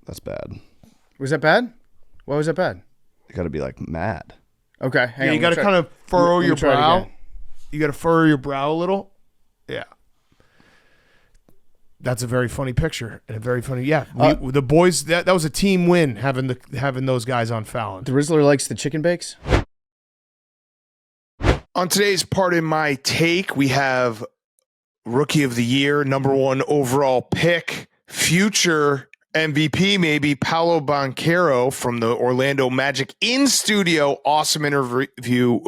That's bad. Was that bad? Why was that bad? You got to be like mad. Okay, hang on. You got to kind of furrow your try it brow. again. You got to furrow your brow a little. Yeah. That's a very funny picture and a very funny. Yeah, the boys. That was a team win having those guys on Fallon. The Rizzler likes the chicken bakes. On today's part in my take, we have Rookie of the Year, number 1 overall pick, future MVP, maybe Paolo Banchero from the Orlando Magic in studio. Awesome interview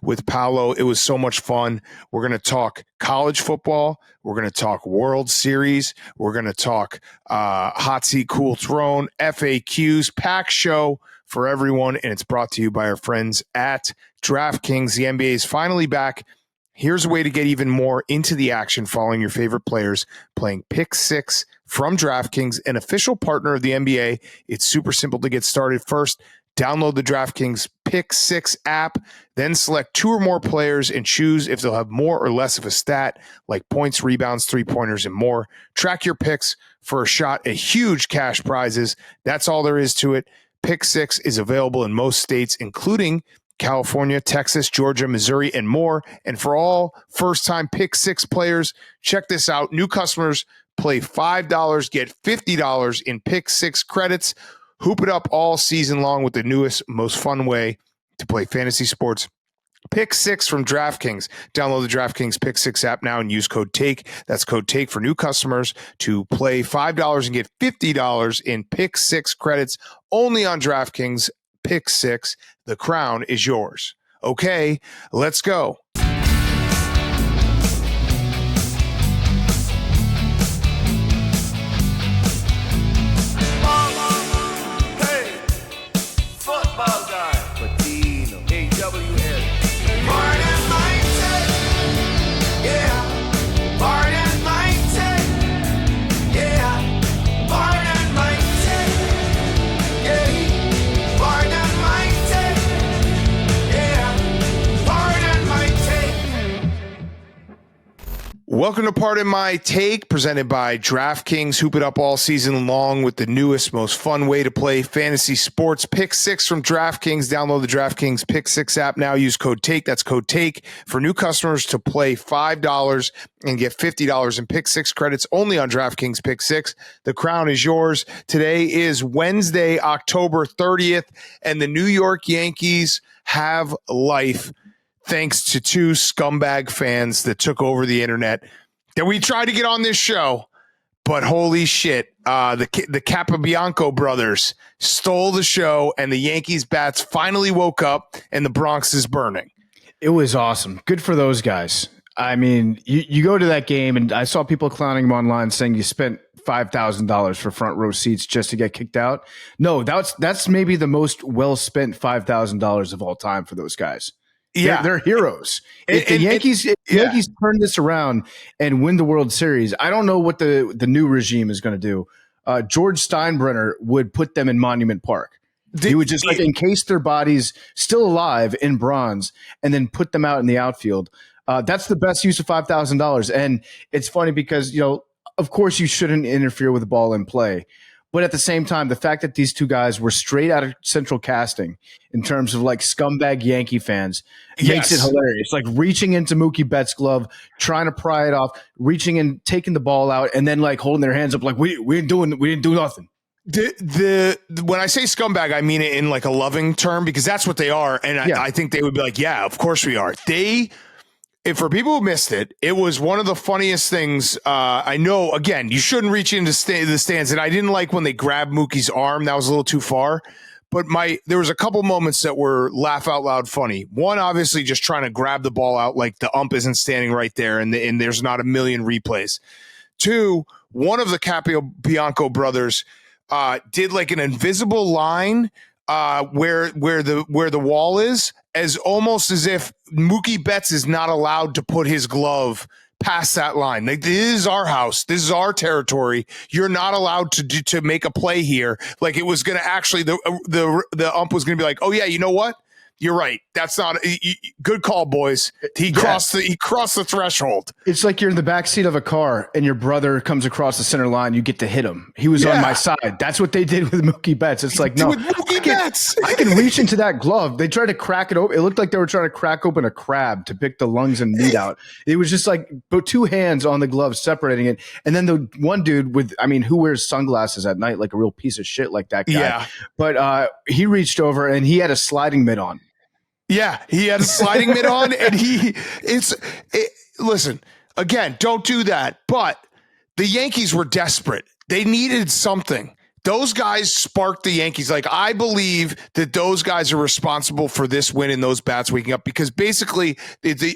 with Paolo. It was so much fun. We're going to talk college football. We're going to talk World Series. We're going to talk Hot Seat, Cool Throne, FAQs, pack show for everyone. And it's brought to you by our friends at DraftKings. The NBA is finally back. Here's a way to get even more into the action following your favorite players playing Pick 6 from DraftKings, an official partner of the NBA. It's super simple to get started. First, download the DraftKings Pick 6 app, then select 2 or more players and choose if they'll have more or less of a stat like points, rebounds, three-pointers, and more. Track your picks for a shot at huge cash prizes. That's all there is to it. Pick 6 is available in most states, including California, Texas, Georgia, Missouri, and more. And for all first-time Pick 6 players, check this out. New customers play $5, get $50 in Pick 6 credits. Hoop it up all season long with the newest, most fun way to play fantasy sports. Pick 6 from DraftKings. Download the DraftKings Pick 6 app now and use code TAKE. That's code TAKE for new customers to play $5 and get $50 in Pick 6 credits only on DraftKings Pick 6. The crown is yours. Okay, let's go. Hey, football guy. Patino. AWS. Pardon my take. Yeah. Pardon my take. Yeah. Pardon my take. Yeah. Pardon my take. Yeah. Pardon my take. Welcome to Pardon My Take, presented by DraftKings. Hoop it up all season long with the newest, most fun way to play fantasy sports. Pick 6 from DraftKings. Download the DraftKings Pick 6 app now. Use code TAKE. That's code TAKE for new customers to play $5 and get $50 in Pick 6 credits only on DraftKings Pick 6. The crown is yours. Today is Wednesday, October 30th, and the New York Yankees have life, thanks to 2 scumbag fans that took over the internet that we tried to get on this show. But holy shit, the Capobianco brothers stole the show, and the Yankees bats finally woke up, and the Bronx is burning. It was awesome. Good for those guys. I mean, you go to that game, and I saw people clowning them online saying you spent $5,000 for front row seats just to get kicked out. No, that's maybe the most well spent $5,000 of all time for those guys. Yeah, they're heroes. If the Yankees turn this around and win the World Series, I don't know what the new regime is going to do. George Steinbrenner would put them in Monument Park. He would just encase their bodies still alive in bronze and then put them out in the outfield. That's the best use of $5,000. And it's funny because, of course you shouldn't interfere with the ball in play. But at the same time, the fact that these 2 guys were straight out of Central Casting in terms of like scumbag Yankee fans makes it hilarious. Like reaching into Mookie Betts' glove, trying to pry it off, reaching and taking the ball out, and then like holding their hands up like we didn't do nothing. The when I say scumbag, I mean it in like a loving term, because that's what they are. And I think they would be like, yeah, of course we are. If for people who missed it, it was one of the funniest things. I know, again, you shouldn't reach into the stands, and I didn't like when they grabbed Mookie's arm. That was a little too far. But there was a couple moments that were laugh out loud funny. One, obviously, just trying to grab the ball out like the ump isn't standing right there, and there's not a million replays. 2, one of the Capobianco brothers did like an invisible line where the wall is, as almost as if Mookie Betts is not allowed to put his glove past that line. Like, this is our house. This is our territory. You're not allowed to make a play here. Like, it was going to actually, the ump was going to be like, oh yeah, you know what? you're right. That's not good call, boys. He crossed the threshold. It's like you're in the backseat of a car and your brother comes across the center line. You get to hit him. He was on my side. That's what they did with Mookie Betts. It's like, no, with Mookie Betts. I can reach into that glove. They tried to crack it open. It looked like they were trying to crack open a crab to pick the lungs and meat out. It was just like put two hands on the glove separating it. And then the one dude who wears sunglasses at night like a real piece of shit like that guy. Yeah. But he reached over and he had a sliding mitt on. Yeah, he had a sliding mitt on, and listen, again, don't do that. But the Yankees were desperate. They needed something. Those guys sparked the Yankees. Like, I believe that those guys are responsible for this win and those bats waking up, because basically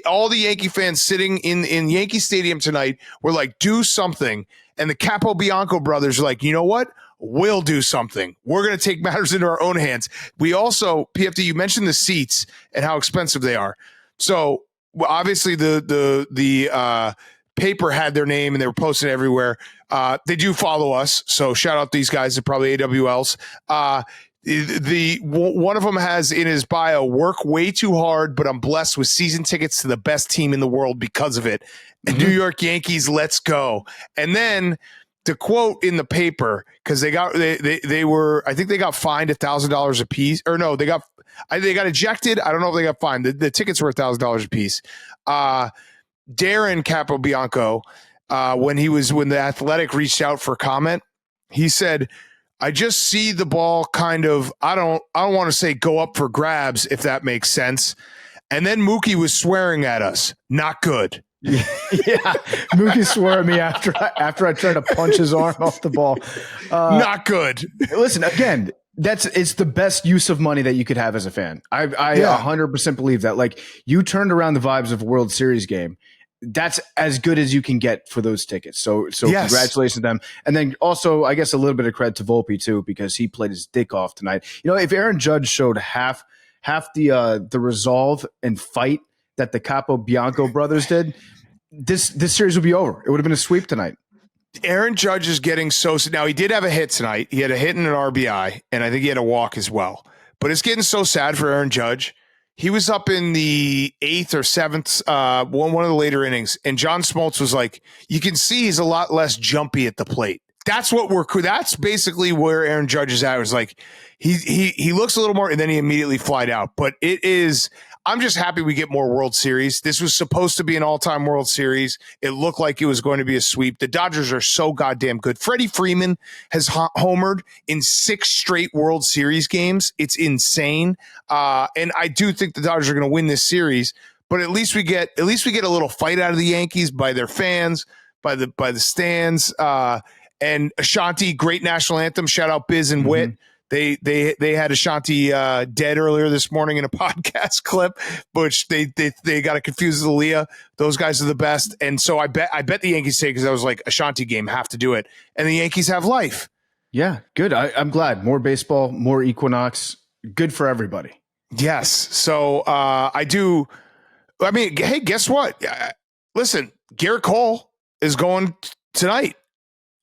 all the Yankee fans sitting in Yankee Stadium tonight were like, do something. And the Capobianco brothers are like, you know what? We'll do something. We're going to take matters into our own hands. We also, PFD, you mentioned the seats and how expensive they are. So obviously the paper had their name and they were posted everywhere. They do follow us. So shout out these guys. They're probably AWLs. One of them has in his bio, work way too hard, but I'm blessed with season tickets to the best team in the world because of it. And New York Yankees, let's go. And then the quote in the paper, because they got fined $1,000 a piece, or no, they got ejected. I don't know if they got fined. The tickets were $1,000 a piece. Darren Capobianco, when the Athletic reached out for comment, he said, I just see the ball kind of, I don't want to say go up for grabs, if that makes sense. And then Mookie was swearing at us. Not good. Yeah, Mookie swore at me after I tried to punch his arm off the ball. Not good. Listen, again, it's the best use of money that you could have as a fan. I 100% believe that. Like, you turned around the vibes of a World Series game. That's as good as you can get for those tickets. So yes. Congratulations to them. And then also, I guess, a little bit of credit to Volpe too, because he played his dick off tonight. You know, if Aaron Judge showed half the resolve and fight that the Capobianco brothers did, this series would be over. It would have been a sweep tonight. Aaron Judge is getting now he did have a hit tonight. He had a hit and an RBI, and I think he had a walk as well. But it's getting so sad for Aaron Judge. He was up in the 8th or 7th, one of the later innings, and John Smoltz was like, you can see he's a lot less jumpy at the plate. That's basically where Aaron Judge is at. It was like he looks a little more, and then he immediately flied out. But I'm just happy we get more World Series. This was supposed to be an all-time World Series. It looked like it was going to be a sweep. The Dodgers are so goddamn good. Freddie Freeman has homered in 6 straight World Series games. It's insane. And I do think the Dodgers are going to win this series. But at least we get a little fight out of the Yankees by their fans, by the stands. And Ashanti, great national anthem. Shout out Biz and Wit. They had Ashanti dead earlier this morning in a podcast clip, which they got to confuse with Aaliyah. Those guys are the best, and so I bet the Yankees take, because I was like, Ashanti game, have to do it, and the Yankees have life. Yeah, good. I'm glad. More baseball, more Equinox. Good for everybody. Yes. So I do. I mean, hey, guess what? Listen, Garrett Cole is going tonight.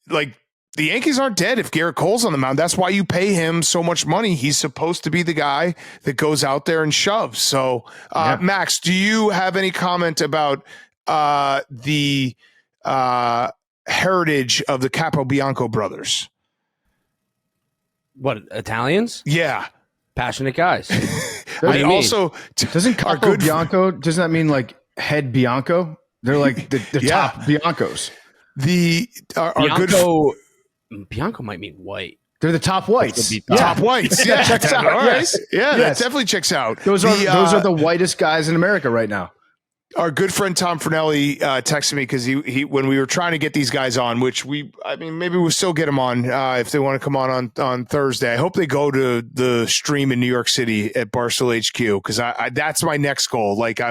Like, the Yankees aren't dead if Garrett Cole's on the mound. That's why you pay him so much money. He's supposed to be the guy that goes out there and shoves. So, Max, do you have any comment about the heritage of the Capobianco brothers? What, Italians? Yeah. Passionate guys. Doesn't Capobianco, doesn't that mean like head Bianco? They're like the top Biancos. Bianco might mean white. They're the top whites. Top whites. Yeah, that checks out. All right. Yes. Yeah, that definitely checks out. Those are the whitest guys in America right now. Our good friend Tom Fernelli texted me because he when we were trying to get these guys on, maybe we'll still get them on if they want to come on Thursday. I hope they go to the stream in New York City at Barstool HQ, because I that's my next goal. Like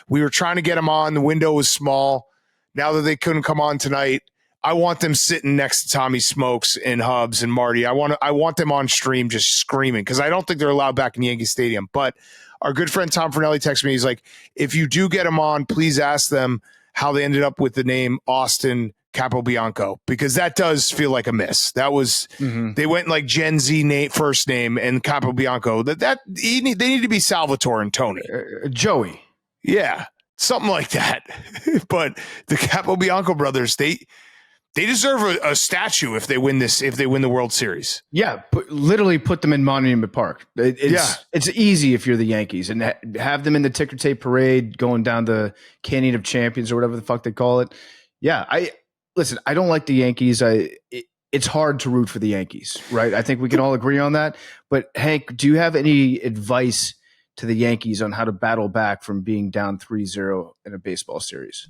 we were trying to get them on. The window was small. Now that they couldn't come on tonight, I want them sitting next to Tommy Smokes and Hubs and Marty. I want them on stream just screaming, because I don't think they're allowed back in Yankee Stadium. But our good friend Tom Fernelli texted me. He's like, if you do get them on, please ask them how they ended up with the name Austin Capobianco, because that does feel like a miss. That was they went like Gen Z first name and Capobianco. They need to be Salvatore and Tony. Joey. Yeah, something like that. But the Capobianco brothers, they deserve a statue if they win this. If they win the World Series. Yeah, literally put them in Monument Park. It's easy if you're the Yankees, and have them in the ticker tape parade going down the Canyon of Champions or whatever the fuck they call it. Yeah, I don't like the Yankees. It's hard to root for the Yankees, right? I think we can all agree on that. But Hank, do you have any advice to the Yankees on how to battle back from being down 3-0 in a baseball series?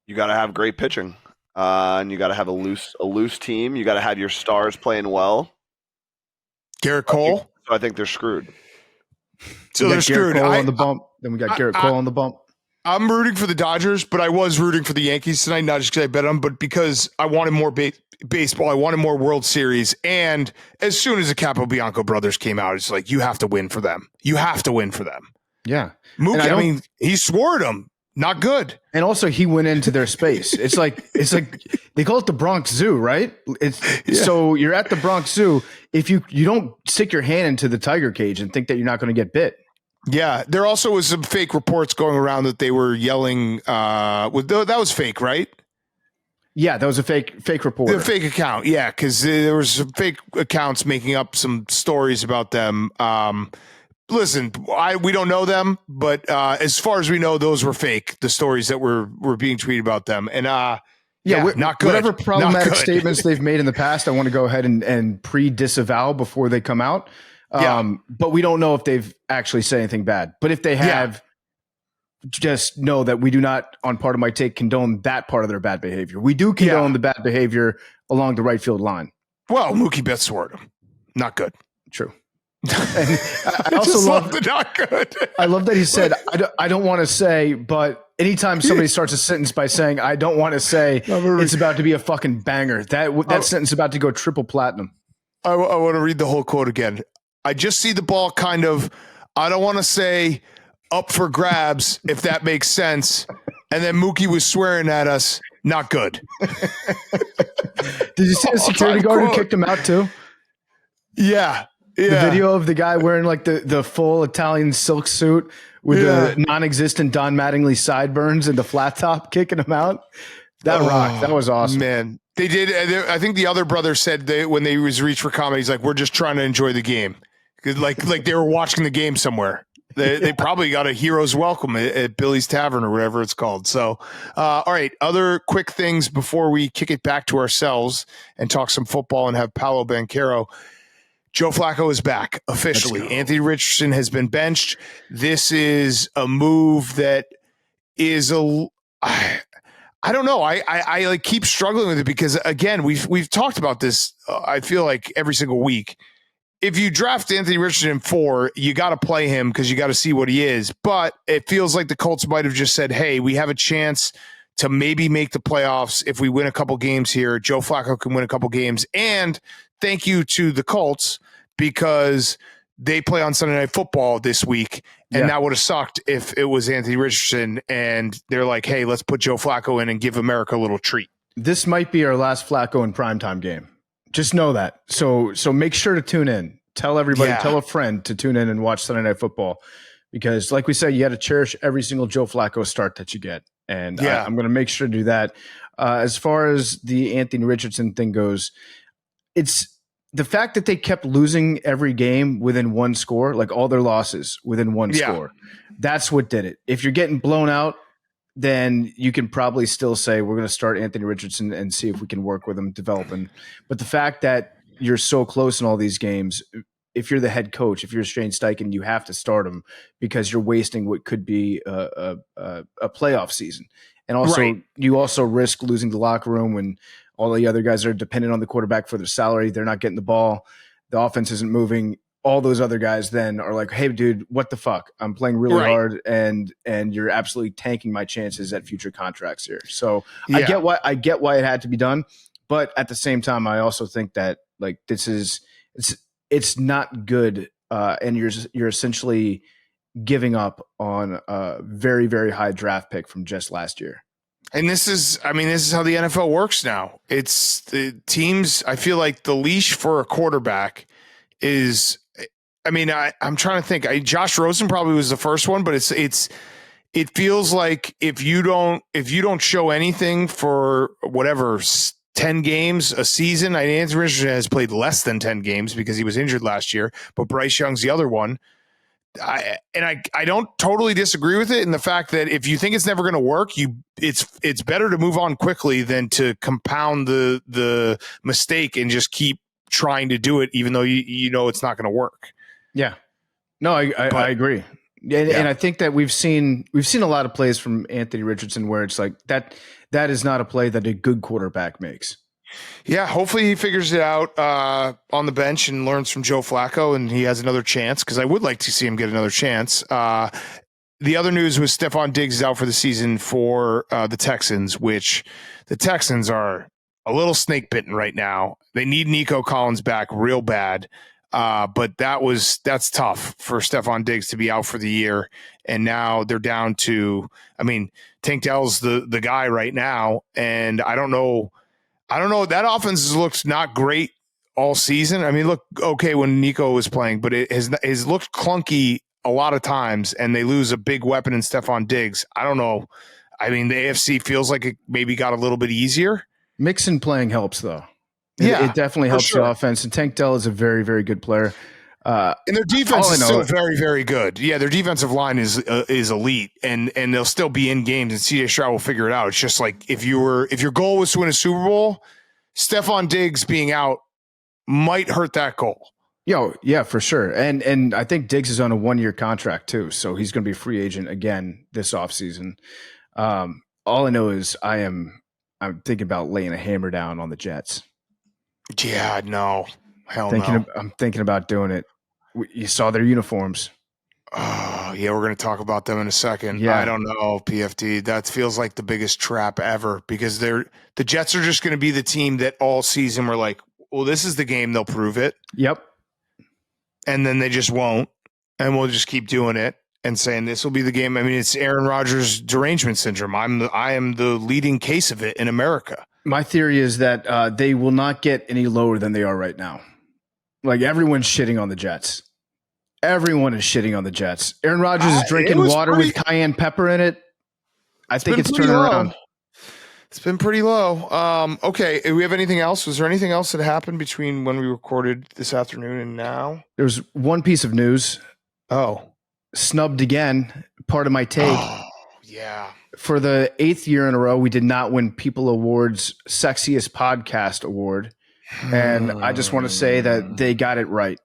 You got to have great pitching, and you got to have a loose team. You got to have your stars playing well. Garrett Cole. So I think they're screwed. So they're screwed. Cole on the bump. Then we got Garrett Cole on the bump. I'm rooting for the Dodgers, but I was rooting for the Yankees tonight, not just because I bet them, but because I wanted more baseball. I wanted more World Series. And as soon as the Capobianco brothers came out, it's like, you have to win for them. You have to win for them. Yeah. Mookie, he swore at them. Not good. And also he went into their space. It's like they call it the Bronx Zoo, right? So you're at the Bronx Zoo. If you don't stick your hand into the tiger cage and think that you're not going to get bit. Yeah, there also was some fake reports going around that they were yelling. That was fake, right? Yeah, that was a fake report. The fake account, yeah, because there was some fake accounts making up some stories about them. Listen, we don't know them, but as far as we know, those were fake. The stories that were being tweeted about them, and not good. Whatever problematic statements they've made in the past, I want to go ahead and pre-disavow before they come out. But we don't know if they've actually said anything bad. But if they have, just know that we do not, on Part of My Take, condone that part of their bad behavior. We do condone the bad behavior along the right field line. Well, Mookie Betts swore at him. Not good. True. And I also love the not good. I love that he said, I don't want to say, but anytime somebody starts a sentence by saying, I don't want to say, it's about to be a fucking banger. That sentence is about to go triple platinum. I want to read the whole quote again. I just see the ball kind of, I don't want to say up for grabs, if that makes sense. And then Mookie was swearing at us. Not good. Did you see the security guard who kicked him out too? Yeah. The video of the guy wearing like the full Italian silk suit with the non-existent Don Mattingly sideburns and the flat top kicking him out. That rocked. That was awesome. Man. They did. I think the other brother said when they was reached for comedy, he's like, we're just trying to enjoy the game. Like they were watching the game somewhere. They probably got a hero's welcome at Billy's Tavern or whatever it's called. So, all right. Other quick things before we kick it back to ourselves and talk some football and have Paolo Banchero. Joe Flacco is back officially. Anthony Richardson has been benched. This is a move that is I don't know. I like keep struggling with it because again, we've talked about this. I feel like every single week. If you draft Anthony Richardson in 4, you got to play him because you got to see what he is. But it feels like the Colts might have just said, "Hey, we have a chance to maybe make the playoffs if we win a couple games here. Joe Flacco can win a couple games." And thank you to the Colts because they play on Sunday Night Football this week, and that would have sucked if it was Anthony Richardson. And they're like, "Hey, let's put Joe Flacco in and give America a little treat." This might be our last Flacco in primetime game. Just know that. So make sure to tune in. Tell everybody, tell a friend to tune in and watch Sunday Night Football because, like we said, you got to cherish every single Joe Flacco start that you get. And I'm going to make sure to do that. As far as the Anthony Richardson thing goes, it's the fact that they kept losing every game within one score, like all their losses within one score. That's what did it. If you're getting blown out, then you can probably still say we're going to start Anthony Richardson and see if we can work with him, develop him. But the fact that you're so close in all these games, if you're the head coach, if you're Shane Steichen, you have to start him because you're wasting what could be a playoff season. And also, you also risk losing the locker room when all the other guys are dependent on the quarterback for their salary. They're not getting the ball. The offense isn't moving. All those other guys then are like, "Hey, dude, what the fuck? I'm playing really hard, and you're absolutely tanking my chances at future contracts here." So I get why it had to be done, but at the same time, I also think that like it's not good, and you're essentially giving up on a very, very high draft pick from just last year. And this is how the NFL works now. It's the teams. I feel like the leash for a quarterback is, I'm trying to think. Josh Rosen probably was the first one, but it feels like if you don't show anything for whatever 10 games a season. Anthony Richardson has played less than 10 games because he was injured last year, but Bryce Young's the other one. I don't totally disagree with it in the fact that if you think it's never going to work, it's better to move on quickly than to compound the mistake and just keep trying to do it, even though you know it's not going to work. Yeah, no, I agree. And I think that we've seen a lot of plays from Anthony Richardson where it's like that is not a play that a good quarterback makes. Yeah, hopefully he figures it out on the bench and learns from Joe Flacco, and he has another chance, because I would like to see him get another chance. The other news was Stefon Diggs is out for the season for the Texans, which the Texans are a little snake bitten right now. They need Nico Collins back real bad, but that's tough for Stefon Diggs to be out for the year, and now they're down to, Tank Dell's the guy right now, and I don't know. That offense has looked not great all season. Look okay when Nico was playing, but it has looked clunky a lot of times, and they lose a big weapon in Stefon Diggs. I don't know. The AFC feels like it maybe got a little bit easier. Mixon playing helps, though. It definitely helps the offense, and Tank Dell is a very, very good player. And their defense is still very, very good. Yeah, their defensive line is elite, and they'll still be in games, and CJ Stroud will figure it out. It's just like if your goal was to win a Super Bowl, Stefon Diggs being out might hurt that goal. Yeah, for sure. And I think Diggs is on a 1-year contract too, so he's going to be a free agent again this offseason. All I know is I'm thinking about laying a hammer down on the Jets. Yeah, no. Hell no. I'm thinking about doing it. You saw their uniforms. Oh, yeah, we're going to talk about them in a second. Yeah. I don't know, PFD. That feels like the biggest trap ever, because the Jets are just going to be the team that all season we're like, well, this is the game, they'll prove it. Yep. And then they just won't, and we'll just keep doing it and saying this will be the game. It's Aaron Rodgers derangement syndrome. I am the leading case of it in America. My theory is that they will not get any lower than they are right now. Like, everyone's shitting on the Jets. Everyone is shitting on the Jets. Aaron Rodgers is drinking water with cayenne pepper in it. I think it's turning around. It's been pretty low. Okay, do we have anything else? Was there anything else that happened between when we recorded this afternoon and now? There's one piece of news. Oh. Snubbed again. Part of my take. Oh, yeah. For the 8th year in a row, we did not win People Awards Sexiest Podcast Award. And I just want to say that they got it right.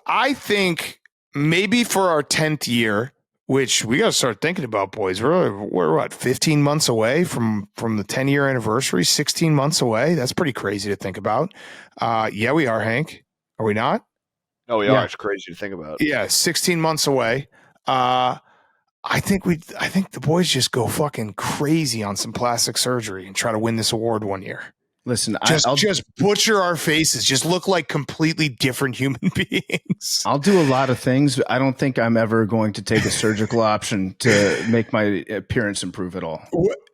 I think maybe for our 10th year, which we got to start thinking about, boys. We're what, 15 months away from the 10-year anniversary, 16 months away. That's pretty crazy to think about. Yeah, we are, Hank. Are we not? No, we are. It's crazy to think about. Yeah, 16 months away. I think the boys just go fucking crazy on some plastic surgery and try to win this award one year. Listen, just butcher our faces, just look like completely different human beings. I'll do a lot of things. I don't think I'm ever going to take a surgical option to make my appearance improve at all.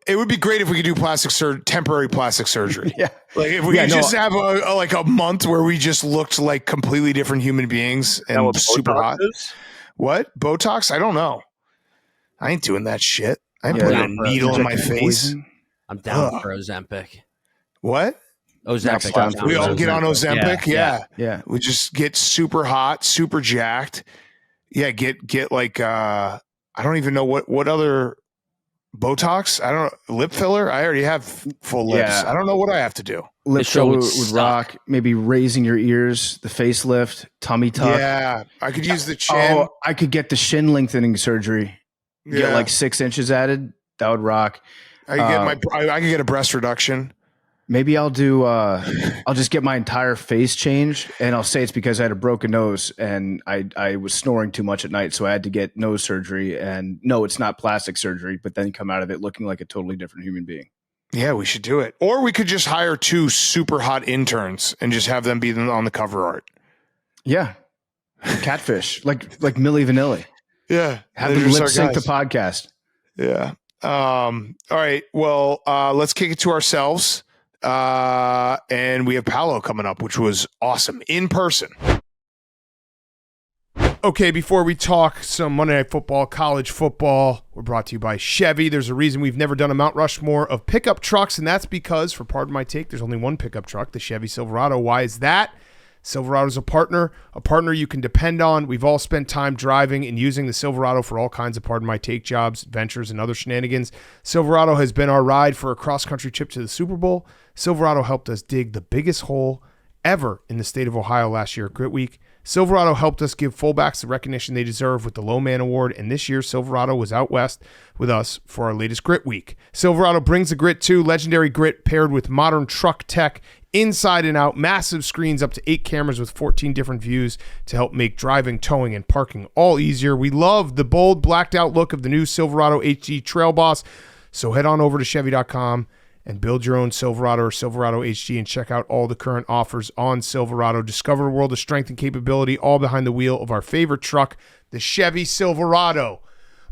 It would be great if we could do temporary plastic surgery. Yeah. Like if we could just have a month where we just looked like completely different human beings and super hot. What? Botox? I don't know. I ain't doing that shit. I ain't putting a needle in my face. I'm down for Ozempic. What? Ozempic. We all get on Ozempic. Yeah. We just get super hot, super jacked. Yeah. Get like, I don't even know what other Botox. I don't know. Lip filler. I already have full lips. Yeah. I don't know what I have to do. Lip filler would rock. Maybe raising your ears, the facelift, tummy tuck. Yeah. I could use the chin. Oh, I could get the shin lengthening surgery. Get like 6 inches added. That would rock. I could get a breast reduction. Maybe I'll do. I'll just get my entire face changed, and I'll say it's because I had a broken nose and I was snoring too much at night, so I had to get nose surgery. And no, it's not plastic surgery, but then come out of it looking like a totally different human being. Yeah, we should do it. Or we could just hire 2 super hot interns and just have them be on the cover art. Yeah, catfish like Milli Vanilli. Yeah, have them lip sync the podcast. Yeah. All right. Well, let's kick it to ourselves. And we have Paolo coming up, which was awesome in person. Okay, before we talk some Monday Night Football, college football, we're brought to you by Chevy. There's a reason we've never done a Mount Rushmore of pickup trucks, and that's because, for pardon my take, there's only one pickup truck, the Chevy Silverado. Why is that? Silverado's a partner you can depend on. We've all spent time driving and using the Silverado for all kinds of pardon my take jobs, ventures, and other shenanigans. Silverado has been our ride for a cross-country trip to the Super Bowl. Silverado helped us dig the biggest hole ever in the state of Ohio last year at Grit Week. Silverado helped us give fullbacks the recognition they deserve with the Low Man Award, and this year Silverado was out west with us for our latest Grit Week. Silverado brings the grit too, legendary grit paired with modern truck tech, inside and out, massive screens, up to 8 cameras with 14 different views to help make driving, towing, and parking all easier. We love the bold, blacked out look of the new Silverado HD Trail Boss, so head on over to Chevy.com and build your own Silverado or Silverado HD and check out all the current offers on Silverado. Discover a world of strength and capability all behind the wheel of our favorite truck, the Chevy Silverado.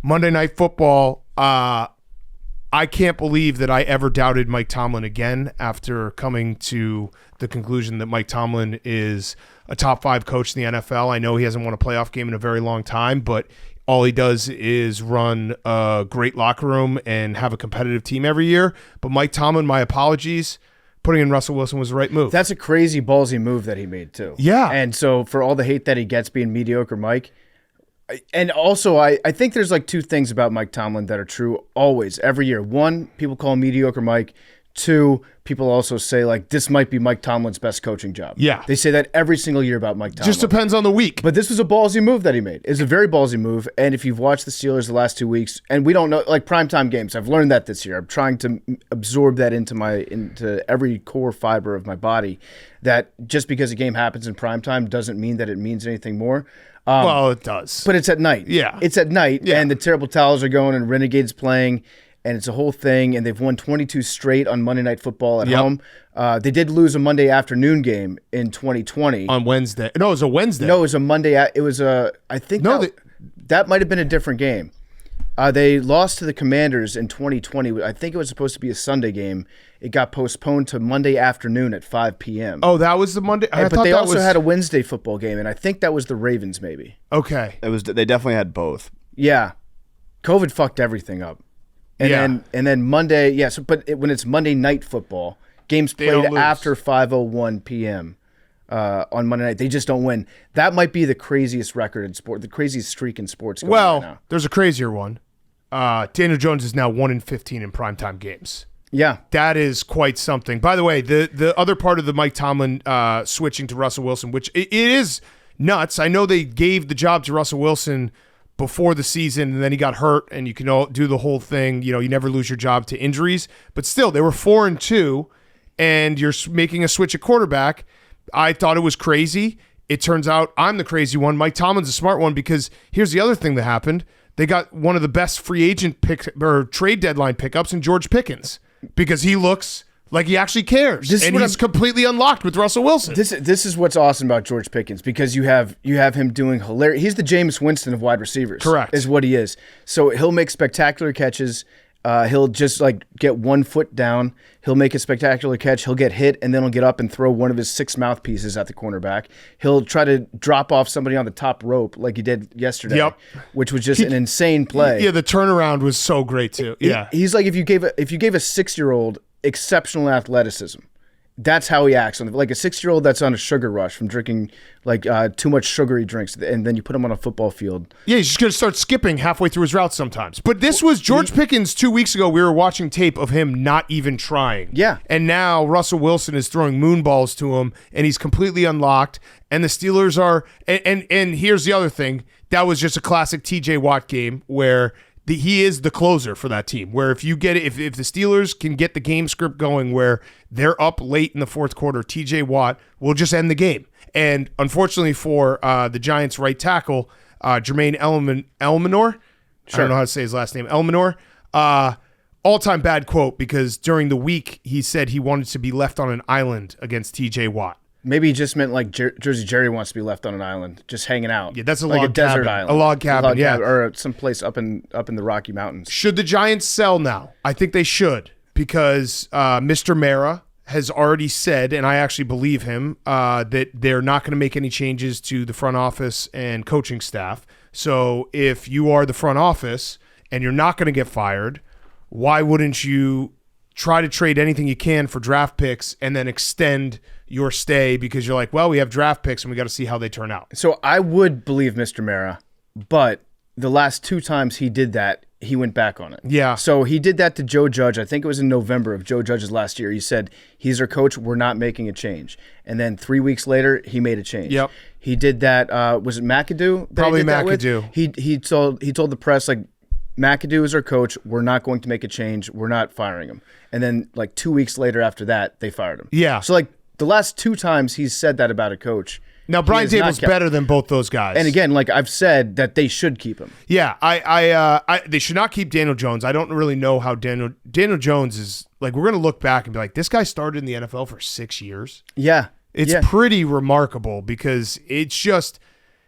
Monday Night Football, I can't believe that I ever doubted Mike Tomlin again after coming to the conclusion that Mike Tomlin is a top 5 coach in the NFL. I know he hasn't won a playoff game in a very long time, but all he does is run a great locker room and have a competitive team every year. But Mike Tomlin, my apologies, putting in Russell Wilson was the right move. That's a crazy ballsy move that he made too. Yeah. And so for all the hate that he gets being mediocre Mike, and also I think there's like 2 things about Mike Tomlin that are true always, every year. 1, people call him mediocre Mike. 2, people also say like this might be Mike Tomlin's best coaching job. Yeah. They say that every single year about Mike Tomlin. Just depends on the week. But this was a ballsy move that he made. It's a very ballsy move. And if you've watched the Steelers the last 2 weeks, and we don't know, like primetime games, I've learned that this year. I'm trying to absorb that into every core fiber of my body, that just because a game happens in primetime doesn't mean that it means anything more. Well, it does. But it's at night. Yeah. It's at night, Yeah. and the Terrible Towels are going, and Renegades playing, and it's a whole thing, and they've won 22 straight on Monday Night Football at home. They did lose a Monday afternoon game in 2020. On Wednesday. No, it was a Wednesday. No, it was a Monday. It was a. I think that might have been a different game. They lost to the Commanders in 2020. I think it was supposed to be a Sunday game. It got postponed to Monday afternoon at 5 p.m. Oh, that was the Monday? But they also had a Wednesday football game, and I think that was the Ravens maybe. Okay. It was. They definitely had both. Yeah. COVID fucked everything up. And then Monday, yes, but when it's Monday Night Football, games played after 5:01 p.m. On Monday night, they just don't win. That might be the craziest record in sport, the craziest streak in sports going right now. There's a crazier one. Daniel Jones is now 1-15 in primetime games. Yeah. That is quite something. By the way, the other part of the Mike Tomlin switching to Russell Wilson, which it is nuts. I know they gave the job to Russell Wilson before the season, and then he got hurt, and you can all do the whole thing. You know, you never lose your job to injuries. But still, they were 4-2, and you're making a switch at quarterback. I thought it was crazy. It turns out I'm the crazy one. Mike Tomlin's a smart one, because here's the other thing that happened. They got one of the best free agent trade deadline pickups in George Pickens, because he looks like he actually cares, and he's completely unlocked with Russell Wilson. This is what's awesome about George Pickens, because you have him doing hilarious. He's the Jameis Winston of wide receivers. Correct. Is what he is. So he'll make spectacular catches. He'll just like get 1 foot down. He'll make a spectacular catch. He'll get hit, and then he'll get up and throw one of his 6 mouthpieces at the cornerback. He'll try to drop off somebody on the top rope like he did yesterday, which was just an insane play. Yeah, the turnaround was so great too. Yeah, he's like if you gave a 6-year-old exceptional athleticism, that's how he acts. Like a 6-year-old that's on a sugar rush from drinking like too much sugary drinks, and then you put him on a football field. Yeah, he's just going to start skipping halfway through his routes sometimes. But this was George Pickens 2 weeks ago. We were watching tape of him not even trying. Yeah. And now Russell Wilson is throwing moon balls to him, and he's completely unlocked. And the Steelers are – and here's the other thing. That was just a classic TJ Watt game where – he is the closer for that team, where if you get it, if the Steelers can get the game script going where they're up late in the fourth quarter, TJ Watt will just end the game. And unfortunately for the Giants right tackle, Jermaine Elmenor, I don't know how to say his last name, Elmenor, all-time bad quote, because during the week he said he wanted to be left on an island against TJ Watt. Maybe he just meant like Jersey Jerry wants to be left on an island, just hanging out. Yeah, that's a like log a desert cabin. island. A log cabin, yeah. Or someplace up in the Rocky Mountains. Should the Giants sell now? I think they should because Mr. Mara has already said, and I actually believe him, that they're not going to make any changes to the front office and coaching staff. So if you are the front office and you're not going to get fired, why wouldn't you try to trade anything you can for draft picks and then extend your stay because you're like, well, we have draft picks and we got to see how they turn out. So I would believe Mr. Mara, but the last 2 times he did that, he went back on it. Yeah. So he did that to Joe Judge. I think it was in November of Joe Judge's last year. He said, he's our coach. We're not making a change. And then 3 weeks later, he made a change. Yep. He did that. Was it McAdoo? Probably McAdoo. He told the press, like, McAdoo is our coach. We're not going to make a change. We're not firing him. And then like 2 weeks later after that, they fired him. Yeah. So like the last 2 times he's said that about a coach. Now, Brian Dable's better than both those guys. And again, like I've said, that they should keep him. Yeah, they should not keep Daniel Jones. I don't really know how Daniel Jones is, like, we're going to look back and be like, this guy started in the NFL for 6 years. Yeah. It's pretty remarkable because it's just,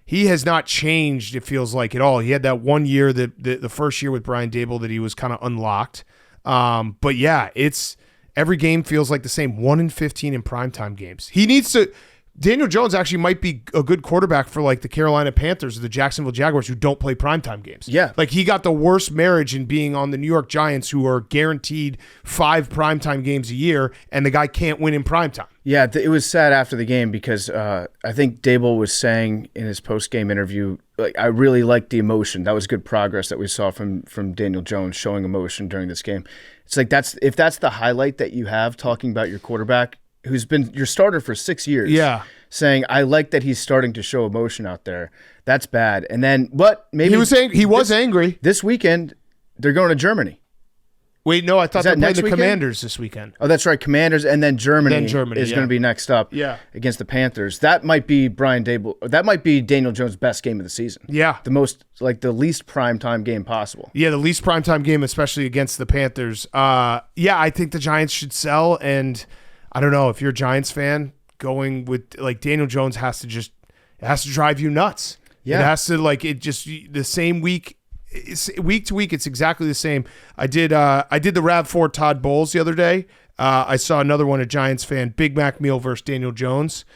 he has not changed, it feels like, at all. He had that 1 year, the first year with Brian Dable, that he was kind of unlocked. But yeah, it's every game feels like the same. 1 in 15 in primetime games. He needs to. Daniel Jones actually might be a good quarterback for like the Carolina Panthers or the Jacksonville Jaguars who don't play primetime games. Yeah. Like he got the worst marriage in being on the New York Giants, who are guaranteed 5 primetime games a year, and the guy can't win in primetime. Yeah, it was sad after the game because I think Dable was saying in his post-game interview, like, I really liked the emotion. That was good progress that we saw from Daniel Jones, showing emotion during this game. It's like if that's the highlight that you have, talking about your quarterback who's been your starter for 6 years. Yeah. Saying, I like that he's starting to show emotion out there. That's bad. And then, but maybe he was angry. This weekend, they're going to Germany. Wait, no, I thought they played the weekend? Commanders this weekend. Oh, that's right. Commanders, and then Germany, is yeah. going to be next up against the Panthers. That might be Brian Dable. That might be Daniel Jones' best game of the season. Yeah. The least primetime game possible. Yeah, the least primetime game, especially against the Panthers. Yeah, I think the Giants should sell, and I don't know, if you're a Giants fan, going with, like, Daniel Jones it has to drive you nuts. Yeah. It has to, like, it just, the same week to week, it's exactly the same. I did the RAV4 Todd Bowles the other day. I saw another one, a Giants fan, Big Mac meal versus Daniel Jones.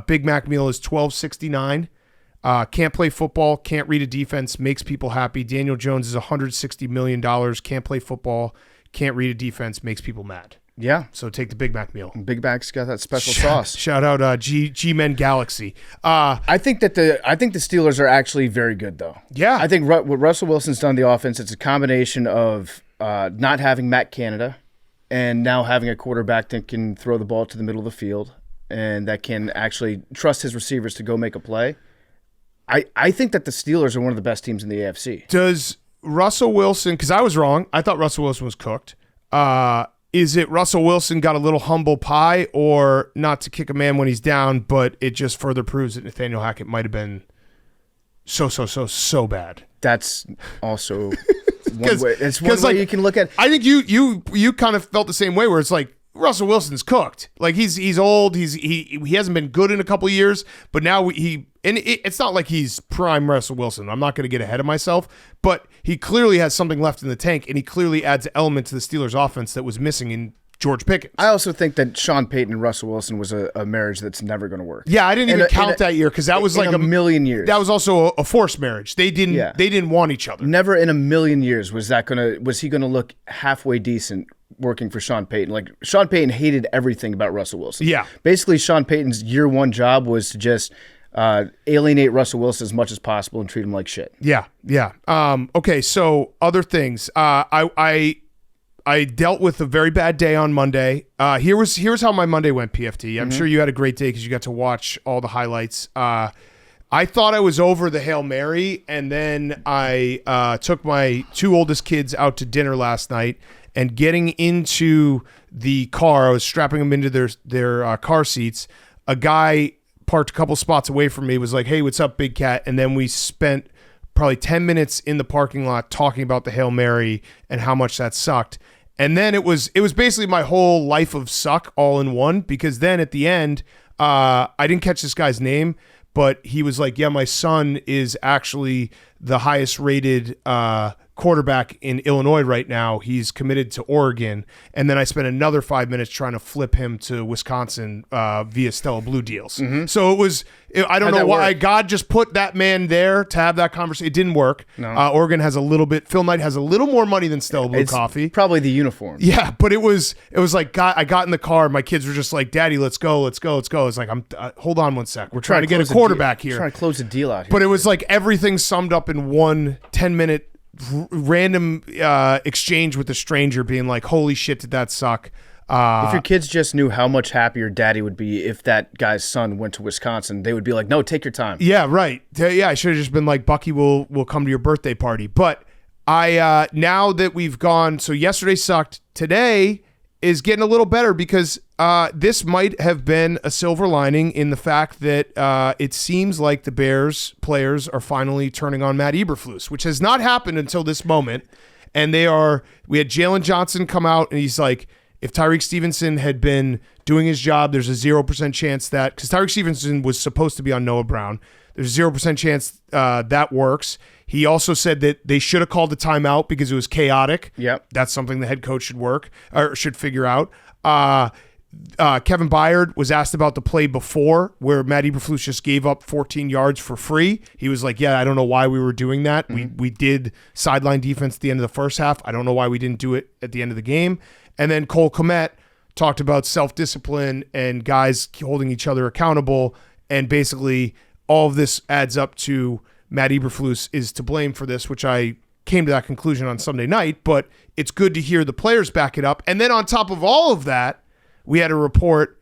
Big Mac meal is $12.69. Can't play football, can't read a defense, makes people happy. Daniel Jones is $160 million, can't play football, can't read a defense, makes people mad. Yeah. So take the Big Mac meal. Big Mac's got that special sauce. Shout out G-Men Galaxy. I think the Steelers are actually very good, though. Yeah. I think what Russell Wilson's done to the offense, it's a combination of not having Matt Canada and now having a quarterback that can throw the ball to the middle of the field and that can actually trust his receivers to go make a play. I think that the Steelers are one of the best teams in the AFC. Does Russell Wilson, because I was wrong, I thought Russell Wilson was cooked. Is it Russell Wilson got a little humble pie, or not to kick a man when he's down, but it just further proves that Nathaniel Hackett might have been so bad? That's also one way. It's one way you can look at it. I think you kind of felt the same way, where it's like, Russell Wilson's cooked. Like, he's old. He hasn't been good in a couple of years, but now it's not like he's prime Russell Wilson. I'm not going to get ahead of myself, but he clearly has something left in the tank, and he clearly adds an element to the Steelers' offense that was missing in George Pickens. I also think that Sean Payton and Russell Wilson was a marriage that's never going to work. Yeah, I didn't even count that year because that was like a million years. That was also a forced marriage. They didn't want each other. Never in a million years was he going to look halfway decent working for Sean Payton. Like, Sean Payton hated everything about Russell Wilson. Yeah. Basically, Sean Payton's year one job was to just alienate Russell Wilson as much as possible and treat him like shit. Yeah. Okay, so other things. I dealt with a very bad day on Monday. Here's how my Monday went, PFT. I'm sure you had a great day because you got to watch all the highlights. I thought I was over the Hail Mary, and then I took my 2 oldest kids out to dinner last night, and getting into the car, I was strapping them into their car seats. A guy parked a couple spots away from me, was like, "Hey, what's up, big cat?" And then we spent probably 10 minutes in the parking lot talking about the Hail Mary and how much that sucked. And then it was basically my whole life of suck all in one, because then at the end, I didn't catch this guy's name, but he was like, yeah, my son is actually the highest rated quarterback in Illinois right now. He's committed to Oregon. And then I spent another 5 minutes trying to flip him to Wisconsin via Stella Blue deals. So I don't know why God just put that man there to have that conversation. It didn't work. No. Oregon has a little bit, Phil Knight has a little more money than Stella Blue coffee. Probably the uniform. Yeah, but it was like, I got in the car. My kids were just like, Daddy, let's go. It's like, hold on one sec. We're trying to get a quarterback here. Trying to close a deal out here. But it was like everything summed up in one 10-minute random exchange with a stranger being like, holy shit, did that suck? If your kids just knew how much happier Daddy would be if that guy's son went to Wisconsin, they would be like, no, take your time. Yeah, right. Yeah, I should have just been like, Bucky will come to your birthday party. But I now that we've gone, so yesterday sucked. Today is getting a little better because this might have been a silver lining in the fact that it seems like the Bears players are finally turning on Matt Eberflus, which has not happened until this moment. And we had Jalen Johnson come out and he's like, if Tyreek Stevenson had been doing his job, there's a 0% chance that, because Tyreek Stevenson was supposed to be on Noah Brown, there's a 0% chance that works. He also said that they should have called the timeout because it was chaotic. Yep. That's something the head coach should figure out. Kevin Byard was asked about the play before where Matt Eberflus just gave up 14 yards for free. He was like, yeah, I don't know why we were doing that. We did sideline defense at the end of the first half. I don't know why we didn't do it at the end of the game. And then Cole Kmet talked about self-discipline and guys holding each other accountable. And basically all of this adds up to Matt Eberflus is to blame for this, which I came to that conclusion on Sunday night, but it's good to hear the players back it up. And then on top of all of that, we had a report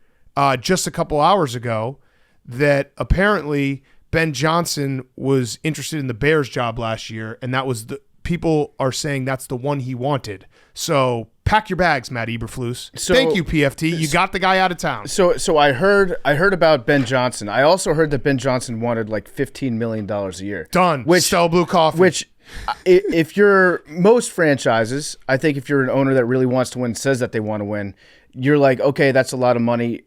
just a couple hours ago that apparently Ben Johnson was interested in the Bears job last year, and that was people are saying that's the one he wanted. So pack your bags, Matt Eberflus. Thank you, PFT. You got the guy out of town. So I heard about Ben Johnson. I also heard that Ben Johnson wanted like $15 million a year. Done. Stella Blue coffee. Which, if you're most franchises, I think if you're an owner that really wants to win, says that they want to win, you're like, okay, that's a lot of money.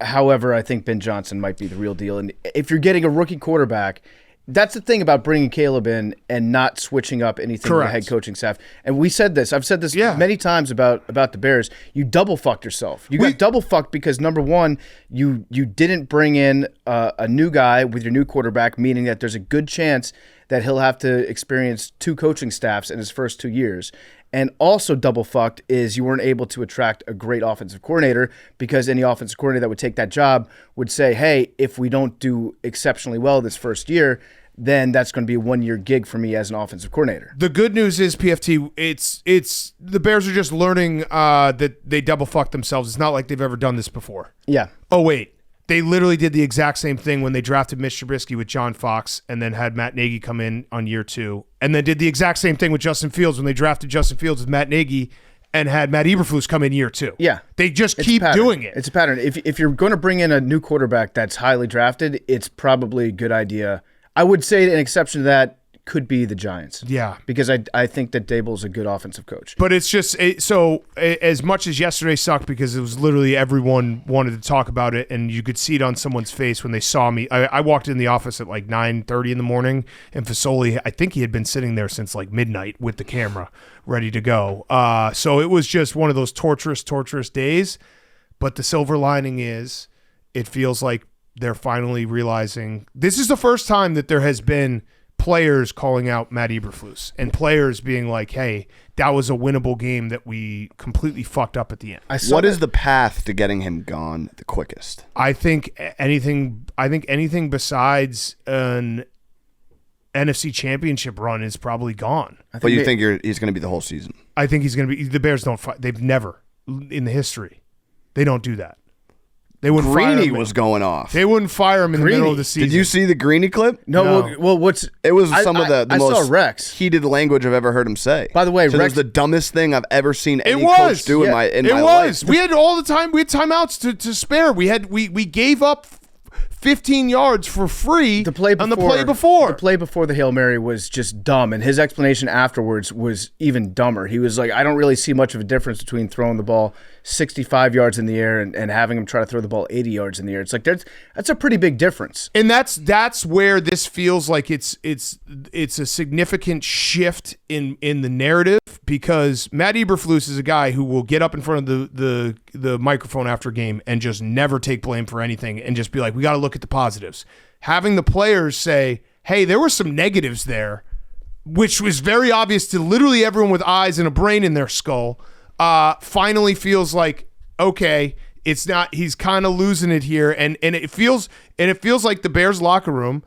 However, I think Ben Johnson might be the real deal. And if you're getting a rookie quarterback, that's the thing about bringing Caleb in and not switching up anything with the head coaching staff. And we said this. I've said this many times about the Bears. You double fucked yourself. You got double fucked because, number one, you didn't bring in a new guy with your new quarterback, meaning that there's a good chance that he'll have to experience 2 coaching staffs in his first 2 years. And also double fucked is you weren't able to attract a great offensive coordinator because any offensive coordinator that would take that job would say, hey, if we don't do exceptionally well this first year, then that's going to be a 1-year gig for me as an offensive coordinator. The good news is, PFT, it's the Bears are just learning that they double fucked themselves. It's not like they've ever done this before. Yeah. Oh, wait. They literally did the exact same thing when they drafted Mitch Trubisky with John Fox and then had Matt Nagy come in on year 2. And then did the exact same thing with Justin Fields when they drafted Justin Fields with Matt Nagy and had Matt Eberflus come in year 2. Yeah. They just keep doing it. It's a pattern. If you're going to bring in a new quarterback that's highly drafted, it's probably a good idea. I would say an exception to that could be the Giants. Yeah. Because I think that Dable's a good offensive coach. But it's just, so as much as yesterday sucked because it was literally everyone wanted to talk about it and you could see it on someone's face when they saw me. I walked in the office at like 9:30 in the morning and Fasoli, I think he had been sitting there since like midnight with the camera ready to go. So it was just one of those torturous days. But the silver lining is it feels like they're finally realizing this is the first time that there has been players calling out Matt Eberflus and players being like, hey, that was a winnable game that we completely fucked up at the end. What is the path to getting him gone the quickest? I think anything besides an NFC championship run is probably gone. But you think he's going to be the whole season? I think he's going to be. The Bears don't fight. They've never in the history. They don't do that. They wouldn't fire him. Greeny was going off. They wouldn't fire him in the middle of the season. Did you see the Greeny clip? No. Well, it was some of the most saw Rex. heated language I've ever heard him say. By the way, so Rex, it was the dumbest thing I've ever seen any coach do in my life. We had all the time. We had timeouts to spare. We gave up 15 yards for free The play on the play before. The play before the Hail Mary was just dumb, and his explanation afterwards was even dumber. He was like, I don't really see much of a difference between throwing the ball 65 yards in the air and having him try to throw the ball 80 yards in the air. It's like that's a pretty big difference. And that's where this feels like it's a significant shift in the narrative, because Matt Eberflus is a guy who will get up in front of the microphone after a game and just never take blame for anything and just be like, we got to look at the positives. Having the players say, hey, there were some negatives there, which was very obvious to literally everyone with eyes and a brain in their skull, finally feels like, okay, it's not, he's kind of losing it here. And it feels like the Bears locker room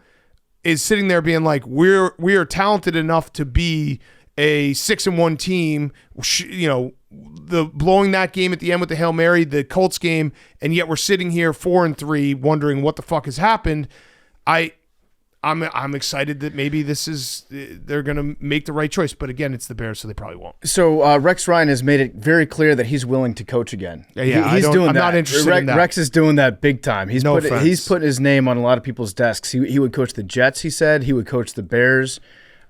is sitting there being like, we are talented enough to be a 6-1 team, the blowing that game at the end with the Hail Mary, the Colts game, and yet we're sitting here 4-3 wondering what the fuck has happened. I'm excited that maybe they're going to make the right choice, but again, it's the Bears, so they probably won't. So Rex Ryan has made it very clear that he's willing to coach again. Yeah, he's doing that. I'm not interested in that. Rex is doing that big time. He's offense. put his name on a lot of people's desks. He would coach the Jets, he said. He would coach the Bears.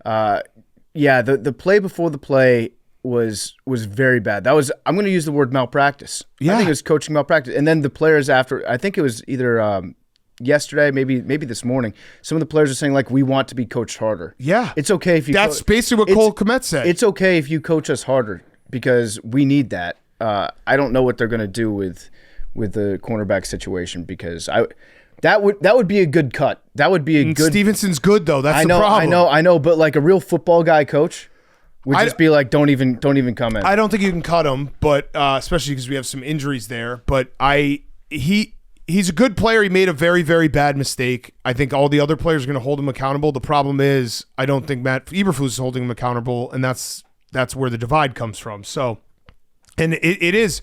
The play before the play was very bad. I'm going to use the word malpractice. Yeah. I think it was coaching malpractice. And then the players after, I think it was either yesterday, maybe this morning, some of the players are saying, like, we want to be coached harder. Yeah. It's okay if you That's basically what Cole Kmet said. It's okay if you coach us harder because we need that. I don't know what they're going to do with the cornerback situation, because that would be a good cut. That would be a good. Stevenson's good though. That's the problem. I know, but like a real football guy coach would just be like, don't even come in. I don't think you can cut him, but especially because we have some injuries there. But he's a good player. He made a very, very bad mistake. I think all the other players are going to hold him accountable. The problem is, I don't think Matt Eberflus is holding him accountable, and that's where the divide comes from. So, and it is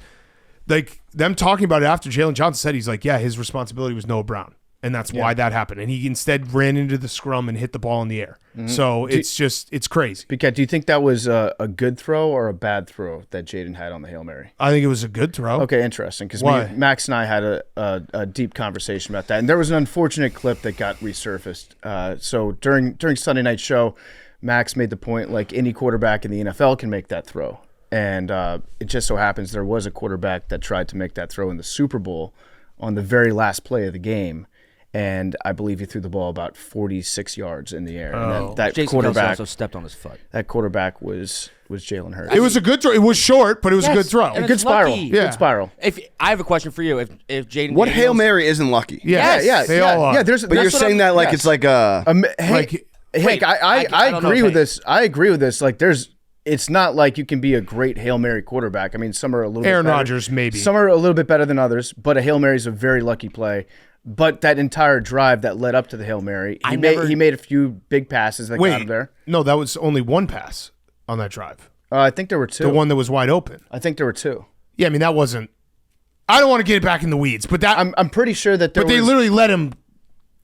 like them talking about it after Jalen Johnson said, he's like, yeah, his responsibility was Noah Brown, and that's why that happened. And he instead ran into the scrum and hit the ball in the air. Mm-hmm. So it's crazy. Because do you think that was a good throw or a bad throw that Jaden had on the Hail Mary? I think it was a good throw. Okay, interesting. Because Max and I had a deep conversation about that, and there was an unfortunate clip that got resurfaced. So during Sunday night's show, Max made the point, like, any quarterback in the NFL can make that throw. And it just so happens there was a quarterback that tried to make that throw in the Super Bowl on the very last play of the game. And I believe he threw the ball about 46 yards in the air. And that Jason quarterback also stepped on his foot. That quarterback was Jalen Hurts. It was a good throw. It was short, but it was a good throw. And Good spiral. lucky. Yeah. Good spiral. If I have a question for you, if Jaden What Daniels, Hail Mary isn't lucky? Yes. They all are. Yeah, But you're saying that like it's like a Hank, Wait, I don't know agree if with Hank- this. I agree with this. Like, it's not like you can be a great Hail Mary quarterback. I mean, some are a little Aaron bit better. Rodgers, maybe. Some are a little bit better than others, but a Hail Mary is a very lucky play. But that entire drive that led up to the Hail Mary, he made a few big passes that got him there. No, that was only one pass on that drive. I think there were two. The one that was wide open. I think there were two. Yeah, I mean, that wasn't. I don't want to get it back in the weeds, but that. I'm pretty sure that there but they was, literally let him.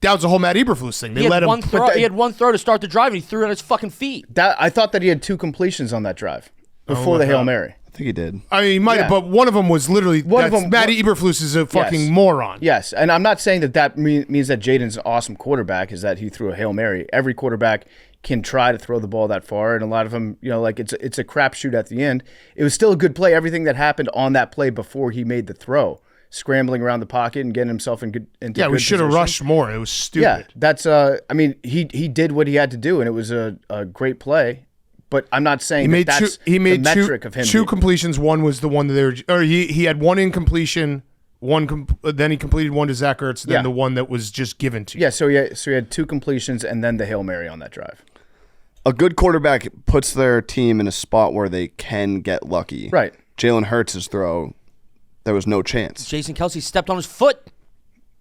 That was the whole Matt Eberflus thing. They he let had him. one throw. He had one throw to start the drive, and he threw it on his fucking feet. I thought that he had two completions on that drive before the Hail Mary. I think he did. I mean, he might have, but one of them was literally. Matt Eberflus is a fucking moron. Yes, and I'm not saying that means that Jaden's an awesome quarterback, is that he threw a Hail Mary. Every quarterback can try to throw the ball that far, and a lot of them, like it's a crapshoot at the end. It was still a good play. Everything that happened on that play before he made the throw, scrambling around the pocket and getting himself into we should have rushed more. It was stupid. Yeah, that's I mean, he did what he had to do, and it was a great play. But I'm not saying that's the metric of him. Two completions. One was the one that they were, or he had one incompletion. Then he completed one to Zach Ertz. Then the one that was just given to you. Yeah, so he had two completions and then the Hail Mary on that drive. A good quarterback puts their team in a spot where they can get lucky. Right. Jalen Hurts' throw, there was no chance. Jason Kelsey stepped on his foot.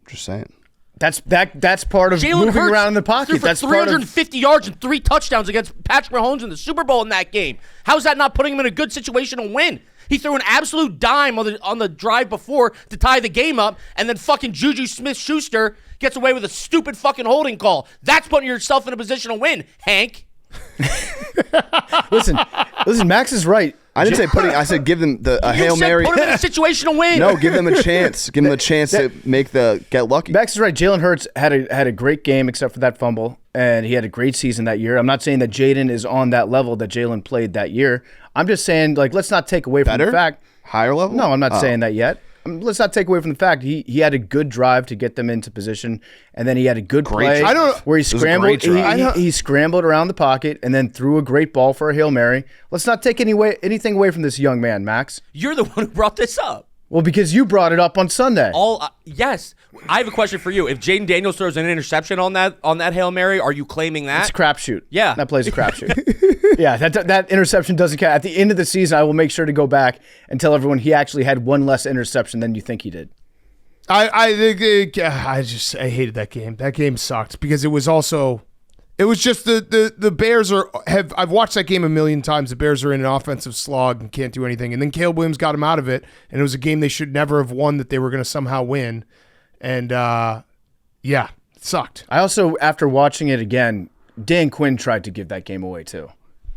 Just saying. That's part of Jalen moving Hurts around in the pocket. threw for That's 350 yards and 3 touchdowns against Patrick Mahomes in the Super Bowl in that game. How's that not putting him in a good situation to win? He threw an absolute dime on the drive before to tie the game up, and then fucking Juju Smith-Schuster gets away with a stupid fucking holding call. That's putting yourself in a position to win, Hank. Listen, Max is right. I didn't say putting. I said give them a You Hail said Mary. put him in a situation to win. No, give them a chance. Give them a chance to get lucky. Max is right. Jalen Hurts had a great game except for that fumble, and he had a great season that year. I'm not saying that Jaden is on that level that Jalen played that year. I'm just saying, like, let's not take away from Better? the fact. Higher level? No, I'm not saying that yet. Let's not take away from the fact he had a good drive to get them into position, and then he had a good play I don't- where he was a scrambled. great drive. He scrambled around the pocket and then threw a great ball for a Hail Mary. Let's not take anything away from this young man, Max. You're the one who brought this up. Well, because you brought it up on Sunday. Yes. I have a question for you. If Jaden Daniels throws an interception on that Hail Mary, are you claiming that? It's a crapshoot. Yeah. That plays a crapshoot. Yeah, that interception doesn't count. At the end of the season, I will make sure to go back and tell everyone he actually had one less interception than you think he did. I hated that game. That game sucked because it was just the Bears I've watched that game a million times. The Bears are in an offensive slog and can't do anything. And then Caleb Williams got them out of it, and it was a game they should never have won that they were going to somehow win. And it sucked. I also, after watching it again, Dan Quinn tried to give that game away too.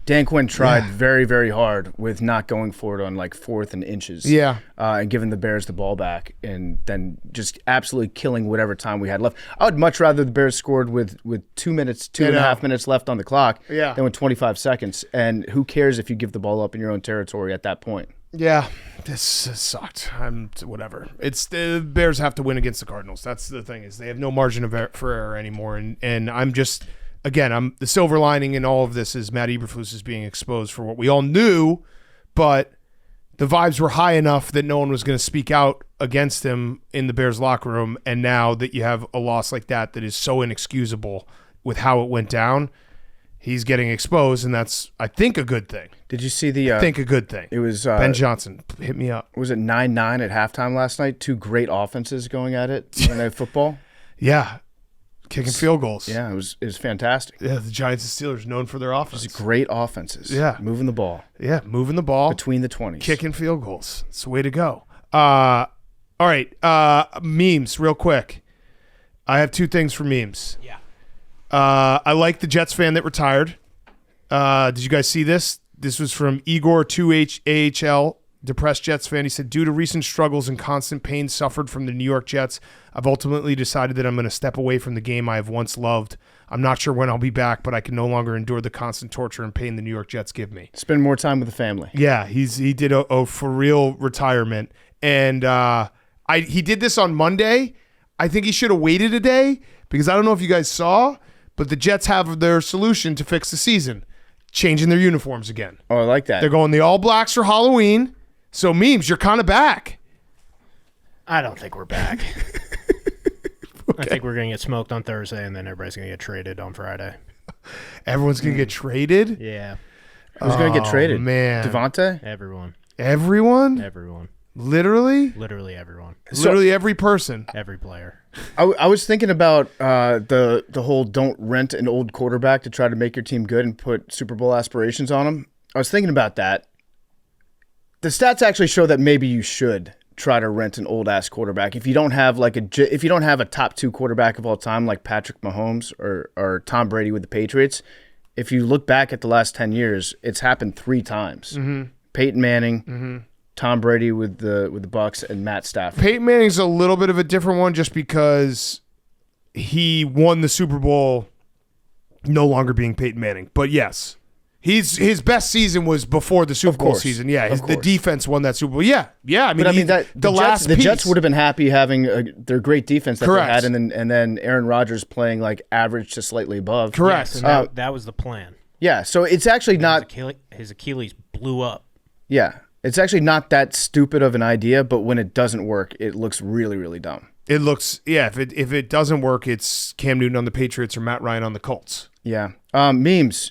Dan Quinn tried very, very hard with not going for it on like 4th and inches. Yeah. And giving the Bears the ball back and then just absolutely killing whatever time we had left. I would much rather the Bears scored with 2 minutes, 2.5 minutes left on the clock than with 25 seconds. And who cares if you give the ball up in your own territory at that point? Yeah, this sucked. Whatever. It's the Bears have to win against the Cardinals. That's the thing is they have no margin for error anymore. And I'm just... Again, the silver lining in all of this is Matt Eberflus is being exposed for what we all knew, but the vibes were high enough that no one was going to speak out against him in the Bears locker room. And now that you have a loss like that is so inexcusable with how it went down, he's getting exposed, and that's, I think, a good thing. Did you see the... I think a good thing. It was... Ben Johnson, hit me up. Was it 9-9 at halftime last night? 2 great offenses going at it Monday Night Football. Yeah. Kicking field goals. Yeah, it was fantastic. Yeah, the Giants and Steelers known for their offense. It was great offenses. Yeah. Moving the ball. Yeah, moving the ball. Between the 20s. Kicking field goals. It's the way to go. All right, memes real quick. I have 2 things for memes. Yeah. I like the Jets fan that retired. Did you guys see this? This was from Igor 2HAHL, depressed Jets fan. He said, due to recent struggles and constant pain suffered from the New York Jets, I've ultimately decided that I'm going to step away from the game I have once loved. I'm not sure when I'll be back, but I can no longer endure the constant torture and pain the New York Jets give me. Spend more time with the family. Yeah, he did a for real retirement. And he did this on Monday. I think he should have waited a day because I don't know if you guys saw, but the Jets have their solution to fix the season, changing their uniforms again. Oh, I like that. They're going the All Blacks for Halloween. So, memes, you're kind of back. I don't think we're back. I think we're going to get smoked on Thursday, and then everybody's going to get traded on Friday. Everyone's going to get traded? Yeah. Who's going to get traded? Man. Devontae? Everyone. Everyone? Everyone. Literally? Literally everyone. Literally every person. Every player. I was thinking about the whole don't rent an old quarterback to try to make your team good and put Super Bowl aspirations on them. I was thinking about that. The stats actually show that maybe you should try to rent an old ass quarterback if you don't have a top 2 quarterback of all time like Patrick Mahomes or Tom Brady with the Patriots. If you look back at the last 10 years, it's happened 3 times. Mm-hmm. Peyton Manning, Tom Brady with the Bucs, and Matt Stafford. Peyton Manning's a little bit of a different one just because he won the Super Bowl no longer being Peyton Manning. But yes. His best season was before the Super Bowl season. Yeah, the defense won that Super Bowl. Yeah. I mean, the Jets would have been happy having their great defense that Correct. they had, and then Aaron Rodgers playing like average to slightly above. Correct. Yes, and that was the plan. Yeah, so it's actually not. His Achilles blew up. Yeah, it's actually not that stupid of an idea, but when it doesn't work, it looks really, really dumb. It looks, if it doesn't work, it's Cam Newton on the Patriots or Matt Ryan on the Colts. Yeah. Memes.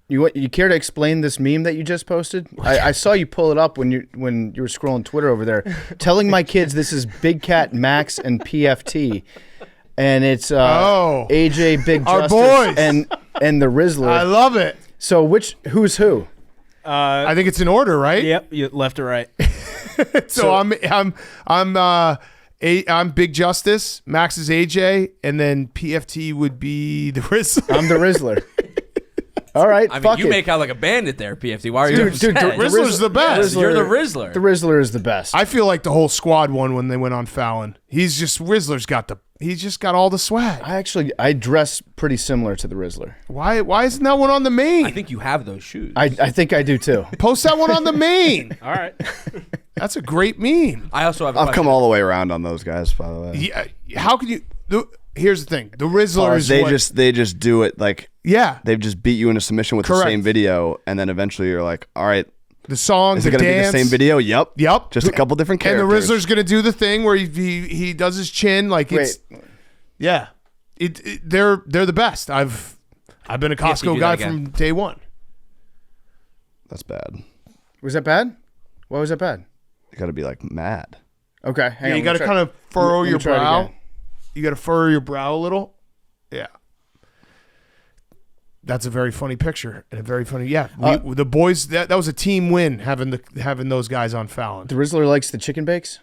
You care to explain this meme that you just posted? I saw you pull it up when you were scrolling Twitter over there, telling my kids this is Big Cat Max and PFT, and it's AJ Big Our Justice boys. and the Rizzler. I love it. So who's who? I think it's in order, right? Yep, left to right. So I'm Big Justice, Max is AJ, and then PFT would be the Rizzler. I'm the Rizzler. All right, I mean, fuck you it. make out like a bandit there, PFT. Why are you Dude, upset? Rizzler's the best. You're the Rizzler. The Rizzler is the best. I feel like the whole squad won when they went on Fallon. He's just he's just got all the swag. I dress pretty similar to the Rizzler. Why isn't that one on the main? I think you have those shoes. I think I do too. Post that one on the main. All right. That's a great meme. I also have. I've come all the way around on those guys, by the way. Yeah, how can you? Here's the thing: the Rizzler is They just do it like they've just beat you into submission with Correct. the same video, and then eventually you're like, all right, the song, is the it gonna dance. be the same video? Yep. Just a couple different And the characters. Rizzler's gonna do the thing where he does his chin like it's yeah. They're the best. I've been a Costco guy from day one. That's bad. Was that bad? Why was that bad? You got to be like mad. Okay, hang on. You got to kind of furrow let me your try it brow. again. You got to furrow your brow a little. Yeah. That's a very funny picture and a very funny. Yeah, the boys. That was a team win having those guys on Fallon. The Rizzler likes the chicken bakes.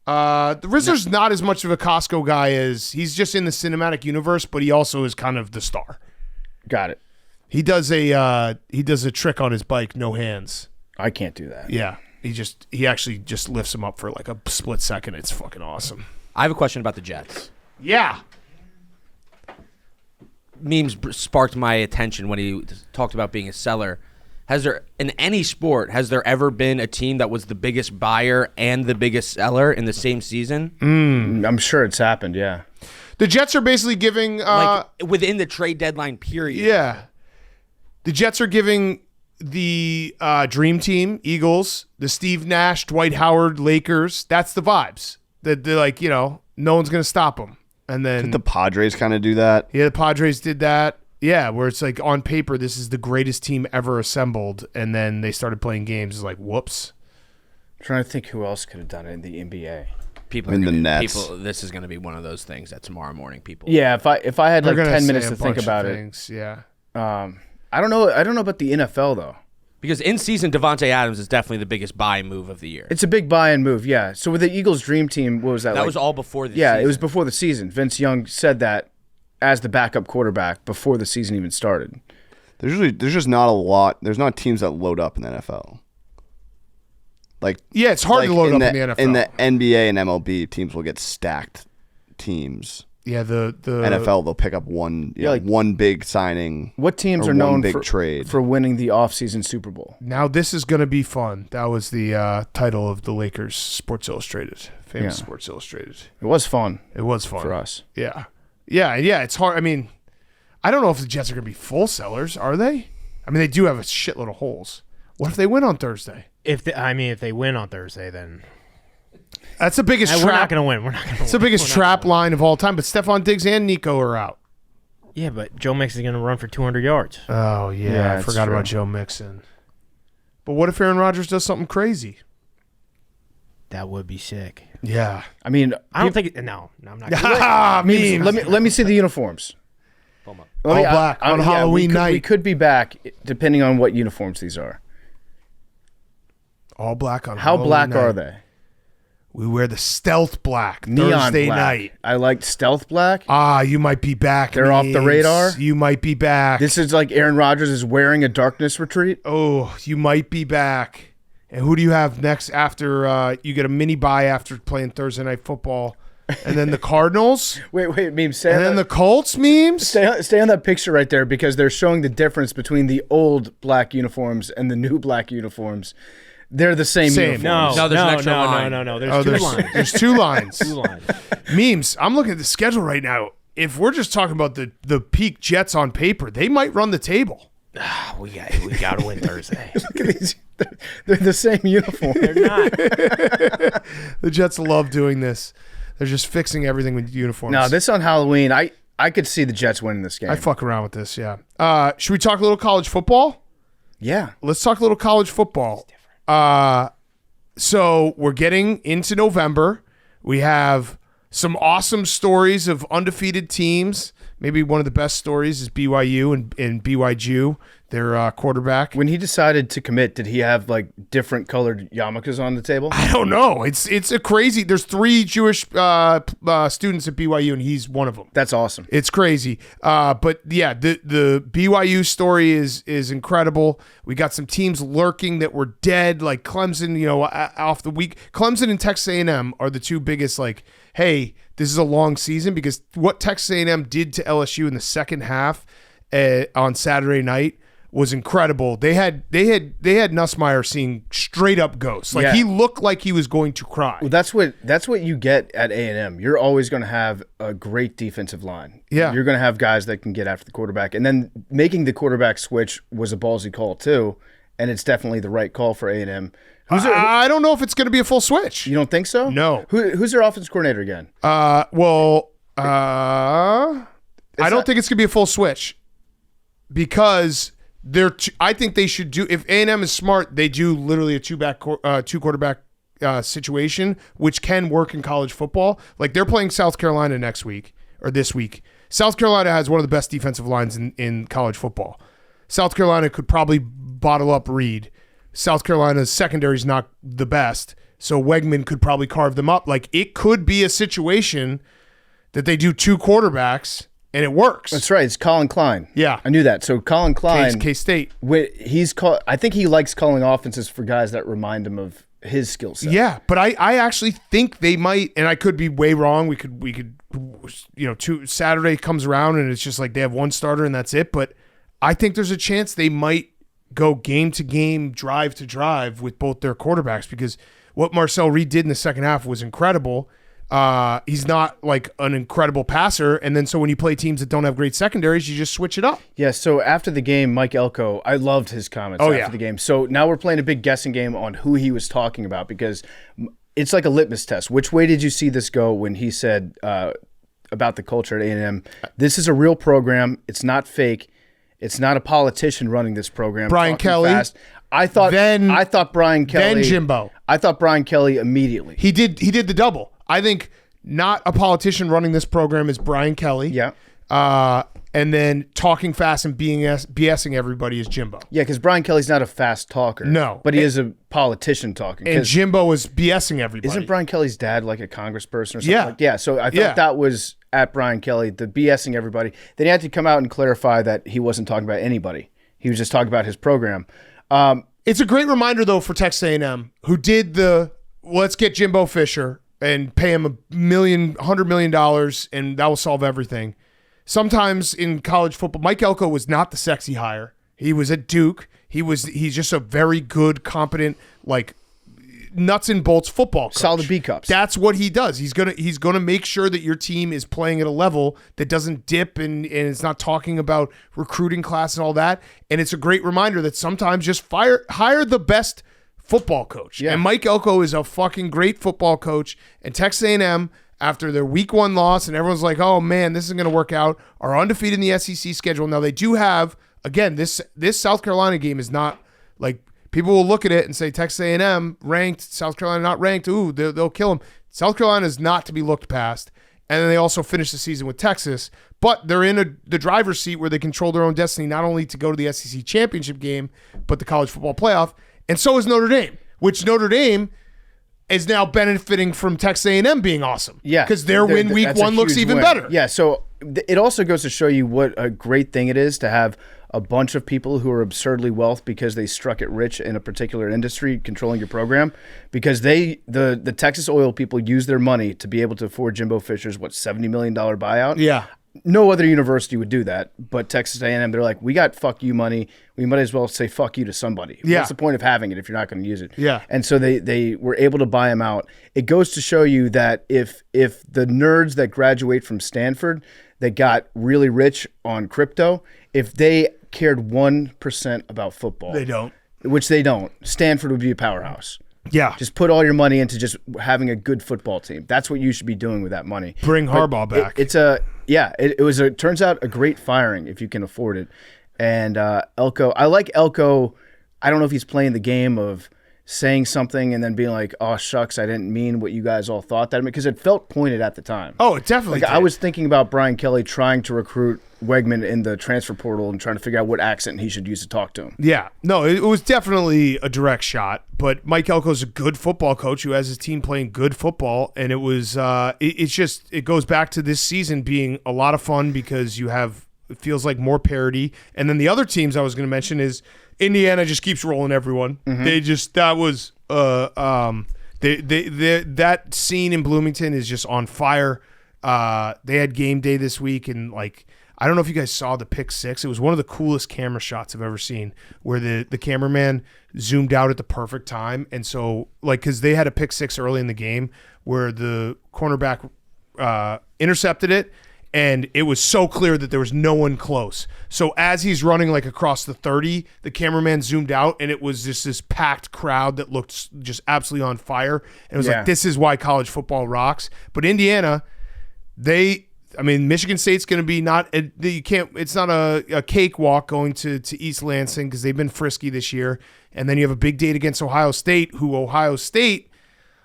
The Rizzler's not as much of a Costco guy as he's just in the cinematic universe, but he also is kind of the star. Got it. He does a trick on his bike, no hands. I can't do that. Yeah, he actually just lifts him up for like a split second. It's fucking awesome. I have a question about the Jets. Yeah. Memes sparked my attention when he talked about being a seller. Has there, in any sport, has there ever been a team that was the biggest buyer and the biggest seller in the same season? I'm sure it's happened. Yeah. The Jets are basically giving Like within the trade deadline period. yeah. The Jets are giving the Dream Team, Eagles, the Steve Nash, Dwight Howard, Lakers. That's the vibes. They're like, no one's going to stop them. And then Did the Padres kind of do that? yeah, the Padres did that. Yeah, where it's like on paper, this is the greatest team ever assembled. And then they started playing games. It's like, whoops. I'm trying to think who else could have done it in the NBA. People In are the gonna, Nets. people. This is going to be one of those things that tomorrow morning people. Yeah, if I had They're like gonna 10 say minutes a to think bunch of about it. things. Yeah. I don't know about the NFL though. Because in season, Devontae Adams is definitely the biggest buy move of the year. It's a big buy-in move, yeah. So with the Eagles' dream team, what was that? That like? was all before the Yeah, season. it was before the season. Vince Young said that as the backup quarterback before the season even started. There's just not a lot. There's not teams that load up in the NFL. Like Yeah, it's hard to load up in the NFL. In the NBA and MLB, teams will get stacked teams. Yeah, the NFL, they'll pick up one big signing. What teams or are one known big trade. for winning the off-season Super Bowl? Now this is going to be fun. That was the title of the Lakers Sports Illustrated, famous Yeah. Sports Illustrated. It was fun It was fun for us. Yeah. It's hard. I mean, I don't know if the Jets are going to be full sellers. Are they? I mean, they do have a shitload of holes. What if they win on Thursday? If they win on Thursday, then That's the biggest we're trap. not going to win. We're not going to. It's the biggest trap line of all time. But Stefon Diggs and Nico are out. Yeah, but Joe Mixon is going to run for 200 yards. Oh Yeah, I it's forgot true. about Joe Mixon. But what if Aaron Rodgers does something crazy? That would be sick. Yeah. I mean, I don't think. No, I'm not. Memes. let me see the uniforms. All black on yeah, Halloween night. We could be back depending on what uniforms these are. All black on How Halloween black night. are they? We wear the stealth black Neon Thursday black. night. I like stealth black. You might be back. They're off the Memes. radar? You might be back. This is like Aaron Rodgers is wearing a darkness retreat. Oh, you might be back. And who do you have next after you get a mini bye after playing Thursday Night Football? And then the Cardinals? Wait, Meme, stay And on then that, the Colts, Memes? stay on that picture right there because they're showing the difference between the old black uniforms and the new black uniforms. They're the same uniforms. No, there's an extra line. No. There's two lines. There's two lines. Two lines. Memes, I'm looking at the schedule right now. If we're just talking about the peak Jets on paper, they might run the table. We got to win Thursday. Look at these. They're the same uniform. They're not. The Jets love doing this. They're just fixing everything with uniforms. No, this on Halloween, I could see the Jets winning this game. I fuck around with this, yeah. Should we talk a little college football? Yeah. Let's talk a little college football. So we're getting into November. We have some awesome stories of undefeated teams maybe one of the best stories is BYU and BYU, their quarterback. When he decided to commit, did he have like different colored yarmulkes on the table? I don't know. It's a crazy. There's 3 Jewish students at BYU, and he's one of them. That's awesome. It's crazy. But yeah, the BYU story is incredible. We got some teams lurking that were dead, like Clemson. Off the week, Clemson and Texas A&M are the 2 biggest. Like, hey, this is a long season, because what Texas A&M did to LSU in the second half on Saturday night was incredible. They had Nussmeier seeing straight up ghosts. Like, he looked like he was going to cry. Well, that's what you get at A&M. You're always going to have a great defensive line. Yeah. You're going to have guys that can get after the quarterback. And then making the quarterback switch was a ballsy call too, and it's definitely the right call for A&M. I don't know if it's going to be a full switch. You don't think so? No. Who's their offense coordinator again? I don't think it's going to be a full switch, because I think they should do, if A&M is smart, they do literally a two quarterback situation, which can work in college football. Like, they're playing South Carolina this week. South Carolina has one of the best defensive lines in college football. South Carolina could probably bottle up Reed. South Carolina's secondary is not the best, so Wegman could probably carve them up. Like, it could be a situation that they do 2 quarterbacks and it works. That's right. It's Colin Klein. Yeah. I knew that. So Colin Klein, K-State. I think he likes calling offenses for guys that remind him of his skill set. Yeah, but I actually think they might, and I could be way wrong. We could Saturday comes around and it's just like they have 1 starter and that's it. But I think there's a chance they might go game to game, drive to drive with both their quarterbacks, because what Marcel Reed did in the second half was incredible. He's not like an incredible passer, and then so when you play teams that don't have great secondaries, you just switch it up. Yeah, so after the game, Mike Elko, I loved his comments after the game. So now we're playing a big guessing game on who he was talking about, because it's like a litmus test. Which way did you see this go when he said about the culture at A&M? This is a real program. It's not fake. It's not a politician running this program. Brian Kelly. Fast. I thought Brian Kelly. Then Jimbo. I thought Brian Kelly immediately. He did the double. I think not a politician running this program is Brian Kelly. Yeah. And then talking fast and BSing everybody is Jimbo. Yeah, because Brian Kelly's not a fast talker. No. But he is a politician talking. And Jimbo is BSing everybody. Isn't Brian Kelly's dad like a congressperson or something? Yeah. Yeah, so I thought that was at Brian Kelly, the BSing everybody. Then he had to come out and clarify that he wasn't talking about anybody. He was just talking about his program. It's a great reminder, though, for Texas A&M, who did the let's get Jimbo Fisher and pay him $100 million, and that will solve everything. Sometimes in college football, Mike Elko was not the sexy hire. He was at Duke. He's just a very good, competent, like nuts and bolts football coach. Solid B cups. That's what he does. He's gonna make sure that your team is playing at a level that doesn't dip and it's not talking about recruiting class and all that. And it's a great reminder that sometimes just hire the best football coach. Yeah. And Mike Elko is a fucking great football coach. And Texas A&M, after their week 1 loss, and everyone's like, oh man, this isn't going to work out, are undefeated in the SEC schedule. Now they do have, again, this South Carolina game is not like, people will look at it and say Texas A&M ranked, South Carolina not ranked, ooh, they'll kill them. South Carolina is not to be looked past. And then they also finish the season with Texas, but they're in the driver's seat where they control their own destiny, not only to go to the SEC championship game, but the college football playoff. And so is Notre Dame, which Notre Dame is now benefiting from Texas A&M being awesome. Yeah. Because their win week 1 looks even win. better. Yeah, so it also goes to show you what a great thing it is to have a bunch of people who are absurdly wealthy because they struck it rich in a particular industry controlling your program, because the Texas oil people use their money to be able to afford Jimbo Fisher's, $70 million buyout? Yeah. No other university would do that, but Texas A&M, they're like, we got fuck you money. We might as well say fuck you to somebody. Yeah. What's the point of having it if you're not going to use it? Yeah. And so they were able to buy him out. It goes to show you that if the nerds that graduate from Stanford that got really rich on crypto, if they cared 1% about football. They don't. Which they don't. Stanford would be a powerhouse. Yeah. Just put all your money into just having a good football team. That's what you should be doing with that money. Bring Harbaugh back. It turns out a great firing if you can afford it. And Elko, I like Elko. I don't know if he's playing the game of saying something and then being like, "Oh shucks, I didn't mean what you guys all thought that," because it felt pointed at the time. Oh, it definitely. Like did. I was thinking about Brian Kelly trying to recruit Wegman in the transfer portal and trying to figure out what accent he should use to talk to him. Yeah, no, it was definitely a direct shot. But Mike Elko's a good football coach who has his team playing good football, and it was. It goes back to this season being a lot of fun because you have. It feels like more parity, and then the other teams I was going to mention is. Indiana just keeps rolling everyone. They just that scene in Bloomington is just on fire. They had game day this week, and like I don't know if you guys saw the pick six. It was one of the coolest camera shots I've ever seen, where the cameraman zoomed out at the perfect time, and so like because they had a pick six early in the game where the cornerback intercepted it. And it was so clear that there was no one close. So as he's running like across the 30, the cameraman zoomed out, and it was just this packed crowd that looked just absolutely on fire. And it was like, this is why college football rocks. But Indiana, Michigan State's going to be it's not a cakewalk going to East Lansing because they've been frisky this year. And then you have a big date against Ohio State, who Ohio State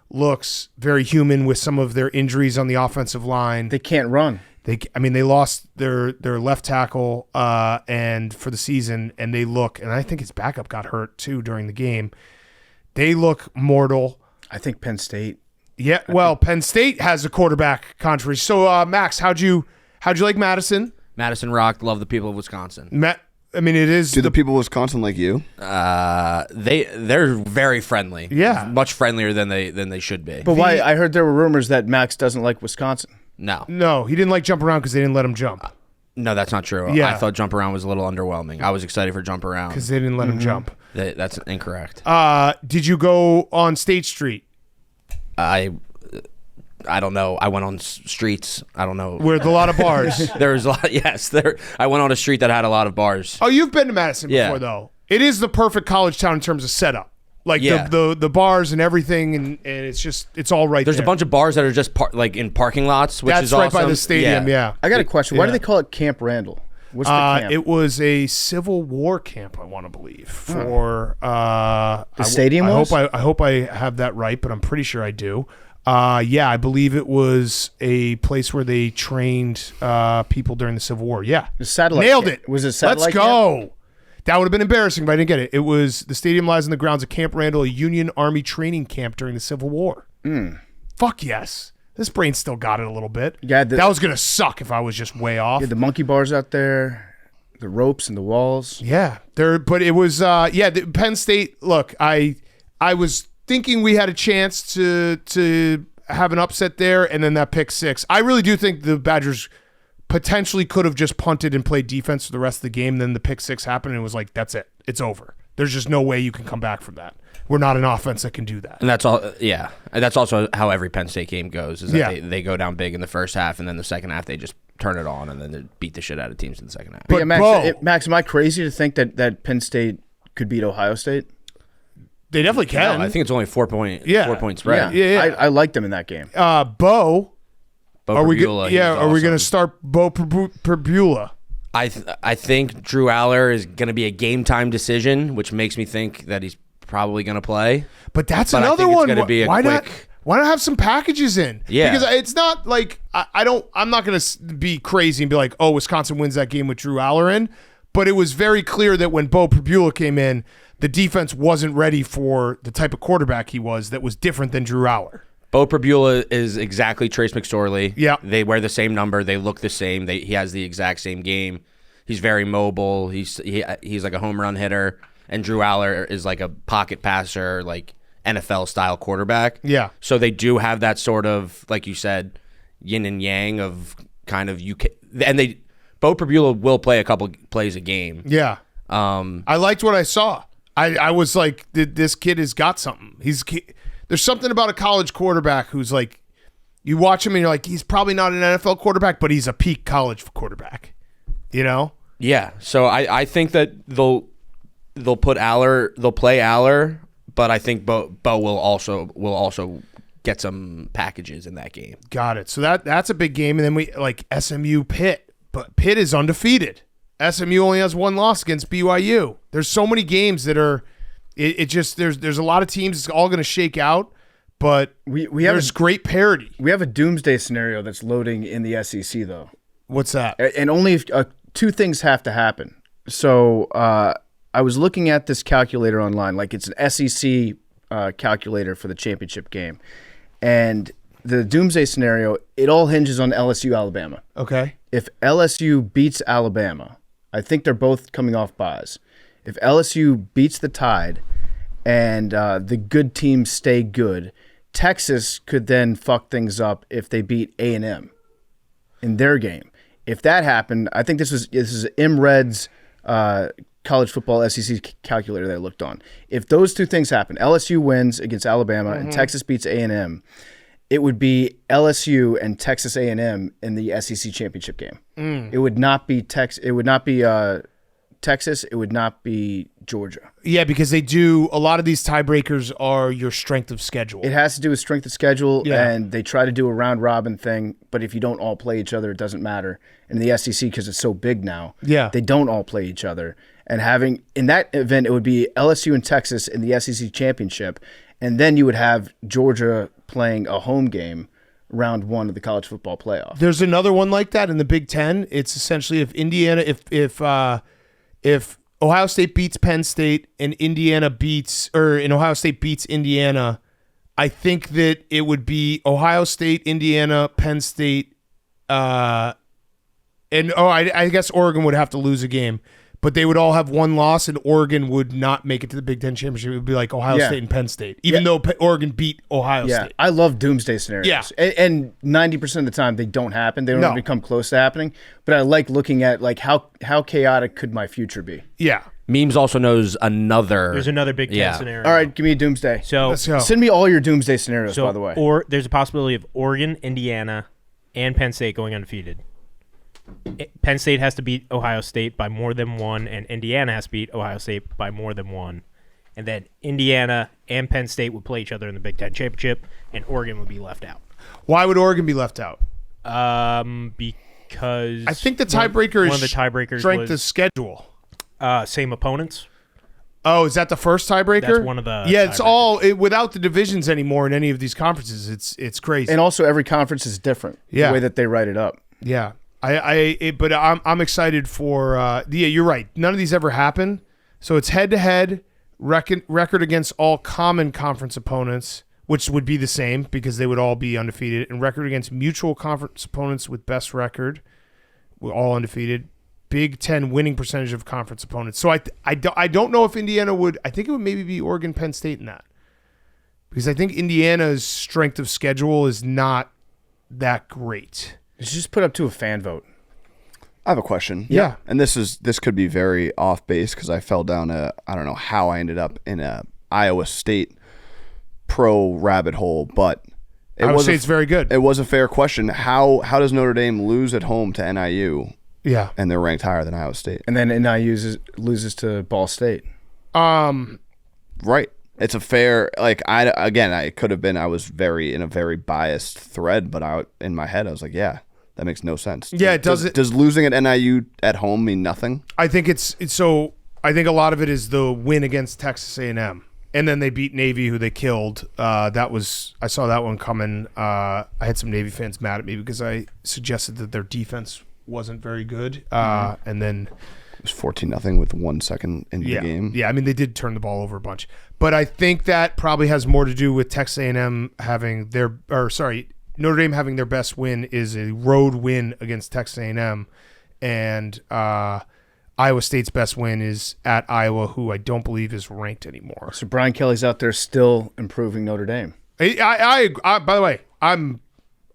looks very human with some of their injuries on the offensive line. They can't run. They lost their left tackle and for the season, and they look, and I think his backup got hurt too during the game. They look mortal. I think Penn State. Yeah, well, Penn State has a quarterback controversy. So, Max, how'd you like Madison? Madison rocked. Love the people of Wisconsin. It is. Do the people of Wisconsin like you? They're very friendly. Yeah, much friendlier than they should be. But why? I heard there were rumors that Max doesn't like Wisconsin. No, he didn't like jump around because they didn't let him jump. No, that's not true. Yeah. I thought jump around was a little underwhelming. I was excited for jump around because they didn't let him jump. That's incorrect. Did you go on State Street? I don't know. I went on streets. I don't know. With a lot of bars. There's a lot. Yes, I went on a street that had a lot of bars. Oh, you've been to Madison before, though. It is the perfect college town in terms of setup. Like the bars and everything, and it's all right There's there. a bunch of bars that are just in parking lots, which That's is right awesome. by the stadium, yeah. I got a question. Why do they call it Camp Randall? What's the camp? It was a Civil War camp, I want to believe, for the stadium. I hope I have that right, but I'm pretty sure I do. I believe it was a place where they trained people during the Civil War. Yeah, the satellite nailed camp. it. Was it satellite? Let's go. Camp? That would have been embarrassing if I didn't get it. It was the stadium lies in the grounds of Camp Randall, a Union Army training camp during the Civil War. Fuck yes. This brain still got it a little bit. Yeah, that was gonna suck if I was just way off. Yeah, the monkey bars out there, the ropes and the walls. Yeah, but it was the Penn State. Look, I was thinking we had a chance to have an upset there, and then that pick six. I really do think the Badgers potentially could have just punted and played defense for the rest of the game. Then the pick six happened, and it was like, that's it. It's over. There's just no way you can come back from that. We're not an offense that can do that. And that's all. Yeah, and that's also how every Penn State game goes. Is that they go down big in the first half, and then the second half they just turn it on, and then they beat the shit out of teams in the second half. But yeah, Max, am I crazy to think that Penn State could beat Ohio State? They definitely can. No, I think it's only 4 point spread. Yeah. I liked them in that game. Are we Perbula, going to start Bo Perbula? I think Drew Aller is going to be a game time decision, which makes me think that he's probably going to play. But that's but another I think one. It's going to be a quick. Why not have some packages in? Yeah, because it's not like I'm not going to be crazy and be like, oh, Wisconsin wins that game with Drew Aller in. But it was very clear that when Bo Perbula came in, the defense wasn't ready for the type of quarterback he was. That was different than Drew Aller. Bo Perbula is exactly Trace McSorley. Yeah. They wear the same number. They look the same. He has the exact same game. He's very mobile. He's like a home run hitter. And Drew Aller is like a pocket passer, like NFL-style quarterback. Yeah. So they do have that sort of, like you said, yin and yang of kind of and Bo Perbula will play a couple plays a game. Yeah. I liked what I saw. I was like, this kid has got something. There's something about a college quarterback who's like, you watch him and you're like, he's probably not an NFL quarterback, but he's a peak college quarterback. You know? Yeah. So I think that they'll play Aller, but I think Bo will also get some packages in that game. Got it. So that's a big game, and then we like SMU Pitt, but Pitt is undefeated. SMU only has one loss against BYU. There's so many games that are It just there's a lot of teams. It's all going to shake out, but there's great parity. We have a doomsday scenario that's loading in the SEC though. What's that? And only if, two things have to happen. So I was looking at this calculator online, like it's an SEC calculator for the championship game, and the doomsday scenario, it all hinges on LSU Alabama. Okay. If LSU beats Alabama, I think they're both coming off buys. If LSU beats the Tide and the good teams stay good, Texas could then fuck things up if they beat A&M in their game. If that happened, I think this is MRed's college football SEC calculator that I looked on. If those two things happen, LSU wins against Alabama and Texas beats A&M, it would be LSU and Texas A&M in the SEC championship game. It would not be Texas. It would not be Texas. It would not be Georgia. Yeah, because they do a lot of these tiebreakers are your strength of schedule. It has to do with strength of schedule, and they try to do a round robin thing. But if you don't all play each other, it doesn't matter. And the SEC, because it's so big now, they don't all play each other. And having in that event, it would be LSU and Texas in the SEC championship, and then you would have Georgia playing a home game. Round 1 of the college football playoff. There's another one like that in the Big Ten. It's essentially if Indiana, if Ohio State beats Penn State and Ohio State beats Indiana, I think that it would be Ohio State, Indiana, Penn State, I guess Oregon would have to lose a game. But they would all have one loss, and Oregon would not make it to the Big Ten championship. It would be like Ohio State and Penn State, even though Oregon beat Ohio State. I love doomsday scenarios. Yeah. And 90% of the time, they don't happen. They don't even come close to happening. But I like looking at like how chaotic could my future be. Yeah. Memes also knows another. There's another Big Ten scenario. All right, give me a doomsday. So let's go. Send me all your doomsday scenarios, by the way. Or there's a possibility of Oregon, Indiana, and Penn State going undefeated. Penn State has to beat Ohio State by more than one, and Indiana has to beat Ohio State by more than one. And then Indiana and Penn State would play each other in the Big Ten championship, and Oregon would be left out. Why would Oregon be left out? Because I think the tiebreaker one of the tiebreakers strength was, of schedule. Same opponents. Oh, is that the first tiebreaker? That's one of the it's all without the divisions anymore in any of these conferences. It's crazy. And also every conference is different. Yeah. The way that they write it up. Yeah. But I'm excited for you're right. None of these ever happen. So it's head-to-head record against all common conference opponents, which would be the same because they would all be undefeated, and record against mutual conference opponents with best record, we're all undefeated. Big Ten winning percentage of conference opponents. So I don't know if Indiana would. I think it would maybe be Oregon, Penn State in that, because I think Indiana's strength of schedule is not that great. You should just put up to a fan vote. I have a question. Yeah. And this could be very off base because I fell down I don't know how I ended up in a Iowa State pro rabbit hole, but Iowa State's very good. It was a fair question. How does Notre Dame lose at home to NIU? Yeah. And they're ranked higher than Iowa State. And then NIU loses to Ball State. Right. It's a fair, I could have been, I was in a very biased thread, but in my head, I was like, yeah, that makes no sense. Yeah, Does losing at NIU at home mean nothing? I think I think a lot of it is the win against Texas A&M. And then they beat Navy, who they killed. I saw that one coming. I had some Navy fans mad at me because I suggested that their defense wasn't very good. And then it was 14-0 with 1 second in the game. Yeah, I mean, they did turn the ball over a bunch. But I think that probably has more to do with Texas A&M Notre Dame having their best win is a road win against Texas A&M. And Iowa State's best win is at Iowa, who I don't believe is ranked anymore. So Brian Kelly's out there still improving Notre Dame. I by the way, I'm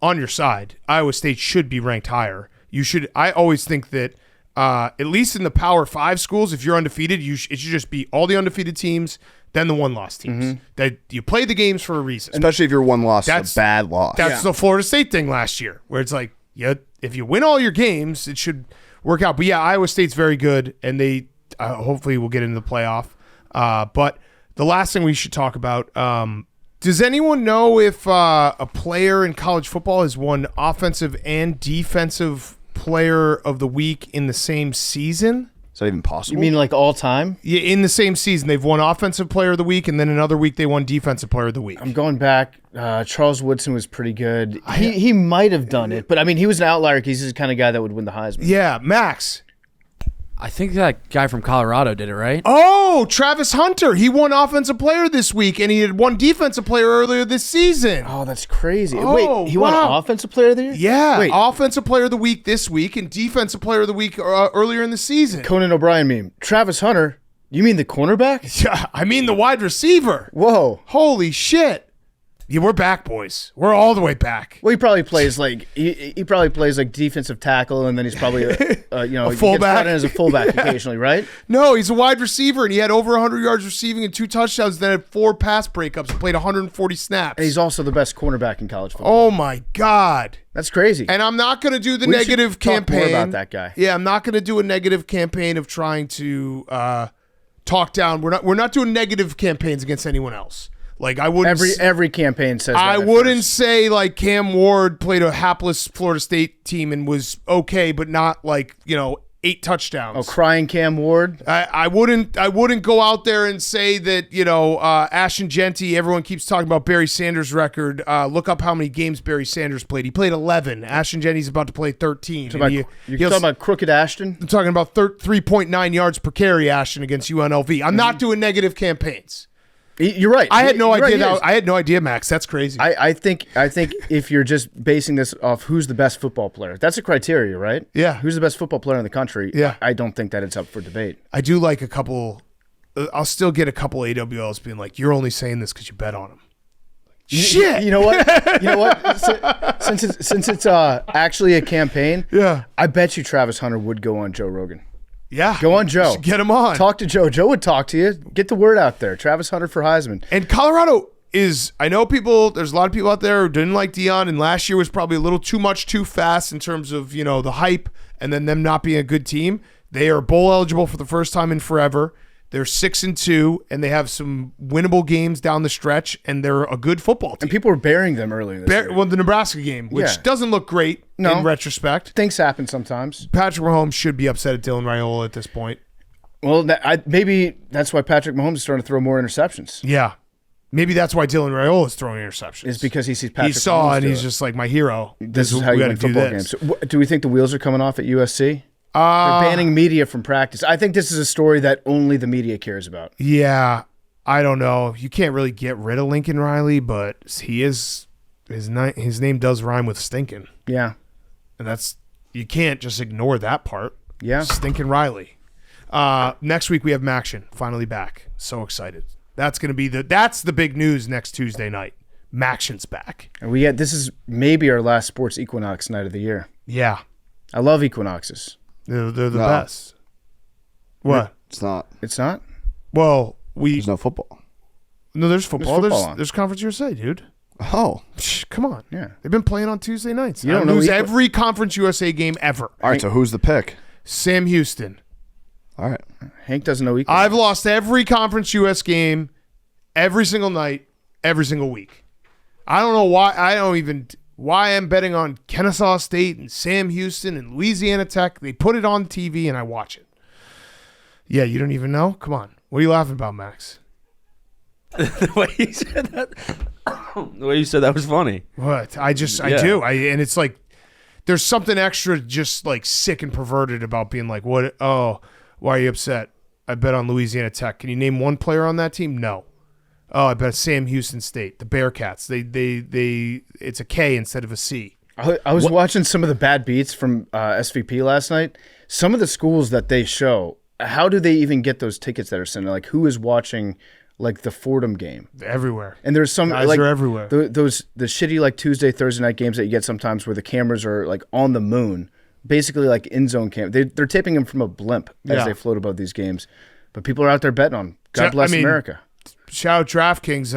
on your side. Iowa State should be ranked higher. You should. I always think that at least in the Power 5 schools, if you're undefeated, it should just be all the undefeated teams, then the one-loss teams. That you play the games for a reason. Especially if your one loss is a bad loss. That's the Florida State thing last year, where it's like, if you win all your games, it should work out. But yeah, Iowa State's very good, and they hopefully will get into the playoff. But the last thing we should talk about, does anyone know if a player in college football has won offensive and defensive player of the week in the same season? Is that even possible? You mean like all time? Yeah, in the same season, they've won Offensive Player of the Week, and then another week they won Defensive Player of the Week. I'm going back. Charles Woodson was pretty good. He might have done it, but I mean, he was an outlier because he's the kind of guy that would win the Heisman. Yeah, Max. I think that guy from Colorado did it, right? Oh, Travis Hunter. He won Offensive Player this week, and he had won Defensive Player earlier this season. Oh, that's crazy. Oh, Wait, he won wow. Offensive Player of the Year? Yeah, Wait, Offensive Player of the Week this week and Defensive Player of the Week earlier in the season. Conan O'Brien meme. Travis Hunter? You mean the cornerback? Yeah, I mean the wide receiver. Whoa. Holy shit. Yeah, we're back, boys. We're all the way back. Well, he probably plays like he probably plays like defensive tackle, and then he's probably A he gets fullback? brought in as a fullback occasionally, right? No, he's a wide receiver, and he had over 100 yards receiving and 2 touchdowns, then had 4 pass breakups and played 140 snaps. And he's also the best cornerback in college football. Oh, my God. That's crazy. And I'm not going to do the We should negative talk campaign. more about that guy. Yeah, I'm not going to do a negative campaign of trying to talk down. We're not doing negative campaigns against anyone else. Like I wouldn't. Every campaign says that I at wouldn't first. say like Cam Ward played a hapless Florida State team and was okay, but not like 8 touchdowns. Oh, crying Cam Ward. I wouldn't go out there and say that Ashton Genty. Everyone keeps talking about Barry Sanders' record. Look up how many games Barry Sanders played. He played 11. Ashton Genty's about to play 13. You're talking about Crooked Ashton? I'm talking about 3.9 yards per carry. Ashton against UNLV. I'm not doing negative campaigns. You're right. I had no You're idea. right, I had no idea, Max. That's crazy. I think if you're just basing this off who's the best football player, that's a criteria, right? Yeah. Who's the best football player in the country? Yeah. I don't think that it's up for debate. I do like a couple. I'll still get a couple AWLs being like, "You're only saying this because you bet on him." Shit. You know what? You know what? Since it's actually a campaign, Yeah. I bet you Travis Hunter would go on Joe Rogan. Yeah. Go on Joe. Get him on. Talk to Joe. Joe would talk to you. Get the word out there. Travis Hunter for Heisman. And Colorado is, I know there's a lot of people out there who didn't like Deion, and last year was probably a little too much too fast in terms of, the hype and then them not being a good team. They are bowl eligible for the first time in forever. They're 6-2, and they have some winnable games down the stretch, and they're a good football team. And people were burying them earlier this year. Well, the Nebraska game, which Yeah. doesn't look great in retrospect. Things happen sometimes. Patrick Mahomes should be upset at Dylan Raiola at this point. Well, maybe that's why Patrick Mahomes is starting to throw more interceptions. Yeah. Maybe that's why Dylan Raiola is throwing interceptions. It's because he sees Patrick he saw Mahomes and do he's it. just like, my hero. This is how we you gotta win do football this. games. Do we think the wheels are coming off at USC? They're banning media from practice. I think this is a story that only the media cares about. Yeah. I don't know. You can't really get rid of Lincoln Riley, but his name does rhyme with stinking. Yeah. And you can't just ignore that part. Yeah. Stinking Riley. Next week we have Maction finally back. So excited. That's going to be that's the big news next Tuesday night. Maction's back. And this is maybe our last sports equinox night of the year. Yeah. I love equinoxes. They're the No. best. What? It's not. It's not? Well, There's no football. there's football. There's football on. There's Conference USA, dude. Oh. Come on. Yeah. They've been playing on Tuesday nights. You don't I know lose equi- every Conference USA game ever. All right. So who's the pick? Sam Houston. All right. Hank doesn't know equinox. I've lost every Conference US game every single night, every single week. I don't know why I'm betting on Kennesaw State and Sam Houston and Louisiana Tech. They put it on TV and I watch it. Yeah, you don't even know? Come on. What are you laughing about, Max? The way you said that, was funny. What? I do. And it's like there's something extra just like sick and perverted about being like, what? Oh, why are you upset? I bet on Louisiana Tech. Can you name one player on that team? No. Oh, I bet Sam Houston State, the Bearcats. They it's a K instead of a C. I was watching some of the bad beats from SVP last night. Some of the schools that they show, how do they even get those tickets that are sent? Like, who is watching like the Fordham game? They're everywhere. And there's some Guys like are everywhere. the shitty like Tuesday, Thursday night games that you get sometimes where the cameras are like on the moon, basically like in zone cam. They're taping them from a blimp as they float above these games. But people are out there betting on 'em. God bless America. Shout out DraftKings.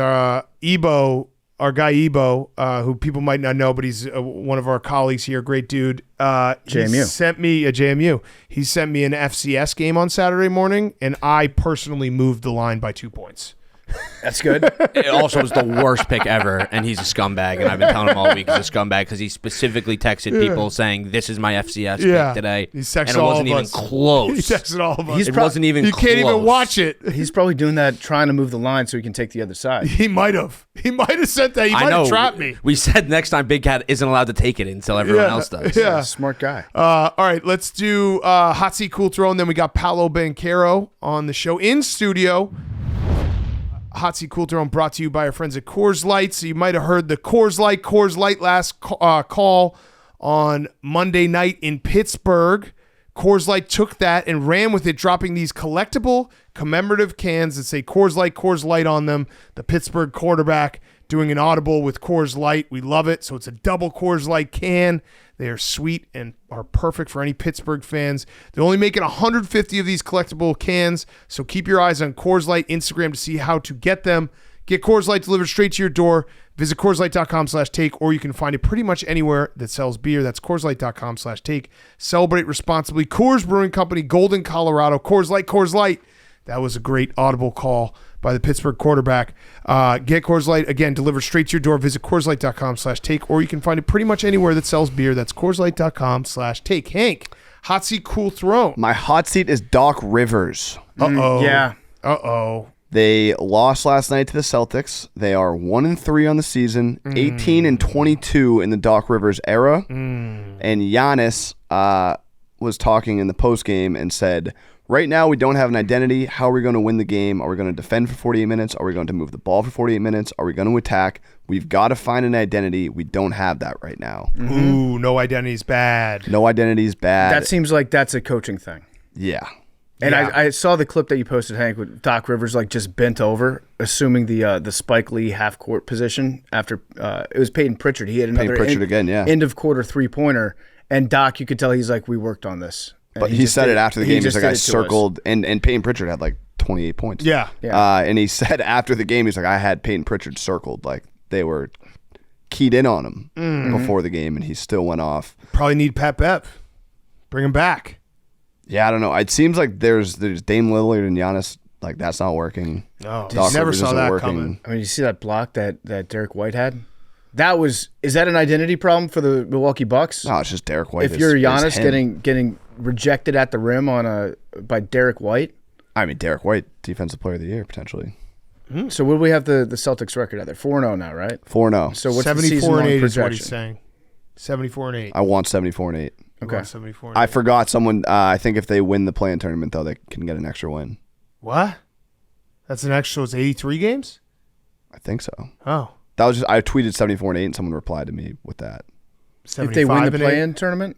Ebo, our guy Ebo, who people might not know, but he's one of our colleagues here, great dude. JMU. He sent me a JMU. He sent me an FCS game on Saturday morning, and I personally moved the line by 2 points. That's good. It also was the worst pick ever, and he's a scumbag. And I've been telling him all week he's a scumbag because he specifically texted people saying, "This is my FCS pick today," He texted and it wasn't even close. He texted all of us. It wasn't even. You can't even watch it. He's probably doing that, trying to move the line so he can take the other side. He might have. He might have said that. He might have trapped me. We said next time Big Cat isn't allowed to take it until everyone else does. Yeah. Smart guy. All right, let's do Hot Seat Cool Throw, and then we got Paolo Banchero on the show in studio. Hot Seat Cool Throw brought to you by our friends at Coors Light. So you might have heard the Coors Light last call on Monday night in Pittsburgh. Coors Light took that and ran with it, dropping these collectible commemorative cans that say Coors Light on them. The Pittsburgh quarterback doing an audible with Coors Light. We love it. So it's a double Coors Light can. They are sweet and are perfect for any Pittsburgh fans. They're only making 150 of these collectible cans, so keep your eyes on Coors Light Instagram to see how to get them. Get Coors Light delivered straight to your door. Visit CoorsLight.com/take, or you can find it pretty much anywhere that sells beer. That's CoorsLight.com/take. Celebrate responsibly. Coors Brewing Company, Golden, Colorado. Coors Light. That was a great audible call by the Pittsburgh quarterback. Get Coors Light, again, delivered straight to your door. Visit CoorsLight.com/take, or you can find it pretty much anywhere that sells beer. That's CoorsLight.com/take. Hank, Hot Seat Cool Throw. My hot seat is Doc Rivers. Uh-oh. Yeah. Uh-oh. They lost last night to the Celtics. They are 1-3 on the season, 18-22 in the Doc Rivers era. And Giannis was talking in the postgame and said, right now we don't have an identity. How are we going to win the game? Are we going to defend for 48 minutes? Are we going to move the ball for 48 minutes? Are we going to attack? We've got to find an identity. We don't have that right now. Ooh, no identity's bad. No identity's bad. That seems like that's a coaching thing. Yeah. And Yeah. I saw the clip that you posted, Hank, with Doc Rivers like just bent over, assuming the Spike Lee half court position after it was Peyton Pritchard. He had another Pritchard again, yeah. end of quarter 3-pointer, and Doc, you could tell he's like, we worked on this. And But he said it after the game. He's like, I just did it to us. circled, and Peyton Pritchard had like 28 points. Yeah. And he said after the game, he's like, I had Peyton Pritchard circled. Like they were keyed in on him before the game, and he still went off. Probably need Pat Bev. Bring him back. Yeah, I don't know. It seems like there's Dame Lillard and Giannis. Like that's not working. No, Doc never Rivers saw isn't that working. coming. I mean, you see that block that Derek White had? Is that an identity problem for the Milwaukee Bucks? No, it's just Derek White. If you're is Giannis him. getting rejected at the rim by Derek White. I mean, Derek White, Defensive Player of the Year potentially. So what do we have the Celtics record out there? 4-0 now, right? 4-0. So what's the 74 season-long and 8 is projection? what he's saying. 74 and 8. I want 74-8. Okay. 74 and I 8. forgot someone. I think if they win the play-in tournament, though, they can get an extra win. What? That's an extra. So it's 83 games. I think so. Oh. That was just. I tweeted 74-8, and someone replied to me with that. If they win the 75 and 8? play-in tournament,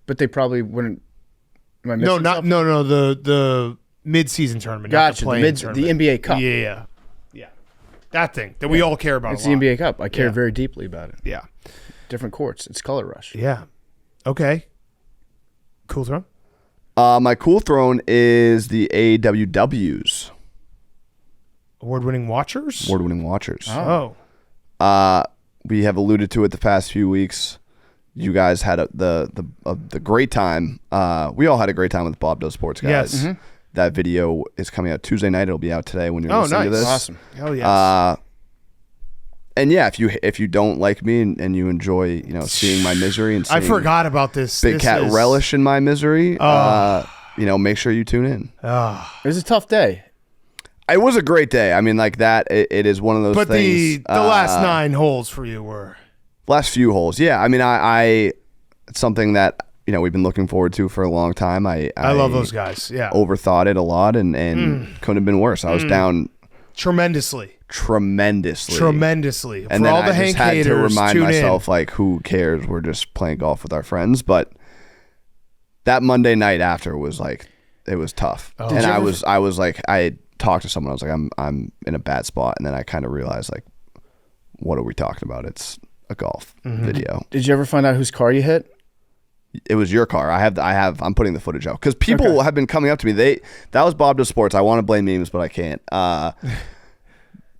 but they probably wouldn't. Am I No, missing not something? no. The mid-season tournament. Gotcha. Not The, the, mid, tournament. the NBA Cup. Yeah. That thing that we all care about. It's a the lot. NBA Cup. I care Yeah. very deeply about it. Yeah. Different courts. It's color rush. Yeah. Okay. Cool throw. My cool throne is the AWWs, Award-winning watchers. award-winning watchers. Oh. We have alluded to it the past few weeks. You guys had the great time. We all had a great time with Bob Does Sports, guys. Yes. That video is coming out Tuesday night. It'll be out today when you're listening to nice. this. Awesome. Hell yes. And yeah, if you don't like me and you enjoy seeing my misery and I seeing forgot about this. Big This Cat is- relish in my misery, make sure you tune in. It was a tough day. It was a great day. I mean, like that. It is one of those But things. the last 9 holes for you were. Last few holes, yeah. I mean, it's something that we've been looking forward to for a long time. I love those guys. Yeah. Overthought it a lot, and couldn't have been worse. I was down Tremendously. tremendously. For And then all the I Hank just had haters, to remind tune myself, like, who cares? We're just playing golf with our friends. But that Monday night after was like, it was tough. Oh. And I was like, I talked to someone. I was like, I'm in a bad spot. And then I kind of realized, like, what are we talking about? It's a golf video. Did you ever find out whose car you hit? It was your car. I'm putting the footage out because people have been coming up to me. That was Bob Does Sports. I want to blame memes, but I can't.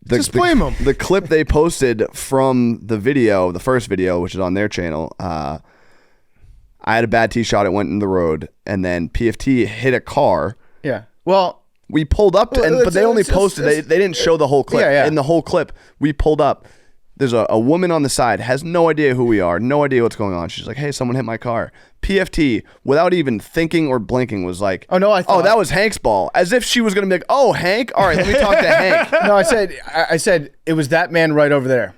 Just blame them. The clip they posted from the video, the first video, which is on their channel. I had a bad tee shot. It went in the road, and then PFT hit a car. Yeah. Well, We pulled up, but they only posted. They didn't show the whole clip. Yeah. In the whole clip, we pulled up. There's a woman on the side, has no idea who we are, no idea what's going on. She's like, hey, someone hit my car. PFT, without even thinking or blinking, was like, oh, no, that was Hank's ball. As if she was going to be like, oh, Hank? All right, let me talk to Hank. No, I said it was that man right over there.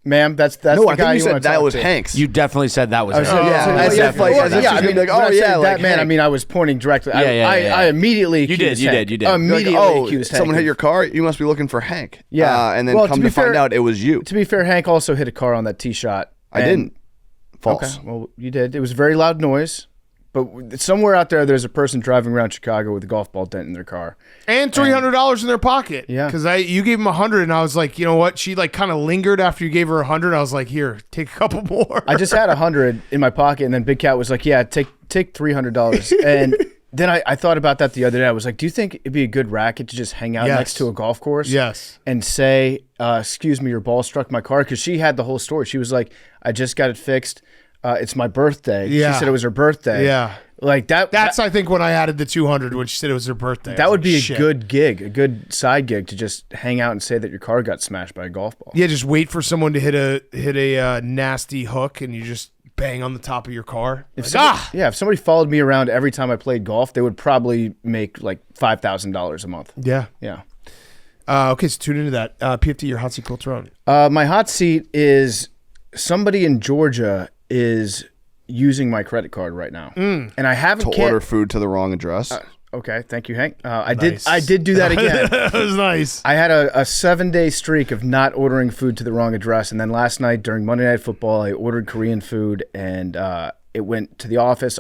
Ma'am, that's No, the I guy think you said that was to. Hank's. You definitely said that was. I said, as if she's gonna be like, oh, yeah, like that man. Hank. I mean, I was pointing directly. Yeah. I immediately accused You Hank. did. Immediately Like, oh, accused Hank. someone hit your car? You must be looking for Hank. Yeah. And then Well, come to be to find fair- out it was you. To be fair, Hank also hit a car on that tee shot. I didn't. False. Okay, well, you did. It was a very loud noise. But somewhere out there, there's a person driving around Chicago with a golf ball dent in their car. And $300 in their pocket. Yeah. Because you gave him 100, and I was like, you know what? She like kind of lingered after you gave her 100. I was like, here, take a couple more. I just had 100 in my pocket, and then Big Cat was like, yeah, take $300. And then I thought about that the other day. I was like, do you think it'd be a good racket to just hang out Yes. next to a golf course? Yes. And say, excuse me, your ball struck my car? Because she had the whole story. She was like, I just got it fixed. It's my birthday. Yeah. She said it was her birthday. Yeah. Like that. That's, I think, when I added the 200 when she said it was her birthday. That would be Shit. a good gig, a good side gig to just hang out and say that your car got smashed by a golf ball. Yeah, just wait for someone to hit a nasty hook, and you just bang on the top of your car. If Like, somebody, if somebody followed me around every time I played golf, they would probably make like $5,000 a month. Yeah. Yeah. Okay, so tune into that. PFT, your hot seat cold throne. My hot seat is somebody in Georgia is using my credit card right now, and I haven't To order food to the wrong address. Okay, thank you, Hank. I Nice. did do that again. That was nice. I had a 7-day streak of not ordering food to the wrong address, and then last night during Monday Night Football, I ordered Korean food, and it went to the office.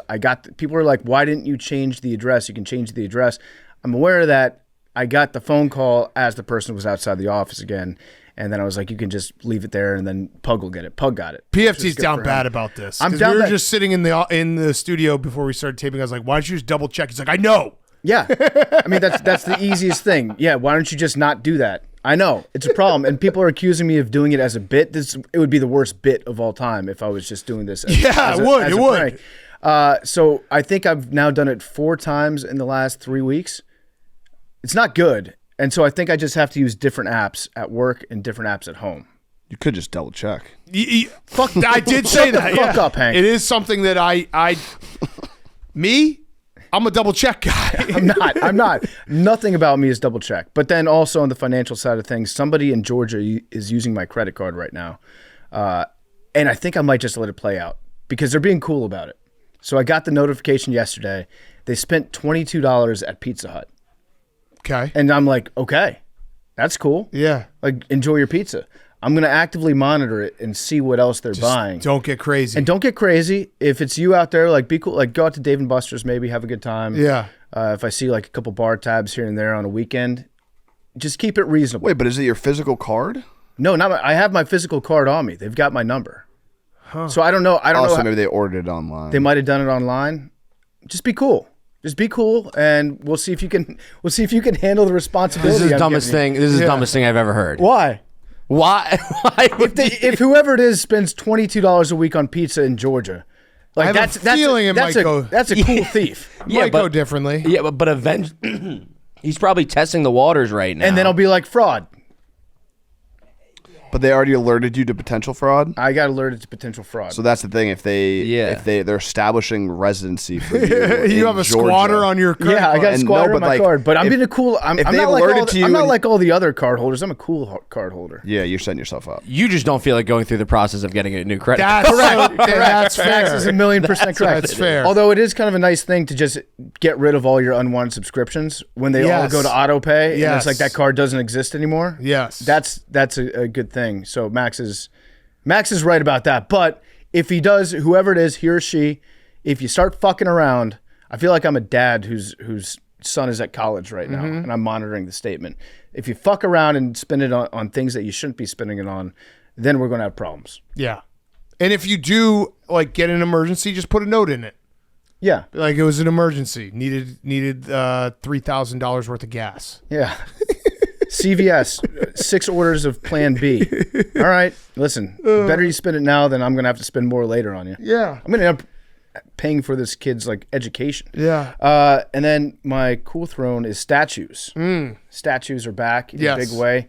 People were like, "Why didn't you change the address? You can change the address." I'm aware of that. I got the phone call as the person was outside the office again, and then I was like, "You can just leave it there, and then Pug will get it." Pug got it. PFT's down bad about this. I'm 'Cause down we were bad. just sitting in the studio before we started taping. I was like, why don't you just double check? He's like, I know. Yeah, I mean that's the easiest thing. Yeah, why don't you just not do that? I know it's a problem, and people are accusing me of doing it as a bit. It would be the worst bit of all time if I was just doing this. Yeah, it would. Prank. So I think I've now done it 4 times in the last 3 weeks. It's not good, and so I think I just have to use different apps at work and different apps at home. You could just double check. Fuck, I did say that. Fuck up, Hank. It is something that I'm a double check guy. I'm not. Nothing about me is double check. But then also on the financial side of things, somebody in Georgia is using my credit card right now. And I think I might just let it play out because they're being cool about it. So I got the notification yesterday. They spent $22 at Pizza Hut. Okay. And I'm like, okay, that's cool. Yeah. Like, enjoy your pizza. I'm going to actively monitor it and see what else they're buying. Don't get crazy. And don't get crazy. If it's you out there, like, be cool. Like, go out to Dave & Buster's, maybe have a good time. Yeah. If I see like a couple bar tabs here and there on a weekend, just keep it reasonable. Wait, but is it your physical card? No, I have my physical card on me. They've got my number. Huh. So I don't know. Also, maybe they ordered it online. They might have done it online. Just be cool. Just be cool, and we'll see if you can. We'll see if you can handle the responsibility. This is the I'm dumbest giving you. thing. This is the dumbest thing I've ever heard. Why? Why? If whoever it is spends $22 a week on pizza in Georgia, like I have a feeling it might go. That's a cool thief. Might go differently. Yeah, but eventually, he's probably testing the waters right now. And then I'll be like fraud. But they already alerted you to potential fraud. I got alerted to potential fraud. So that's the thing. If they're establishing residency for you, You have a squatter on your credit yeah, I card. got a And squatter no, on but my like, card, but I'm if- being a cool. I'm if not they like alerted all, to you I'm not and- like all the other card holders. I'm a cool card holder. Yeah, you're setting yourself up. you just don't feel like going through the process of getting a new credit. That's That's Max fair. is 1,000,000% correct. That's fair. Although it is kind of a nice thing to just get rid of all your unwanted subscriptions when they all Yes. go to auto pay. And Yes. it's like that card doesn't exist anymore. Yes. That's a good thing. So Max is right about that. But if he does, whoever it is, he or she, if you start fucking around, I feel like I'm a dad whose son is at college right now, and I'm monitoring the statement. If you fuck around and spend it on things that you shouldn't be spending it on, then we're going to have problems. Yeah. And if you do like get an emergency, just put a note in it. Yeah. Like it was an emergency. Needed $3,000 worth of gas. Yeah. CVS, 6 orders of Plan B. All right, listen. Better you spend it now than I'm going to have to spend more later on you. Yeah. I'm going to paying for this kid's like education. Yeah. And then my cool throne is statues. Statues are back in a big way.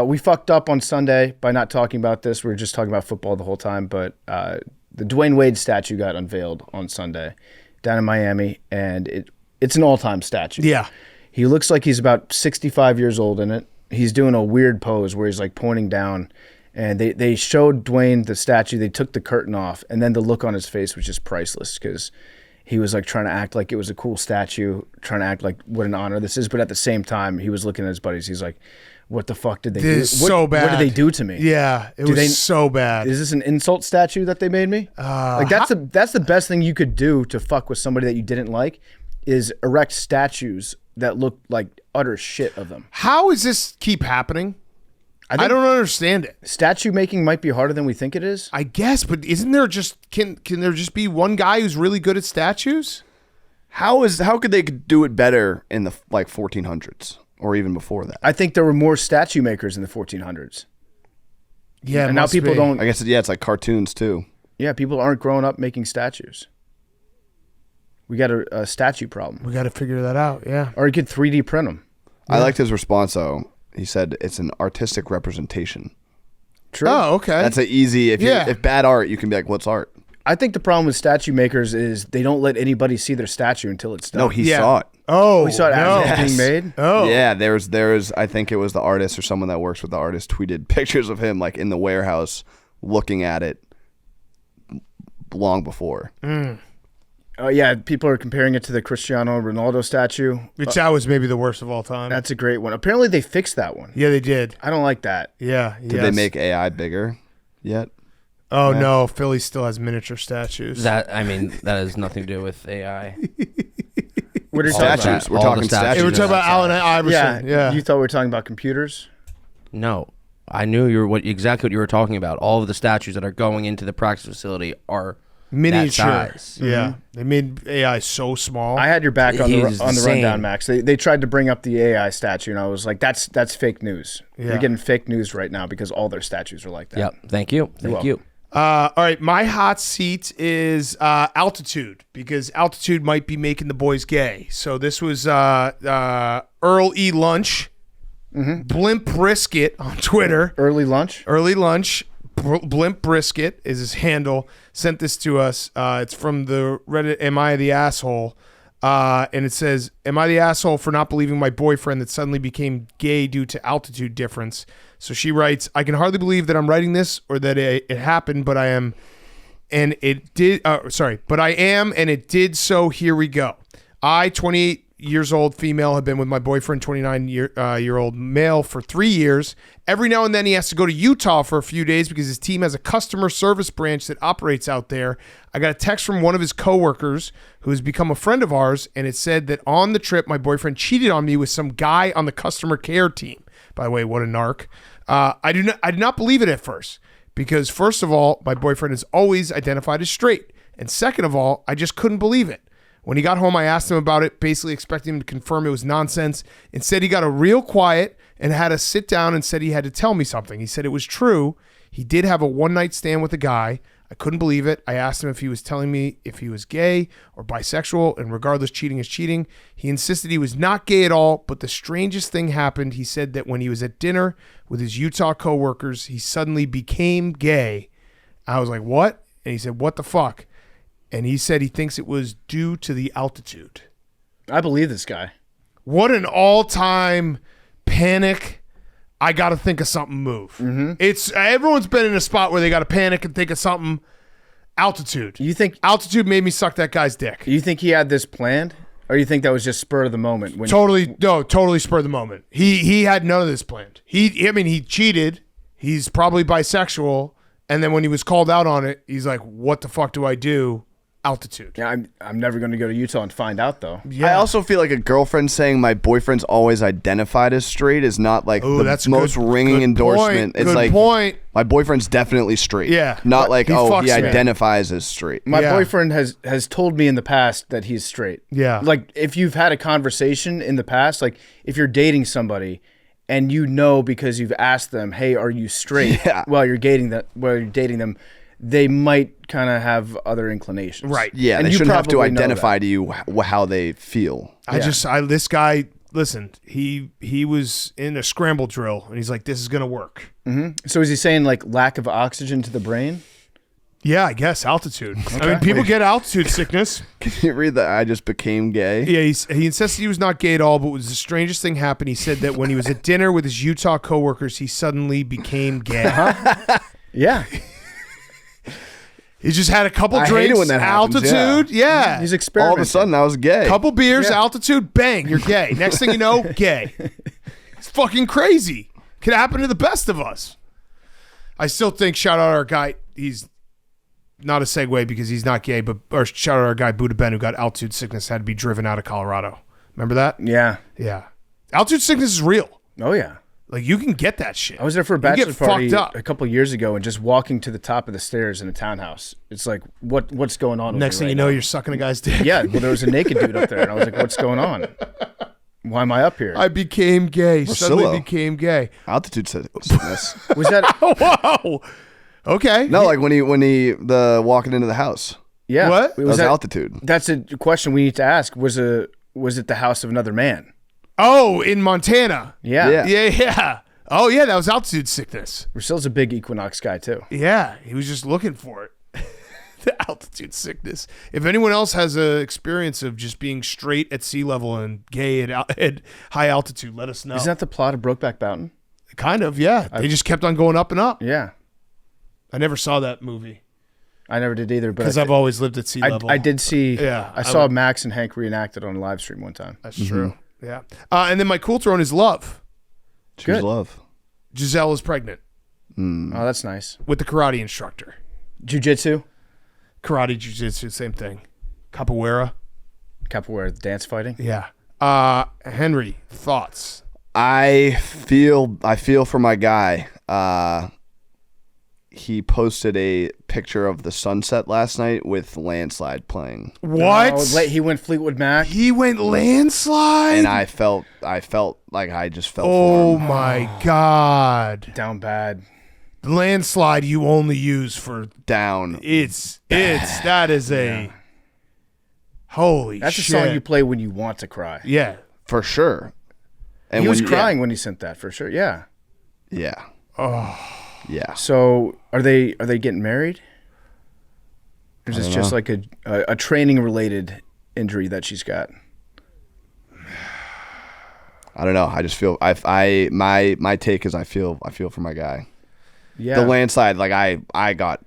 We fucked up on Sunday by not talking about this. We were just talking about football the whole time, but the Dwyane Wade statue got unveiled on Sunday down in Miami, and it's an all-time statue. Yeah. He looks like he's about 65 years old in it. He's doing a weird pose where he's like pointing down, and they showed Dwayne the statue. They took the curtain off, and then the look on his face was just priceless because he was like trying to act like it was a cool statue, trying to act like what an honor this is, but at the same time, he was looking at his buddies. He's like, what the fuck did they do? This is so bad. What did they do to me? Yeah, it was so bad. Is this an insult statue that they made me? Like that's the best thing you could do to fuck with somebody that you didn't like, is erect statues that look like utter shit of them. How does this keep happening? I don't understand it. Statue making might be harder than we think it is. I guess, but isn't there just can there just be one guy who's really good at statues? How could they do it better in the 1400s or even before that? I think there were more statue makers in the 1400s. Yeah, and now people don't. I guess it's like cartoons too. Yeah, people aren't growing up making statues. We got a statue problem. We got to figure that out. Yeah, or you could 3D print them. I liked his response though. He said it's an artistic representation. True. Oh, okay. That's an easy. If bad art, you can be like, what's art? I think the problem with statue makers is they don't let anybody see their statue until it's done. No, he saw it. Oh, we saw it as it was being made. Oh, yeah. There's. I think it was the artist or someone that works with the artist tweeted pictures of him like in the warehouse looking at it long before. Yeah, people are comparing it to the Cristiano Ronaldo statue. Which that was maybe the worst of all time. That's a great one. Apparently they fixed that one. Yeah, they did. I don't like that. Yeah. Did they make AI bigger yet? Oh no, Philly still has miniature statues. That has nothing to do with AI. What are you Statues. talking about? We're talking statues. We're talking about Allen Iverson. Yeah. You thought we were talking about computers? No, I knew exactly what you were talking about. All of the statues that are going into the practice facility are miniature. That size. Yeah, they made AI so small. I had your back on the insane. rundown, Max. They tried to bring up the AI statue, and I was like, that's fake news. Yeah. You're getting fake news right now because all their statues are like that. Yep. Thank you. Thank you. All right, my hot seat is altitude, because altitude might be making the boys gay. So this was Earl E. Lunch, Blimp Brisket on Twitter. Early lunch? Blimp Brisket is his handle. Sent this to us. It's from the Reddit, Am I the Asshole? And it says, am I the asshole for not believing my boyfriend that suddenly became gay due to altitude difference? So she writes, I can hardly believe that I'm writing this or that it happened, but I am, and it did, but I am, and it did, so here we go. I, 28 years old female, have been with my boyfriend, 29-year-old male, for 3 years. Every now and then he has to go to Utah for a few days because his team has a customer service branch that operates out there. I got a text from one of his coworkers who has become a friend of ours, and it said that on the trip, my boyfriend cheated on me with some guy on the customer care team. By the way, what a narc. I did not believe it at first because, first of all, my boyfriend has always identified as straight. And second of all, I just couldn't believe it. When he got home, I asked him about it, basically expecting him to confirm it was nonsense. Instead, he got a real quiet and had us sit down and said he had to tell me something. He said it was true. He did have a one-night stand with a guy. I couldn't believe it. I asked him if he was telling me if he was gay or bisexual, and regardless, cheating is cheating. He insisted he was not gay at all, but the strangest thing happened. He said that when he was at dinner with his Utah coworkers, he suddenly became gay. I was like, what? And he said, what the fuck? And he said he thinks it was due to the altitude. I believe this guy. What an all-time panic. I got to think of something move. It's everyone's been in a spot where they got to panic and think of something. Altitude. You think altitude made me suck that guy's dick? You think he had this planned, or you think that was just spur of the moment? Totally spur of the moment. He had none of this planned. He cheated. He's probably bisexual, and then when he was called out on it, he's like, "What the fuck do I do?" Altitude. Yeah, I'm never going to go to Utah and find out though. Yeah. I also feel like a girlfriend saying my boyfriend's always identified as straight is not like the most ringing endorsement. It's like my boyfriend's definitely straight. Yeah. Not like, he me. identifies as straight. My boyfriend has told me in the past that he's straight. Yeah. Like if you've had a conversation in the past, like if you're dating somebody and you know because you've asked them, "Hey, are you straight?" Yeah. while you're dating them, they might kind of have other inclinations. Right. Yeah, And they you shouldn't have to probably know identify to you how they feel. This guy, listen, he was in a scramble drill, and he's like, this is going to work. So is he saying like lack of oxygen to the brain? Yeah, I guess altitude. I mean, people get altitude sickness. Can you read that? I just became gay. Yeah, he insisted he was not gay at all, but was the strangest thing happened. He said that when he was at dinner with his Utah coworkers, he suddenly became gay. Yeah. He just had a couple I hate drinks, it when that happens, altitude, yeah. He's All experimenting. of a sudden, I was gay. Couple beers, altitude, bang, you're gay. Next thing you know, gay. It's fucking crazy. Could happen to the best of us. I still think, shout out our guy, he's not a segue because he's not gay, or shout out our guy Buddha Ben, who got altitude sickness, had to be driven out of Colorado. Remember that? Yeah. Yeah. Altitude sickness is real. Oh yeah. Like, you can get that shit. I was there for a You bachelor get party fucked up. a couple years ago, and just walking to the top of the stairs in a townhouse, it's like, what's going on? Next over thing right you know, now? you're sucking a guy's dick. Yeah. Well, there was a naked dude up there, and I was like, what's going on? Why am I up here? I became gay. Suddenly Russillo. became gay. Altitude sickness. Was that? Whoa. Okay. No, like when he the walking into the house. Yeah. What? That was altitude. That's a question we need to ask. Was it the house of another man? Oh, in Montana. Yeah. Yeah. Oh, yeah, that was altitude sickness. Rusill's a big Equinox guy too. Yeah, he was just looking for it. The altitude sickness. If anyone else has a experience of just being straight at sea level and gay at high altitude, let us know. Isn't that the plot of Brokeback Mountain? Kind of, yeah. They just kept on going up and up. Yeah. I never saw that movie I never did either, but because I've always lived at sea level. I did see. Yeah, I saw Max and Hank reenact it on a live stream one time. That's true. Yeah. And then my cool throne is love. Choose Good. love. Giselle is pregnant Oh, that's nice. with the karate instructor. Jiu-jitsu, Karate, jiu-jitsu, same thing. Capoeira. capoeira, dance fighting. Yeah. Henry, thoughts? I feel for my guy. He posted a picture of the sunset last night with Landslide playing, What? Oh, he went Fleetwood Mac. He went landslide? and I felt like I just felt Oh for him. my God. Down bad. The landslide you only use for Down. that is a holy That's shit. a song you play when you want to cry. Yeah. For sure. And He was when- crying when he sent that for sure. Yeah. Yeah. Yeah. So are they getting married? Or is this just like a training related injury that she's got? I don't know. I just feel my take is I feel for my guy. Yeah. The landslide, like I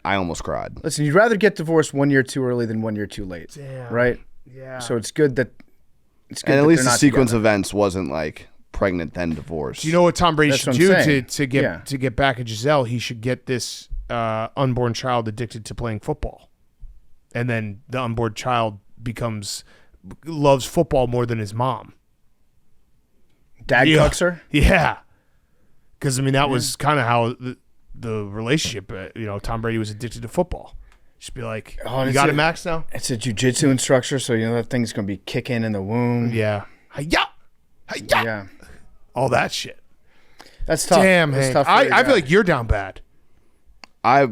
almost cried. Listen, you'd rather get divorced 1 year too early than 1 year too late. Damn. Right? Yeah. So it's good that And at least the they're not sequence together. of events wasn't like pregnant then divorced. Do you know what Tom Brady That's should what do I'm saying. to get back at Giselle? He should get this unborn child addicted to playing football, and then the unborn child loves football more than his mom. Dad cucks her? Yeah, because I mean that was kind of how the relationship. Tom Brady was addicted to football. Just be like, Oh, you it's got a- it, Max. Now, It's a jiu-jitsu instructor, so you know that thing's going to be kicking in the womb. yeah, Hi-ya! Hi-ya! Yeah. All that shit. That's tough. Damn, That's Hank. tough for your I feel guy. like you're down bad. I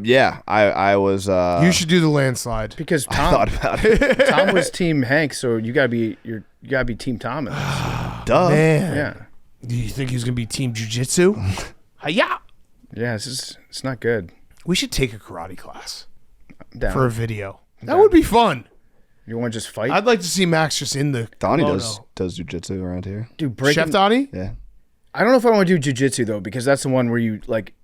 was You should do the landslide. because I Tom thought about it. Tom was team Hank, so you gotta be team Tom in this. Duh. Man, Yeah. do you think he's gonna be team jujitsu? Hiya! Yeah, it's not good. We should take a karate class Down. for a video. That would be fun. You want to just fight? I'd like to see Max just in the Donnie kimono. does jujitsu around here. Dude, breaking. Chef Donnie. Yeah. I don't know if I want to do jujitsu though, because that's the one where you like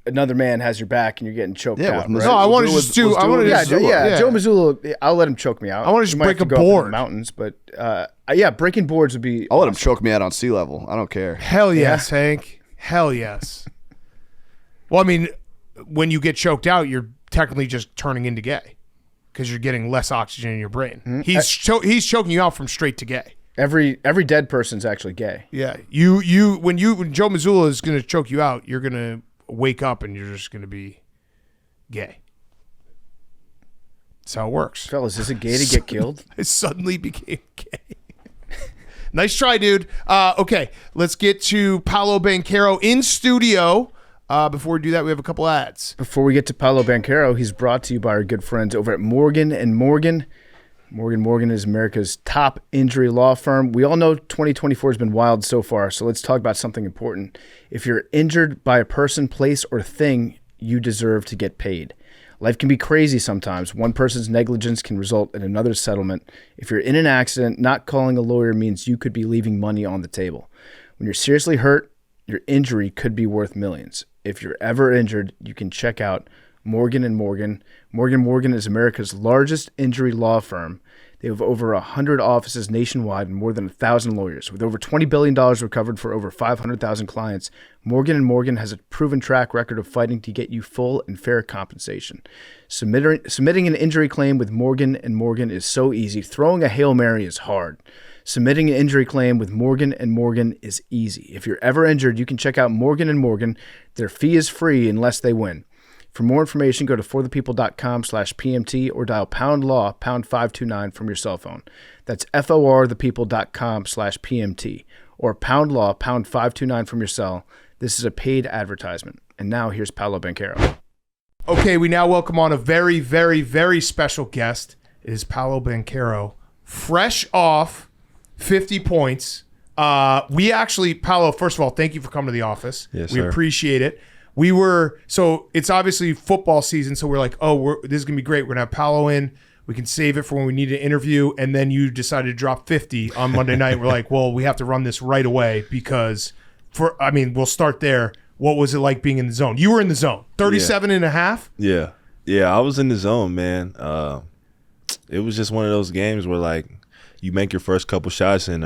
another man has your back and you're getting choked Yeah, out. with right? No, I want to Let's just do it do. I want to Yeah, just. yeah, Joe Mazzulla, I'll let him choke me out. I wanna just We might break have to a go up in the board. mountains, but yeah, breaking boards would be. I'll let him choke me out on sea level. I don't care. Hell yes, Hank. Hell yes. Well, I mean, when you get choked out, you're technically just turning into gay because you're getting less oxygen in your brain. He's choking you out from straight to gay. Every dead person's actually gay. Yeah, when Joe Mazzulla is going to choke you out, you're going to wake up and you're just going to be gay. That's how it works. Fellas, is it gay to get killed? I suddenly became gay. Nice try, dude. Okay, let's get to Paolo Banchero in studio. Before we do that, we have a couple ads. Before we get to Paolo Banchero, he's brought to you by our good friends over at Morgan & Morgan. Morgan is America's top injury law firm. We all know 2024 has been wild so far, so let's talk about something important. If you're injured by a person, place, or thing, you deserve to get paid. Life can be crazy sometimes. One person's negligence can result in another's settlement. If you're in an accident, not calling a lawyer means you could be leaving money on the table. When you're seriously hurt, your injury could be worth millions. If you're ever injured, you can check out Morgan & Morgan. Morgan is America's largest injury law firm. They have over 100 offices nationwide and more than 1,000 lawyers. With over $20 billion recovered for over 500,000 clients, Morgan & Morgan has a proven track record of fighting to get you full and fair compensation. Submitting an injury claim with Morgan & Morgan is so easy. Throwing a Hail Mary is hard. Submitting an injury claim with Morgan & Morgan is easy. If you're ever injured, you can check out Morgan & Morgan. Their fee is free unless they win. For more information, go to forthepeople.com/PMT or dial #law #529 from your cell phone. That's forthepeople.com/PMT or #law #529 from your cell. This is a paid advertisement. And now here's Paolo Banchero. Okay, we now welcome on a very, very, very special guest. It is Paolo Banchero, fresh off 50 points. We actually, Paolo, first of all, thank you for coming to the office. Yes, we sir. appreciate it. So it's obviously football season, so we're like, this is going to be great. We're going to have Paolo in. We can save it for when we need an interview. And then you decided to drop 50 on Monday night. We're like, well, we have to run this right away because, we'll start there. What was it like being in the zone? You were in the zone, 37 and a half? Yeah, I was in the zone, man. It was just one of those games where, like, you make your first couple shots and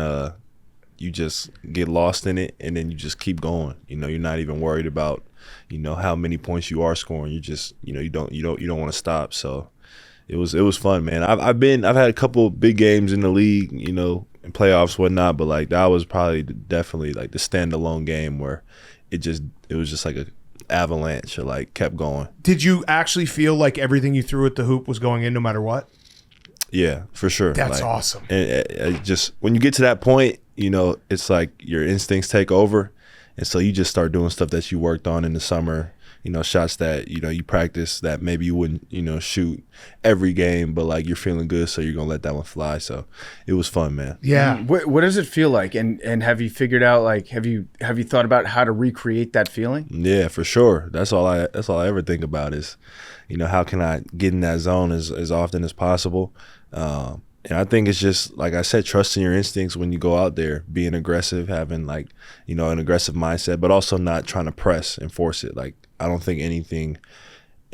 you just get lost in it, and then you just keep going. You're not even worried about how many points you are scoring. You just you don't want to stop. So it was fun, man. I've had a couple big games in the league, in playoffs, whatnot, but like that was probably definitely like the standalone game where it was just like a avalanche. It like kept going. Did you actually feel like everything you threw at the hoop was going in no matter what? Yeah, for sure. That's awesome. And just when you get to that point, it's like your instincts take over. And so you just start doing stuff that you worked on in the summer, shots that, you practice that maybe you wouldn't, shoot every game, but like you're feeling good, so you're going to let that one fly. So it was fun, man. Yeah. What does it feel like? And have you figured out, like, have you thought about how to recreate that feeling? Yeah, for sure. That's all I ever think about is, how can I get in that zone as often as possible? And I think it's just, like I said, trusting your instincts when you go out there, being aggressive, having like, an aggressive mindset, but also not trying to press and force it. Like, I don't think anything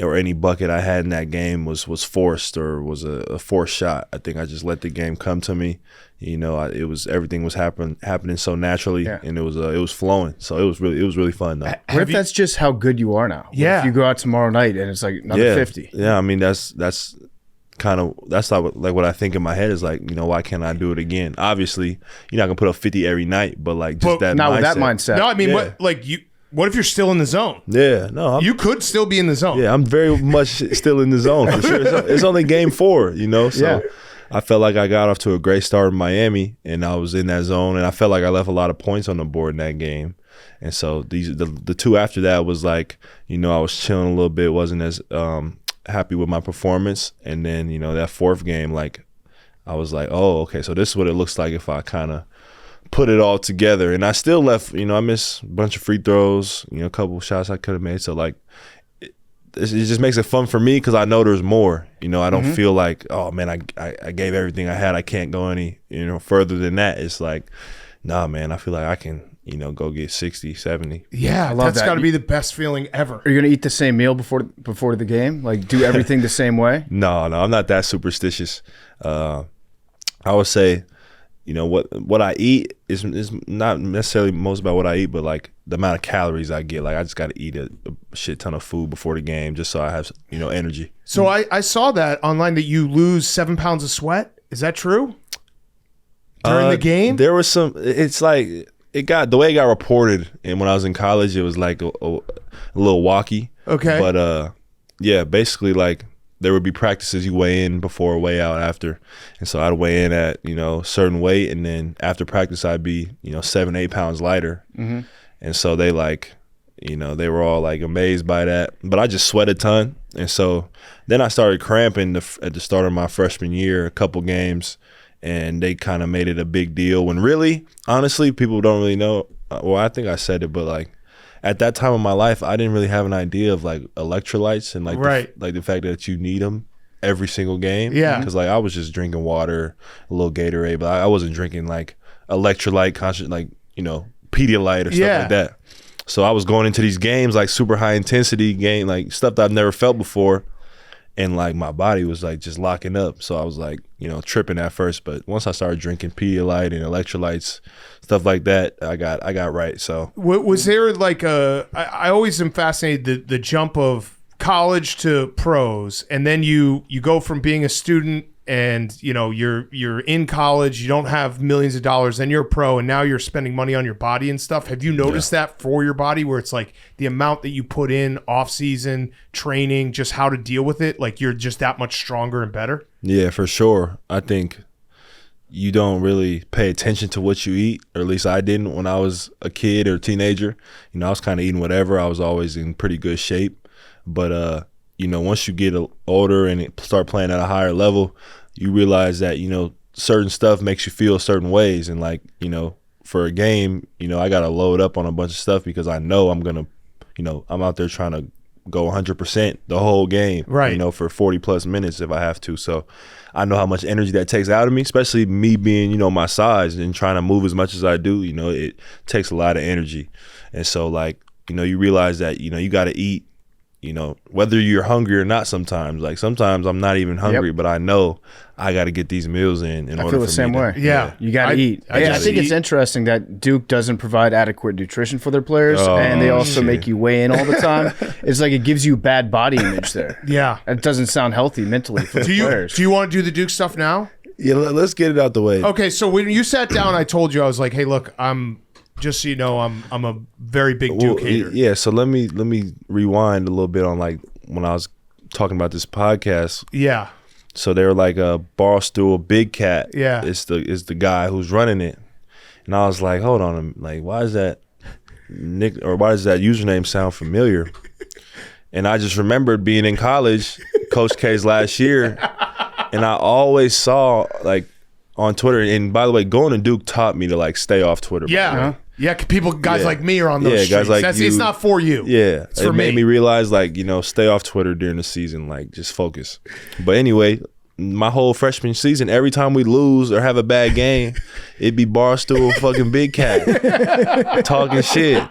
or any bucket I had in that game was forced or was a forced shot. I think I just let the game come to me. Everything was happening so naturally, and it was flowing. So it was really fun though. What if that's just how good you are now? Yeah. What if you go out tomorrow night and it's like another 50? Yeah, I mean that's like what I think in my head is like, why can't I do it again? Obviously, you're not gonna put up 50 every night, but like just that not mindset. with that mindset. No, I mean, what if you're still in the zone? Yeah, no, You could still be in the zone. yeah, I'm very much still in the zone for sure. It's only game 4, so Yeah. I felt like I got off to a great start in Miami, and I was in that zone, and I felt like I left a lot of points on the board in that game. And so the two after that was like, I was chilling a little bit, wasn't as happy with my performance, and then that fourth game, like I was like, oh, okay, so this is what it looks like if I kind of put it all together. And I still left, I missed a bunch of free throws, a couple shots I could have made. So like it just makes it fun for me because I know there's more. I don't feel like, oh man, I gave everything I had, I can't go any further than that. It's like, nah man, I feel like I can go get 60, 70. Yeah, love that's that. got to be the best feeling ever. Are you going to eat the same meal before the game? Like, do everything the same way? No, I'm not that superstitious. I would say, what I eat is not necessarily most about what I eat, but like the amount of calories I get. Like I just got to eat a shit ton of food before the game just so I have energy. So I saw that online that you lose 7 pounds of sweat. Is that true? During the game? There was some. It's like the way it got reported, and when I was in college, it was like a little walkie. Okay. But yeah, basically like there would be practices you weigh in before, weigh out after, and so I'd weigh in at a certain weight, and then after practice I'd be 7-8 pounds lighter, and so they like You know, they were all like amazed by that. But I just sweat a ton. And so then I started cramping at the start of my freshman year, a couple games, and they kind of made it a big deal when really, honestly, people don't really know. Well, I think I said it, but like at that time of my life, I didn't really have an idea of like electrolytes and like the fact that you need them every single game. Yeah. Because like I was just drinking water, a little Gatorade, but I wasn't drinking like electrolyte, like, you know, Pedialyte or stuff like that. So I was going into these games like super high intensity game, like stuff that I've never felt before. And like my body was like just locking up. So I was like, you know, tripping at first. But once I started drinking Pedialyte and electrolytes, stuff like that, I got right. So was there like I always am fascinated the jump of college to pros, and then you go from being a student and you know you're in college, you don't have millions of dollars, then you're a pro, and now you're spending money on your body and stuff. Have you noticed that for your body, where it's like the amount that you put in off season training, just how to deal with it, like you're just that much stronger and better? Yeah, for sure. I think you don't really pay attention to what you eat, or at least I didn't when I was a kid or a teenager. You know, I was kind of eating whatever. I was always in pretty good shape. But, you know, once you get older and start playing at a higher level, you realize that, you know, certain stuff makes you feel certain ways. And, like, you know, for a game, you know, I got to load up on a bunch of stuff because I know I'm going to, you know, I'm out there trying to go 100% the whole game, you know, for 40-plus minutes if I have to. So I know how much energy that takes out of me, especially me being, you know, my size and trying to move as much as I do. You know, it takes a lot of energy. And so, like, you know, you realize that, you know, you got to eat, you know, whether you're hungry or not sometimes. Like, sometimes I'm not even hungry, but I know I got to get these meals in order for me. I feel the same way. Yeah. You got to eat. I think it's interesting that Duke doesn't provide adequate nutrition for their players, and they also make you weigh in all the time. It's like it gives you bad body image there. Yeah. It doesn't sound healthy mentally for the players. Do you want to do the Duke stuff now? Yeah, let's get it out the way. Okay, so when you sat down, I told you, I was like, hey, look, just so you know, I'm a very big Duke hater. Yeah, so let me rewind a little bit on like when I was talking about this podcast. Yeah. So they were like a Barstool Big Cat. Yeah. It's the guy who's running it. And I was like, hold on, like why does that username sound familiar? And I just remembered being in college, Coach K's last year, and I always saw like on Twitter, and by the way, going to Duke taught me to like stay off Twitter. Yeah. Yeah, guys like me are on those streets. Guys like it's not for you. Yeah, it's for made me realize, like, you know, stay off Twitter during the season, like just focus. But anyway, my whole freshman season, every time we lose or have a bad game, it'd be Barstool fucking Big Cat talking shit.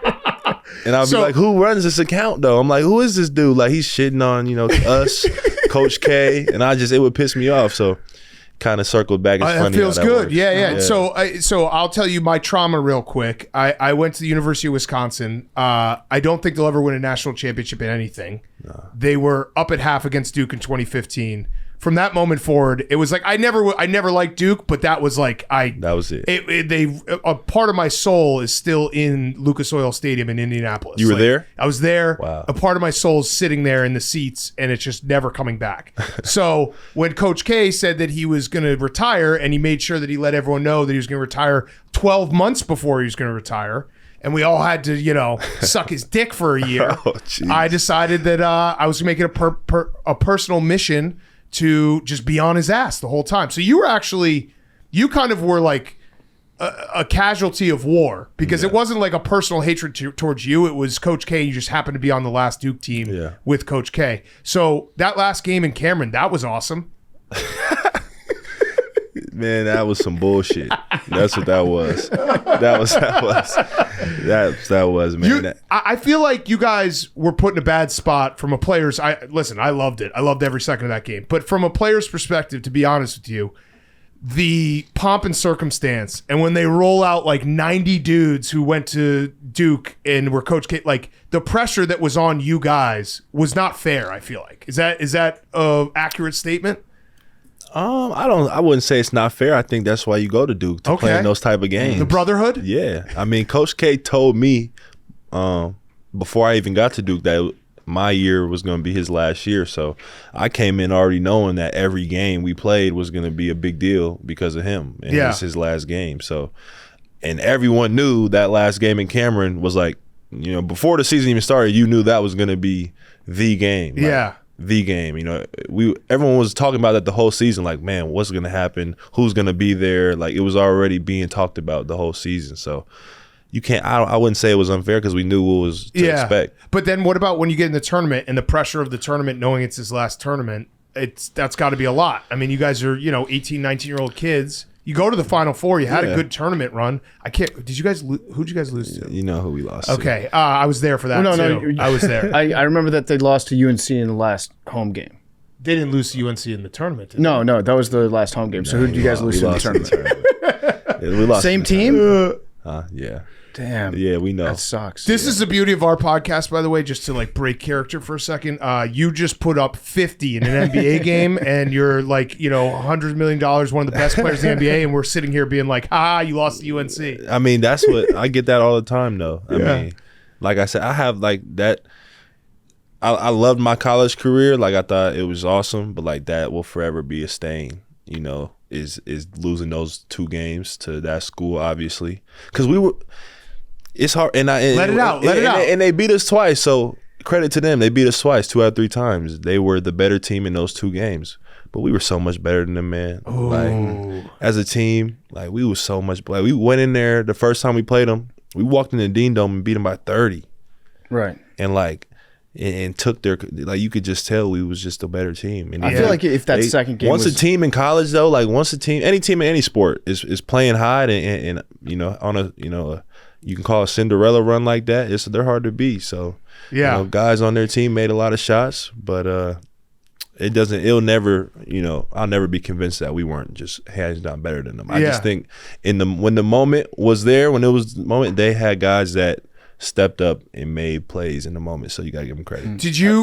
And I'll be like, who runs this account though? I'm like, who is this dude? Like, he's shitting on, you know, us, Coach K, and it would piss me off. So kind of circled back. It's funny. It feels how that good. works. Yeah. So I'll tell you my trauma real quick. I went to the University of Wisconsin. I don't think they'll ever win a national championship in anything. No. They were up at half against Duke in 2015. From that moment forward, it was like I never liked Duke, but that was like that was it. A part of my soul is still in Lucas Oil Stadium in Indianapolis. You were there? I was there. Wow. A part of my soul is sitting there in the seats, and it's just never coming back. So when Coach K said that he was going to retire, and he made sure that he let everyone know that he was going to retire 12 months before he was going to retire, and we all had to, you know, suck his dick for a year, I decided that I was going to make it a personal mission to just be on his ass the whole time. So you kind of were like a casualty of war, because it wasn't like a personal hatred towards you. It was Coach K. You just happened to be on the last Duke team with Coach K. So that last game in Cameron, that was awesome. Man, that was some bullshit. That's what that was. That was, man. I feel like you guys were put in a bad spot from a player's. I loved it. I loved every second of that game. But from a player's perspective, to be honest with you, the pomp and circumstance, and when they roll out like 90 dudes who went to Duke and were Coach K, like the pressure that was on you guys was not fair. I feel like is that an accurate statement? I wouldn't say it's not fair. I think that's why you go to Duke to play in those type of games. The brotherhood? Yeah. I mean, Coach K told me before I even got to Duke that my year was going to be his last year. So I came in already knowing that every game we played was going to be a big deal because of him. And it's his last game. So, and everyone knew that last game in Cameron was like before the season even started, you knew that was going to be the game. Yeah. The game. Everyone was talking about that the whole season. Like, man, what's going to happen? Who's going to be there? Like, it was already being talked about the whole season. So you can't. I wouldn't say it was unfair because we knew what was to expect. But then what about when you get in the tournament and the pressure of the tournament, knowing it's his last tournament? That's got to be a lot. I mean, you guys are 18, 19-year-old kids. You go to the Final Four. You had a good tournament run. Did you guys? Who'd you guys lose to? You know who we lost. Okay, I was there for that. too. I was there. I remember that they lost to UNC in the last home game. They didn't lose to UNC in the tournament. Did No, that was the last home game. So who did you guys lose to in the tournament? We lost. Same team? Yeah. Damn. Yeah, we know. That sucks. This is the beauty of our podcast, by the way, just to like break character for a second. You just put up 50 in an NBA game and you're like, $100 million, one of the best players in the NBA, and we're sitting here being like, you lost to UNC. I mean, that's what I get that all the time though. I mean, like I said, I have like that. I loved my college career. Like I thought it was awesome, but like that will forever be a stain, is losing those 2 games to that school, obviously. Because it's hard, let it out. And they beat us twice, so credit to them. They beat us twice, 2 out of 3 times. They were the better team in those 2 games, but we were so much better than them, man. Like as a team, like we was so much. Like we went in there the first time we played them. We walked in the Dean Dome and beat them by 30. Right. And like. And took their, like, you could just tell we was just a better team. And I feel like if that second game once a team in college though, like any team in any sport is playing hard and on a you can call a Cinderella run like that, they're hard to beat. So guys on their team made a lot of shots, but I'll never be convinced that we weren't just hands down better than them. I just think when the moment was there, when it was the moment, they had guys that stepped up and made plays in the moment, so you gotta give them credit.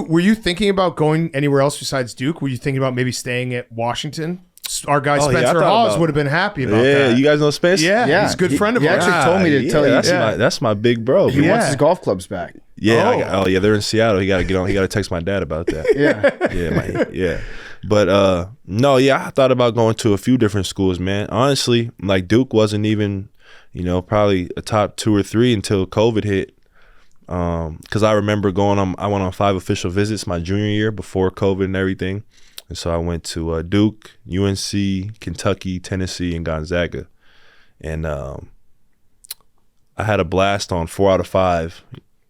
Were you thinking about going anywhere else besides Duke? Were you thinking about maybe staying at Washington? Our guy Spencer Hawes would have been happy about that. Yeah, you guys know Spence? Yeah, he's a good friend of ours. He actually told me to tell you. That's my big bro. He wants his golf clubs back. Yeah. They're in Seattle. He got to get on. He got to text my dad about that. Yeah. But I thought about going to a few different schools, man. Honestly, like Duke wasn't even, probably a top 2 or 3 until COVID hit. Because I remember I went on 5 official visits my junior year before COVID and everything. And so I went to Duke, UNC, Kentucky, Tennessee, and Gonzaga. And I had a blast on 4 out of 5.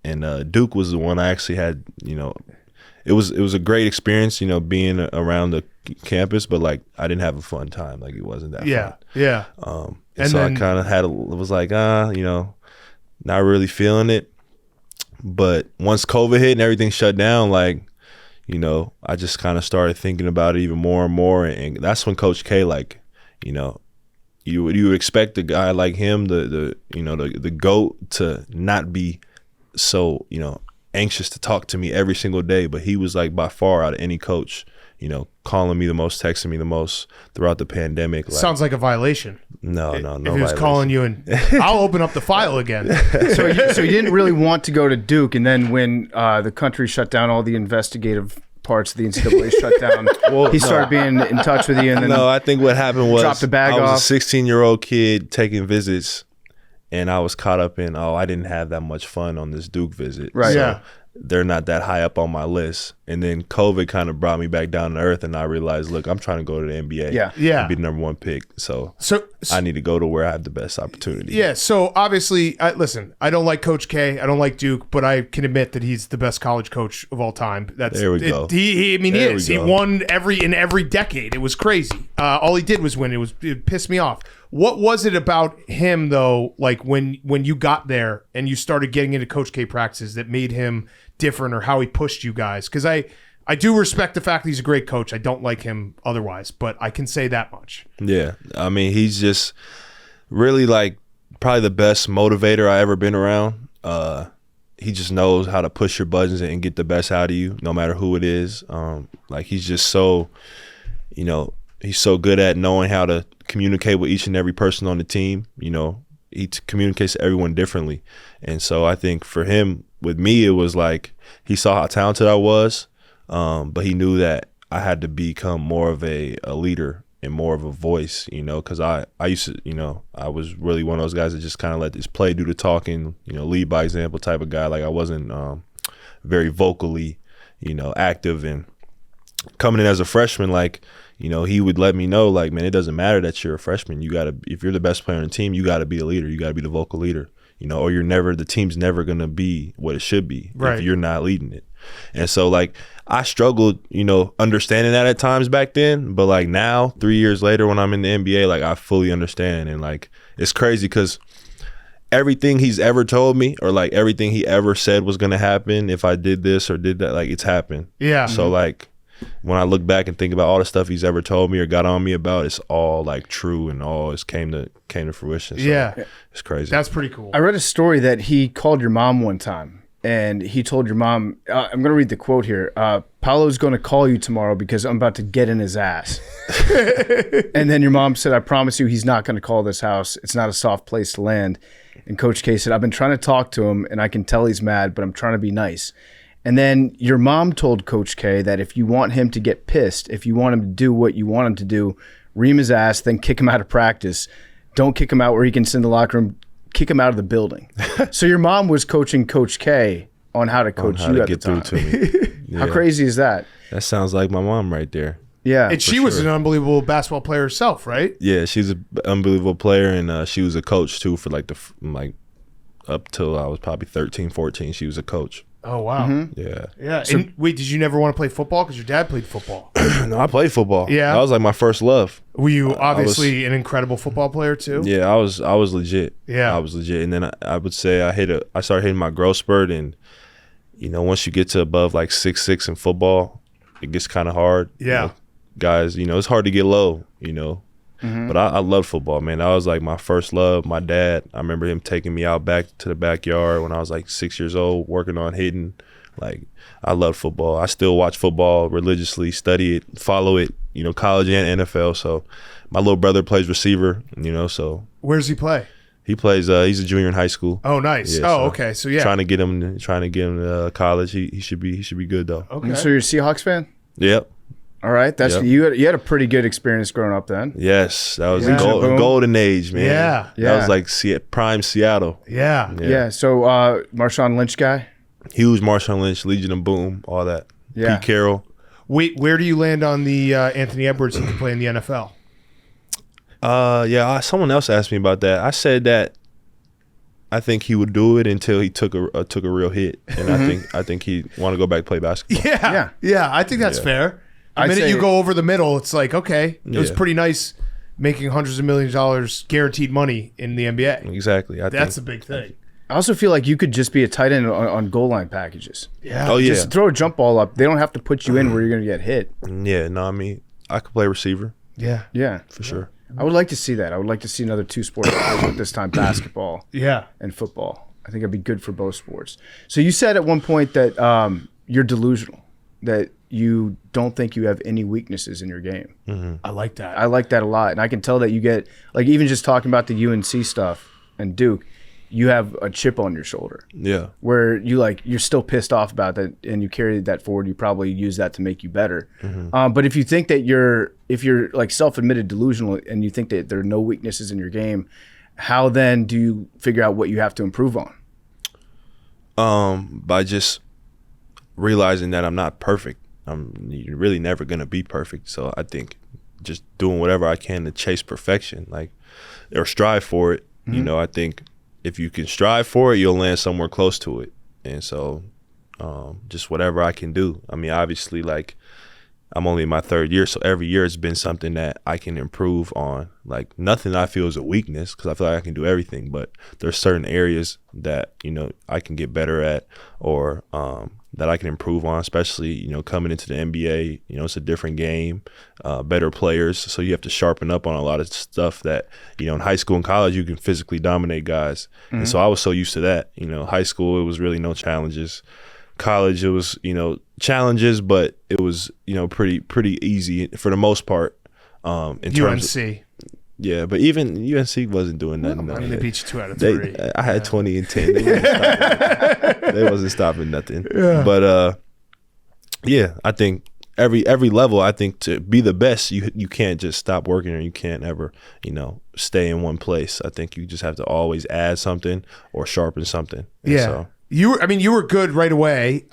And Duke was the one I actually had, it was a great experience, being around the campus, but like I didn't have a fun time. Like it wasn't that fun. Yeah. And so I kind of was like, not really feeling it. But once COVID hit and everything shut down, like, I just kind of started thinking about it even more and more. And that's when Coach K, like, you would expect a guy like him, the GOAT, to not be so, anxious to talk to me every single day. But he was like by far out of any coach, calling me the most, texting me the most throughout the pandemic. Sounds like a violation. No. If he was calling you, and I'll open up the file again. So you didn't really want to go to Duke, and then when the country shut down, all the investigative parts of the NCAA shut down, he started being in touch with you, and then I think what happened was dropped the bag I was off. a 16-year-old kid taking visits, and I was caught up in, I didn't have that much fun on this Duke visit. Right. So they're not that high up on my list. And then COVID kind of brought me back down to earth, and I realized, look, I'm trying to go to the NBA. Yeah. And be the number 1 pick. So I need to go to where I have the best opportunity. Yeah, so obviously, listen, I don't like Coach K. I don't like Duke, but I can admit that he's the best college coach of all time. There we go. He is. He won in every decade. It was crazy. All he did was win. It pissed me off. What was it about him, though, like when you got there and you started getting into Coach K practices that made him different, or how he pushed you guys? Because I do respect the fact that he's a great coach. I don't like him otherwise, but I can say that much. Yeah. I mean, he's just really like probably the best motivator I ever been around. He just knows how to push your buttons and get the best out of you, no matter who it is. Like he's just so, he's so good at knowing how to communicate with each and every person on the team. He communicates to everyone differently. And so I think for him, with me, it was like he saw how talented I was, but he knew that I had to become more of a leader and more of a voice, because I used to, I was really one of those guys that just kind of let this play, do the talking, lead by example type of guy. Like I wasn't very vocally, active. And coming in as a freshman, like, he would let me know, like, man, it doesn't matter that you're a freshman. If you're the best player on the team, you got to be a leader. You got to be the vocal leader, or the team's never going to be what it should be if you're not leading it. And so, like, I struggled, understanding that at times back then. But, like, now, 3 years later when I'm in the NBA, like, I fully understand. And, like, it's crazy because everything he's ever told me or, like, everything he ever said was going to happen if I did this or did that, like, it's happened. Yeah. So, like, when I look back and think about all the stuff he's ever told me or got on me about, it's all like true and all came to fruition. So yeah, it's crazy. That's pretty cool. I read a story that he called your mom one time, and he told your mom, I'm going to read the quote here. Paolo's going to call you tomorrow because I'm about to get in his ass. And then your mom said, I promise you he's not going to call this house. It's not a soft place to land. And Coach K said, I've been trying to talk to him, and I can tell he's mad, but I'm trying to be nice. And then your mom told Coach K that if you want him to get pissed, if you want him to do what you want him to do, ream his ass, then kick him out of practice. Don't kick him out where he can sit in the locker room. Kick him out of the building. So your mom was coaching Coach K on how to coach you at the time. Through to me. How crazy is that? That sounds like my mom right there. Yeah. And she was an unbelievable basketball player herself, right? Yeah, she's an unbelievable player, and she was a coach too for like up till I was probably 13, 14. She was a coach. Oh, wow. Mm-hmm. Yeah. Yeah. So, wait, did you never want to play football? Because your dad played football. No, I played football. Yeah. That was like my first love. Were you obviously an incredible football player too? Yeah, I was legit. Yeah. I was legit. And then I would say I started hitting my growth spurt, and once you get to above like 6'6" in football, it gets kind of hard. Yeah. Guys, it's hard to get low, Mm-hmm. But I love football, man. That was like my first love. My dad, I remember him taking me out back to the backyard when I was like 6 years old, working on hitting. Like, I love football. I still watch football religiously, study it, follow it, college and NFL. So my little brother plays receiver, so. Where does he play? He plays, he's a junior in high school. Oh, nice. Yeah, okay. So, yeah. Trying to get him to college. He should be good, though. Okay. So you're a Seahawks fan? Yep. All right. That's Yep. you had a pretty good experience growing up then. Yes, that was Yeah. the golden age, man. Yeah. That was like prime Seattle. Yeah. Yeah. So Marshawn Lynch guy? Huge Marshawn Lynch, Legion of Boom, all that. Yeah. Pete Carroll. Wait, where do you land on the Anthony Edwards who can play in the NFL? Someone else asked me about that. I said that I think he would do it until he took a real hit, and I think he want to go back and play basketball. Yeah. I think that's fair. The I'd minute say- you go over the middle, it's like, okay, it was Yeah. pretty nice making hundreds of millions of dollars guaranteed money in the NBA. Exactly. That's a big thing. I also feel like you could just be a tight end on goal line packages. Yeah. Oh yeah. Just throw a jump ball up. They don't have to put you in where you're going to get hit. Yeah. No, I mean, I could play receiver Yeah. Yeah. for sure. I would like to see that. I would like to see another two sports at this time, basketball Yeah. and football. I think it'd be good for both sports. So you said at one point that you're delusional, that you don't think you have any weaknesses in your game. I like that. I like that a lot. And I can tell that you get, like, even just talking about the UNC stuff and Duke, you have a chip on your shoulder Yeah. where you're still pissed off about that and you carry that forward. You probably use that to make you better. But if you think that if you're like self-admitted delusional and you think that there are no weaknesses in your game, how then do you figure out what you have to improve on? By just realizing that I'm not perfect. You're really never gonna be perfect. So I think just doing whatever I can to chase perfection, like, or strive for it. I think if you can strive for it, you'll land somewhere close to it. And so, just whatever I can do. I mean, obviously, like, I'm only in my third year, so every year it's been something that I can improve on. Like, nothing I feel is a weakness because I feel like I can do everything, but there's certain areas that, I can get better at or that I can improve on, especially, coming into the NBA. It's a different game, better players, so you have to sharpen up on a lot of stuff that, in high school and college, you can physically dominate guys. And so I was so used to that. High school, it was really no challenges. College, it was, challenges, but it was, pretty easy for the most part. In terms of, UNC. yeah, but even UNC wasn't doing nothing. I mean, they beat you 2 out of 3. I had 20 and 10. They wasn't stopping nothing. Yeah. But yeah, I think every level, I think to be the best, you can't just stop working, or you can't ever, stay in one place. I think you just have to always add something or sharpen something. And so, you were good right away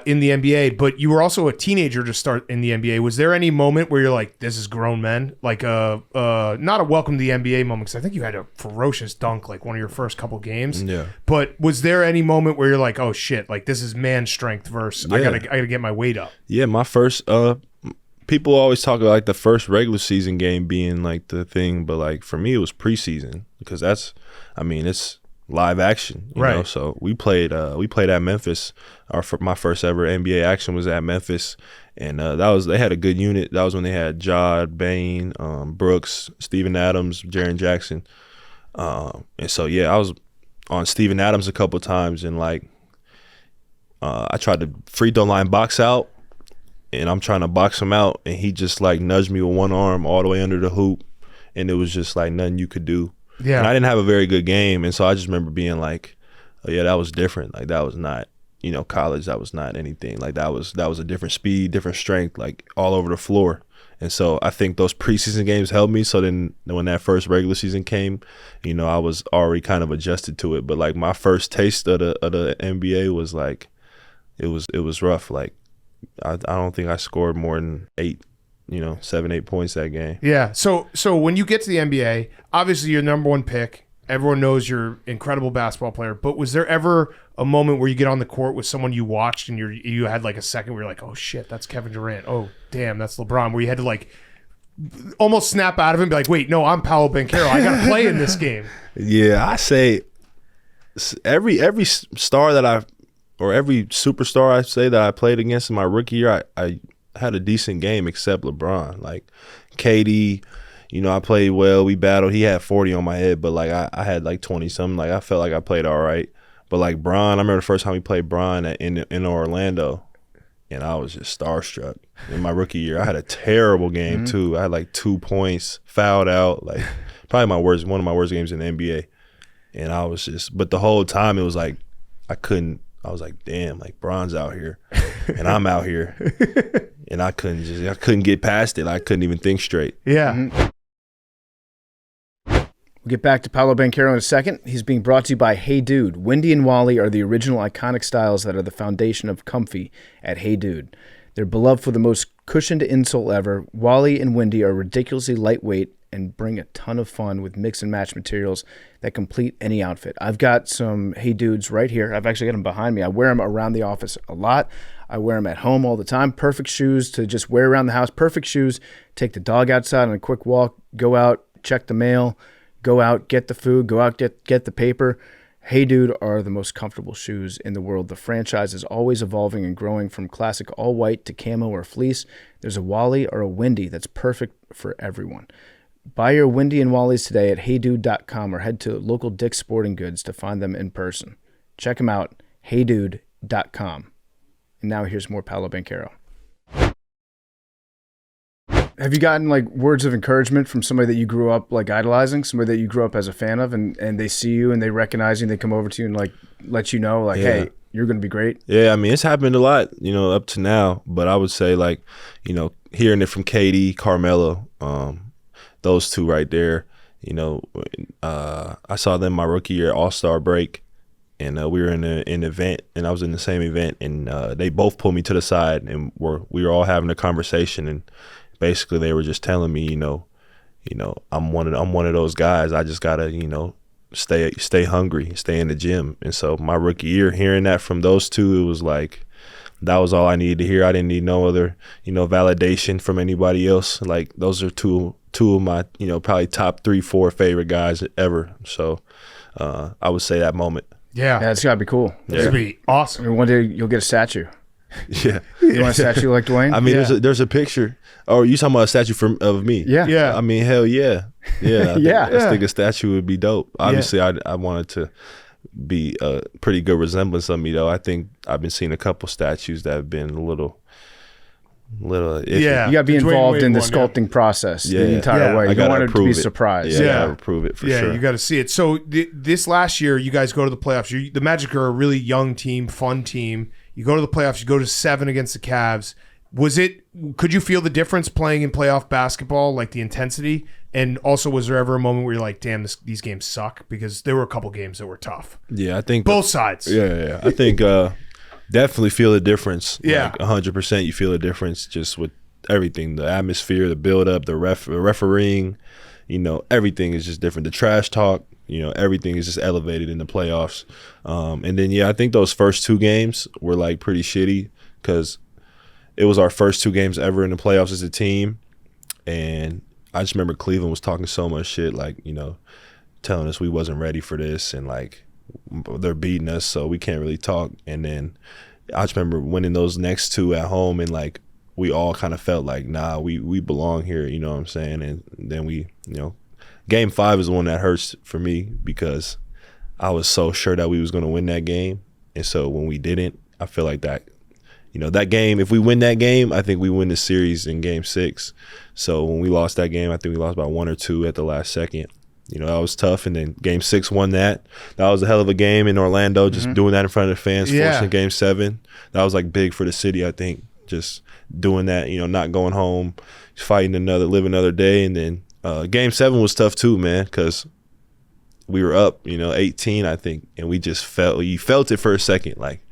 in the NBA, but you were also a teenager to start in the NBA. Was there any moment where you're like, this is grown men? Like not a welcome to the NBA moment, because I think you had a ferocious dunk like one of your first couple games. Yeah. But was there any moment where you're like, oh shit, like this is man strength versus I gotta get my weight up? Yeah, my first people always talk about like the first regular season game being like the thing, but like for me it was preseason, because it's live action, you know. So we played at Memphis. My first ever NBA action was at Memphis, and they had a good unit. That was when they had Jod, Bain, Brooks, Steven Adams, Jaren Jackson, and so I was on Steven Adams a couple times, and like I tried to free throw line box out, and I'm trying to box him out, and he just like nudged me with one arm all the way under the hoop, and it was just like nothing you could do. Yeah. And I didn't have a very good game, and so I just remember being like, oh yeah, that was different. Like that was not, college, that was not anything. Like that was a different speed, different strength, like all over the floor. And so I think those preseason games helped me. So then when that first regular season came, I was already kind of adjusted to it. But like my first taste of the NBA was like, it was rough. Like I don't think I scored more than 7, 8 points that game. Yeah. So when you get to the NBA, obviously you're the number one pick. Everyone knows you're an incredible basketball player. But was there ever a moment where you get on the court with someone you watched and you had like a second where you're like, oh shit, that's Kevin Durant. Oh damn, that's LeBron. Where you had to like almost snap out of him and be like, wait, no, I'm Paolo Banchero. I got to play in this game. Yeah, I say every star that every superstar I say that I played against in my rookie year, I had a decent game except LeBron. Like KD, I played well. We battled. He had 40 on my head, but like I had like 20 something. Like I felt like I played all right. But like Bron, I remember the first time we played Bron in Orlando, and I was just starstruck. In my rookie year, I had a terrible game too. I had like 2 points, fouled out. Like probably one of my worst games in the NBA. And I was just, but the whole time it was like I was like, damn, like Bron's out here, and I'm out here. And I couldn't get past it. I couldn't even think straight. Yeah. We'll get back to Paolo Banchero in a second. He's being brought to you by Hey Dude. Wendy and Wally are the original iconic styles that are the foundation of comfy at Hey Dude. They're beloved for the most cushioned insole ever. Wally and Wendy are ridiculously lightweight and bring a ton of fun with mix and match materials that complete any outfit. I've got some Hey Dudes right here. I've actually got them behind me. I wear them around the office a lot. I wear them at home all the time. Perfect shoes to just wear around the house. Perfect shoes. Take the dog outside on a quick walk. Go out, check the mail. Go out, get the food. Go out, get the paper. Hey Dude are the most comfortable shoes in the world. The franchise is always evolving and growing from classic all white to camo or fleece. There's a Wally or a Wendy that's perfect for everyone. Buy your Wendy and Wally's today at heydude.com or head to local Dick's Sporting Goods to find them in person. Check them out, heydude.com. And now here's more Paolo Banchero. Have you gotten like words of encouragement from somebody that you grew up like idolizing, somebody that you grew up as a fan of, and they see you and they recognize you and they come over to you and like let you know like, hey, you're going to be great? Yeah, I mean, it's happened a lot, up to now. But I would say like, hearing it from KD, Carmelo, those two right there, I saw them my rookie year All-Star break, and we were in an event, and I was in the same event, and they both pulled me to the side, and we were all having a conversation, and basically they were just telling me, I'm one of those guys. I just gotta, stay hungry, stay in the gym. And so my rookie year, hearing that from those two, it was like that was all I needed to hear. I didn't need no other, validation from anybody else. Like those are two of my, probably top 3, 4 favorite guys ever. So I would say that moment. Yeah, it's gotta be cool. It's gonna be awesome. I mean, one day you'll get a statue. Yeah. You want a statue like Dwyane? I mean, there's a picture. Oh, you talking about a statue of me? Yeah. I mean, hell yeah. Yeah. I think a statue would be dope. Obviously, I wanted to be a pretty good resemblance of me, though. I think I've been seeing a couple statues that have been a little iffy. Yeah. You got to be involved in the sculpting process the entire way. You don't want it to be surprised. Yeah, I gotta prove it for sure. Yeah, you got to see it. So this last year, you guys go to the playoffs. The Magic are a really young team, fun team. You go to the playoffs. You go to 7 against the Cavs. Could you feel the difference playing in playoff basketball, like the intensity? And also, was there ever a moment where you're like, damn, these games suck? Because there were a couple games that were tough. Yeah, I think both sides. Yeah. I think definitely feel a difference. Yeah. Like 100% you feel a difference just with everything, the atmosphere, the build-up, the refereeing, everything is just different. The trash talk, everything is just elevated in the playoffs. And then, I think those first 2 games were like pretty shitty because it was our first 2 games ever in the playoffs as a team. And I just remember Cleveland was talking so much shit, like, telling us we wasn't ready for this and like they're beating us, so we can't really talk. And then I just remember winning those next 2 at home and like we all kind of felt like, nah, we belong here, you know what I'm saying? And then we, game 5 is the one that hurts for me because I was so sure that we was going to win that game. And so when we didn't, I feel like that, that game, if we win that game, I think we win the series in game 6. So when we lost that game, I think we lost by 1 or 2 at the last second. That was tough. And then game 6 won that. That was a hell of a game in Orlando, just doing that in front of the fans, forcing game 7. That was like big for the city, I think, just doing that, not going home, fighting live another day. And then game 7 was tough too, man, because we were up, 18, I think. And we just you felt it for a second, like,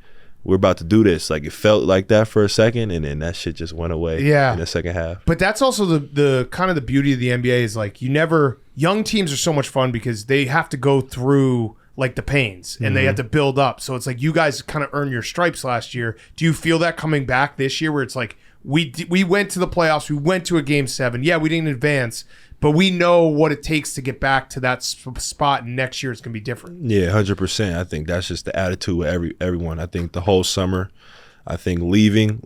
we're about to do this. Like, it felt like that for a second, and then that shit just went away in the second half. But that's also the kind of the beauty of the NBA is, like, young teams are so much fun because they have to go through, like, the pains, and they have to build up. So it's like you guys kind of earned your stripes last year. Do you feel that coming back this year where it's like, we went to the playoffs, we went to a game 7. Yeah, we didn't advance, but we know what it takes to get back to that spot, and next year it's going to be different. Yeah, 100%. I think that's just the attitude of everyone. I think the whole summer, I think leaving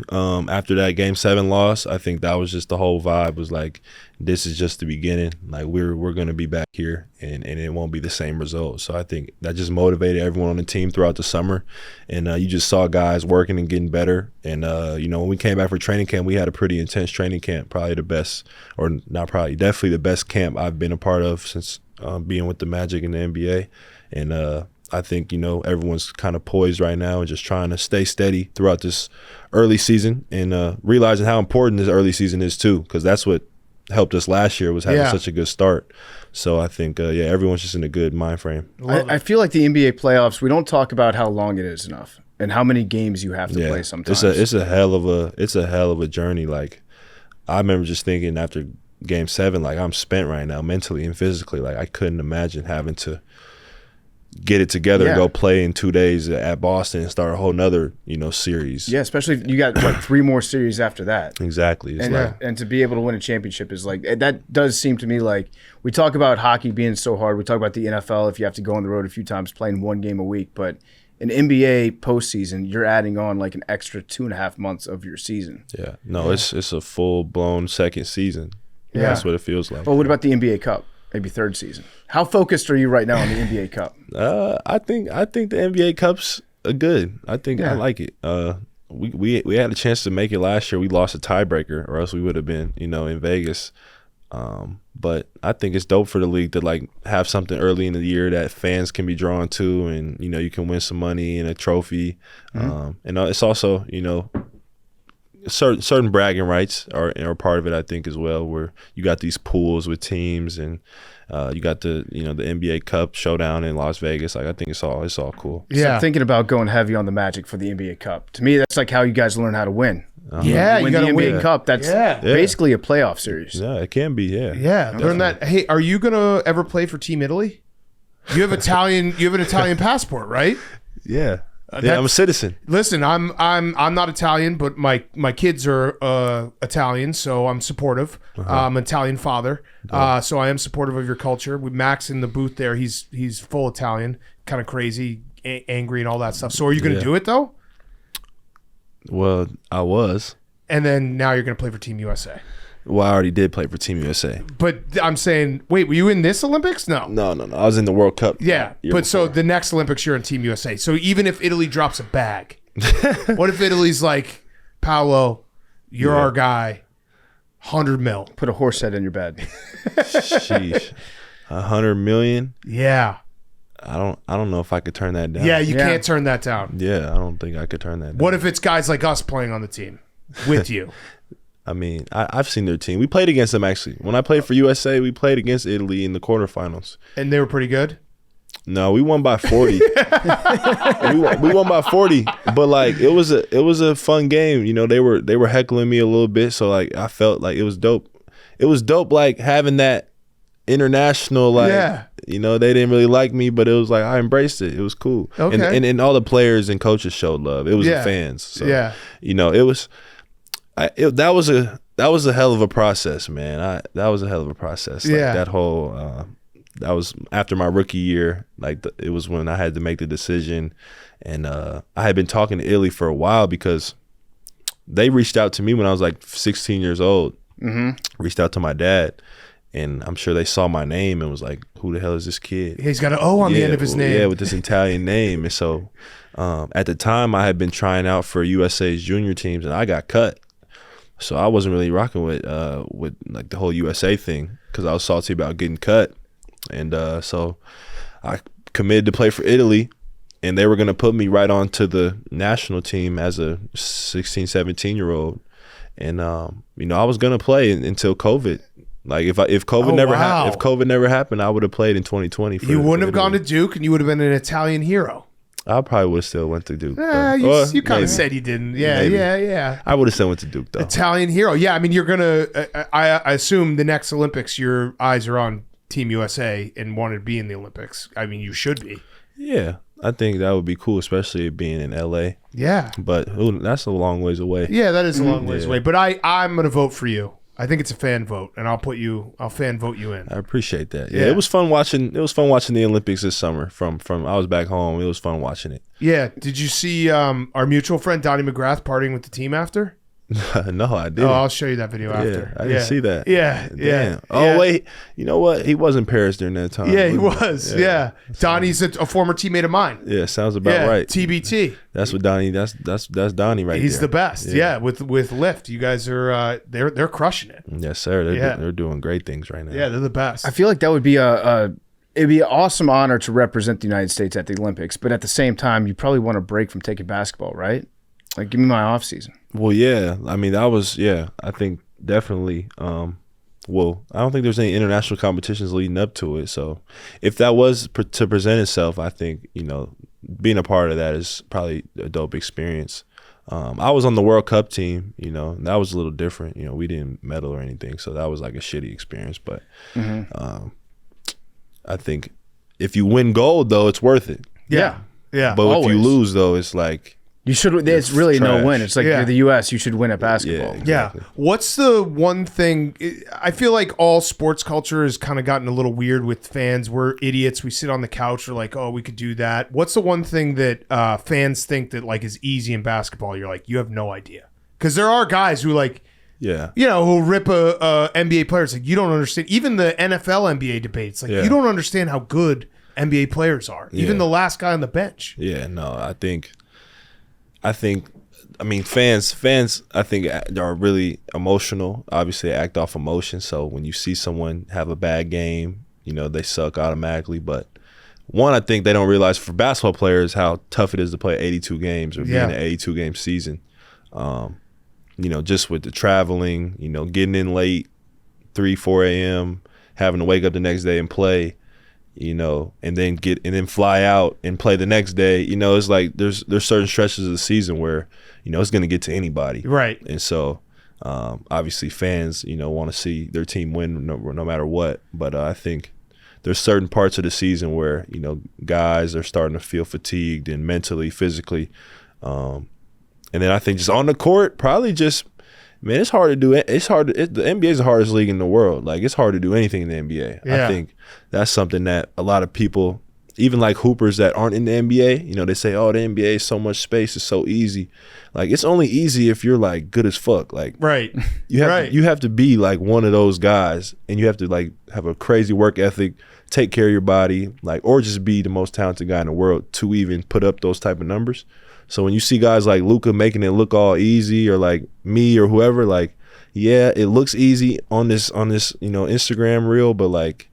after that game 7 loss, I think that was just the whole vibe was like, this is just the beginning. Like, we're going to be back here, and it won't be the same result. So I think that just motivated everyone on the team throughout the summer. And you just saw guys working and getting better. And, when we came back for training camp, we had a pretty intense training camp, probably the best, or not probably, definitely the best camp I've been a part of since being with the Magic in the NBA. And I think, everyone's kind of poised right now and just trying to stay steady throughout this early season and realizing how important this early season is too, because that's what helped us last year was having such a good start. So I think, everyone's just in a good mind frame. I feel like the NBA playoffs, we don't talk about how long it is enough and how many games you have to play sometimes. It's a hell of a journey. Like, I remember just thinking after game 7, like, I'm spent right now mentally and physically. Like, I couldn't imagine having to get it together and go play in 2 days at Boston and start a whole nother, series. Yeah, especially if you got like 3 more series after that. Exactly. And to be able to win a championship is like, that does seem to me like, we talk about hockey being so hard. We talk about the NFL if you have to go on the road a few times playing 1 game a week. But in NBA postseason, you're adding on like an extra 2.5 months of your season. Yeah. No, it's a full-blown second season. Yeah. That's what it feels like. Well, what about the NBA Cup? Maybe 3rd season. How focused are you right now on the NBA Cup? I think the NBA Cup's good. I think I like it. We had a chance to make it last year. We lost a tiebreaker, or else we would have been, in Vegas. But I think it's dope for the league to like have something early in the year that fans can be drawn to, and you can win some money and a trophy. And it's also certain bragging rights are part of it, I think, as well, where you got these pools with teams and you got the the NBA Cup showdown in Las Vegas. Like, I think it's all cool. Yeah, so I'm thinking about going heavy on the Magic for the NBA Cup. To me, that's like how you guys learn how to win. Yeah, win you the NBA Cup. That's basically a playoff series. Yeah, it can be. Yeah, learn that. Hey, are you gonna ever play for Team Italy? You have Italian. You have an Italian passport, right? Yeah. I'm a citizen. Listen, I'm not Italian, but my kids are Italian, so I'm supportive. I'm an Italian father, so I am supportive of your culture. With Max in the booth there, he's full Italian, kind of crazy, angry, and all that stuff. So are you going to do it though? Well, I was, and then now you're going to play for Team USA. Well, I already did play for Team USA. But I'm saying, wait, were you in this Olympics? No. No. I was in the World Cup. Yeah, but so the next Olympics, you're in Team USA. So even if Italy drops a bag, what if Italy's like, Paolo, you're our guy, 100 mil. Put a horse head in your bed. Sheesh. 100 million? Yeah. I don't know if I could turn that down. Yeah, you can't turn that down. Yeah, I don't think I could turn that down. What if it's guys like us playing on the team? with you? I mean, I've seen their team. We played against them, actually. When I played for USA, we played against Italy in the quarterfinals. And they were pretty good? No, we won by 40. we won by 40, but like it was a fun game. You know, they were heckling me a little bit, so like I felt like it was dope. It was dope, like having that international, like you know, they didn't really like me, but it was like I embraced it. It was cool. Okay. And all the players and coaches showed love. It was the fans. So, you know, it was. That was a hell of a process, man. That was a hell of a process. Like, that whole that was after my rookie year. Like it was when I had to make the decision, and I had been talking to Italy for a while because they reached out to me when I was like 16 years old. Reached out to my dad, and I'm sure they saw my name and was like, "Who the hell is this kid? He's got an O on the end of his name." Yeah, with this Italian name. And so at the time, I had been trying out for USA's junior teams, and I got cut. So I wasn't really rocking with like the whole USA thing because I was salty about getting cut. And so I committed to play for Italy, and they were going to put me right onto the national team as a 16, 17-year-old. And, you know, I was going to play until COVID. Like if COVID never happened, I would have played in 2020. You wouldn't have gone to Duke, and you would have been an Italian hero. I probably would have still went to Duke. You kind of said you didn't. Yeah. I would have still went to Duke, though. Italian hero. Yeah, I mean, you're going to I assume the next Olympics, your eyes are on Team USA and want to be in the Olympics. I mean, you should be. Yeah, I think that would be cool, especially being in LA. Yeah. But that's a long ways away. Yeah, that is a long ways away. But I'm going to vote for you. I think it's a fan vote, and I'll fan vote you in. I appreciate that. Yeah, it was fun watching. It was fun watching the Olympics this summer. From I was back home. It was fun watching it. Yeah. Did you see our mutual friend Donnie McGrath partying with the team after? No, I didn't. Oh, I'll show you that video after. I didn't see that. Yeah. Damn. Oh wait, you know what? He was in Paris during that time. Yeah, he was. Yeah. Donnie's a former teammate of mine. Yeah, sounds about right. TBT. That's what Donnie. That's Donnie right there. He's the best. Yeah, with Lyft, you guys are they're crushing it. Yes, sir. They're doing great things right now. Yeah, they're the best. I feel like that would be it'd be an awesome honor to represent the United States at the Olympics, but at the same time, you probably want a break from taking basketball, right? Like, give me my off season. Well, yeah. I mean, I think definitely. Well, I don't think there's any international competitions leading up to it. So if that was to present itself, I think, you know, being a part of that is probably a dope experience. I was on the World Cup team, you know, and that was a little different. You know, we didn't medal or anything, so that was like a shitty experience. But I think if you win gold, though, it's worth it. Yeah. But always. if you lose, though, it's like you should. It's really trash. no win. It's like you're the U.S. You should win at basketball. Yeah, exactly. Yeah. What's the one thing? I feel like all sports culture has kind of gotten a little weird with fans. We're idiots. We sit on the couch. We're like, oh, we could do that. What's the one thing that fans think that like is easy in basketball? You're like, you have no idea. Because there are guys who like, yeah, you know, who'll rip a NBA player. It's like, you don't understand. Even the NFL NBA debates, like, you don't understand how good NBA players are. Even the last guy on the bench. Yeah, no, I think, I mean, fans, I think are really emotional. Obviously, they act off emotion. So when you see someone have a bad game, you know, they suck automatically. But one, I think they don't realize for basketball players how tough it is to play 82 games or be in an 82-game season. You know, just with the traveling, you know, getting in late, 3, 4 a.m., having to wake up the next day and play, you know, and then fly out and play the next day. You know, it's like there's certain stretches of the season where, you know, it's going to get to anybody. Right. And so, obviously fans, you know, want to see their team win no matter what. But I think there's certain parts of the season where, you know, guys are starting to feel fatigued and mentally, physically. And then I think just on the court, probably just, man, it's hard to do it. The NBA is the hardest league in the world. Like, it's hard to do anything in the NBA. Yeah. I think that's something that a lot of people, even like hoopers that aren't in the NBA, you know, they say, oh, the NBA is so much space, it's so easy. Like, it's only easy if you're like good as fuck. Like, right. You have to be like one of those guys, and you have to like have a crazy work ethic, take care of your body, like, or just be the most talented guy in the world to even put up those type of numbers. So when you see guys like Luka making it look all easy, or like me or whoever, like, yeah, it looks easy on this, you know, Instagram reel, but like,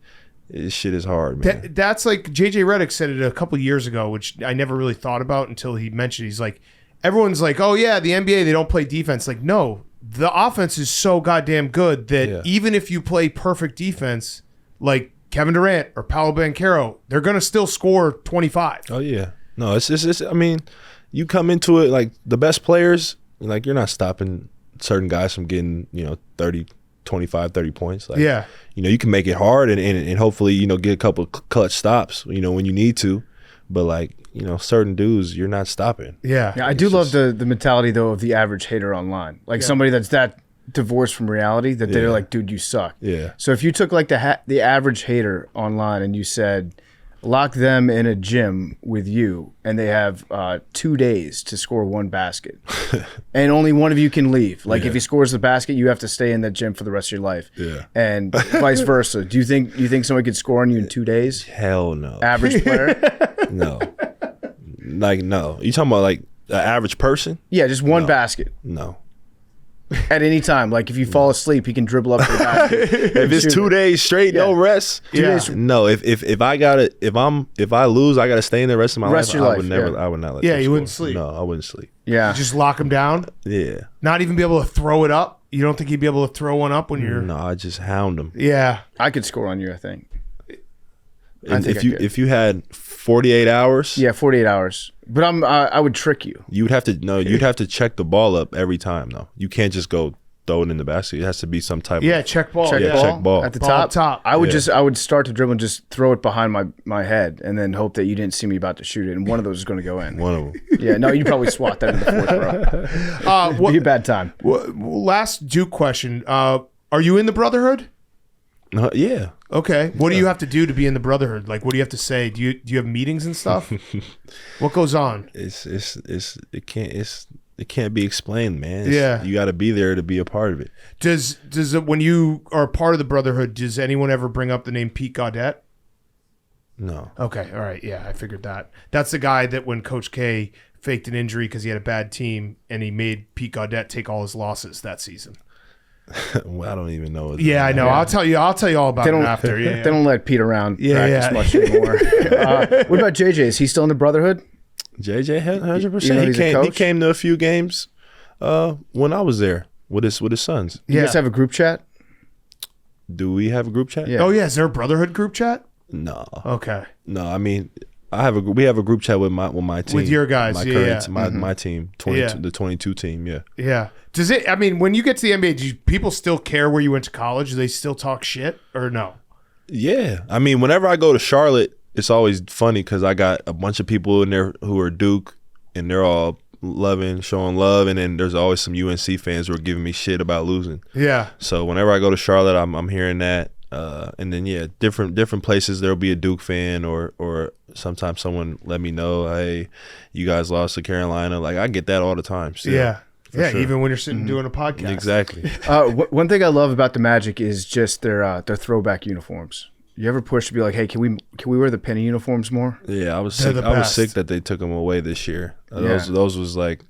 this shit is hard, man. That's like JJ Redick said it a couple years ago, which I never really thought about until he mentioned. He's like, everyone's like, oh yeah, the NBA, they don't play defense. Like, no, the offense is so goddamn good that even if you play perfect defense, like Kevin Durant or Paolo Banchero, they're gonna still score 25. Oh yeah, no, it's I mean, you come into it like the best players, like you're not stopping certain guys from getting 30, 25, 30 points. Like, you can make it hard and hopefully get a couple clutch stops when you need to, but like certain dudes you're not stopping. Yeah, I do love the mentality though of the average hater online, like somebody that's that divorced from reality that they're like, dude, you suck. Yeah. So if you took like the average hater online and you said, lock them in a gym with you and they have 2 days to score one basket and only one of you can leave. Like if he scores the basket, you have to stay in that gym for the rest of your life. Yeah. And vice versa. Do you think somebody could score on you in 2 days? Hell no. Average player? No. Like, no. You talking about like the average person? Yeah, just one basket. No. At any time, like if you fall asleep, he can dribble up to the basket. If it's 2 days straight, no rest. No, if I lose, I gotta stay in the rest of my life. I would never. I would not let. Yeah, you wouldn't sleep. No, I wouldn't sleep. Yeah, you just lock him down. Yeah, not even be able to throw it up. You don't think he'd be able to throw one up when you're? No, I just hound him. Yeah, I could score on you. I think. If you had 48 hours. Yeah, 48 hours. But I would trick you. You'd have to check the ball up every time though. You can't just go throw it in the basket. It has to be some type of check ball. Check ball at the ball top. I would start to dribble and just throw it behind my head and then hope that you didn't see me about to shoot it and one of those is going to go in. One of them. Yeah, no, you'd probably swat that in the fourth row. It'd be a bad time. Last Duke question. Are you in the Brotherhood? Yeah. Okay. What do you have to do to be in the Brotherhood? Like, what do you have to say? Do you have meetings and stuff? What goes on? It can't be explained, man. You got to be there to be a part of it. Does it, when you are a part of the Brotherhood, does anyone ever bring up the name Pete Gaudette? No. Okay. All right. Yeah, I figured that. That's the guy that when Coach K faked an injury because he had a bad team and he made Pete Gaudette take all his losses that season. Well, I don't even know. I know. Yeah. I'll tell you all about it after. They don't let Pete around practice much anymore. What about JJ? Is he still in the Brotherhood? JJ, 100%. He came to a few games when I was there with his sons. You guys have a group chat? Do we have a group chat? Yeah. Oh yeah, is there a Brotherhood group chat? No. Okay. No, I mean, we have a group chat with my team, with your guys, my team, 22, the 22 team, yeah. Does it? I mean, when you get to the NBA, do people still care where you went to college? Do they still talk shit or no? Yeah, I mean, whenever I go to Charlotte, it's always funny because I got a bunch of people in there who are Duke, and they're all showing love, and then there's always some UNC fans who are giving me shit about losing. Yeah. So whenever I go to Charlotte, I'm hearing that. And then different places there'll be a Duke fan or sometimes someone let me know, hey, you guys lost to Carolina. Like I get that all the time. Still, sure. Even when you're sitting doing a podcast. Exactly. One thing I love about the Magic is just their throwback uniforms. You ever push to be like, hey, can we wear the penny uniforms more? Yeah, I was sick. I was sick that they took them away this year. Those was like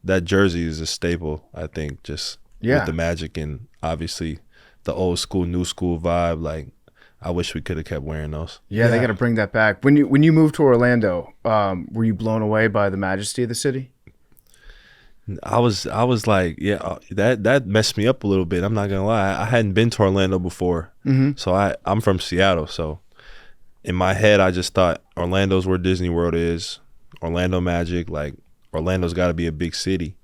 that jersey is a staple. I think just with the Magic and obviously the old school, new school vibe. Like, I wish we could have kept wearing those. Yeah, they got to bring that back. When you moved to Orlando, were you blown away by the majesty of the city? I was like, that messed me up a little bit. I'm not gonna lie. I hadn't been to Orlando before, so I'm from Seattle. So in my head, I just thought Orlando's where Disney World is. Orlando Magic, like Orlando's got to be a big city.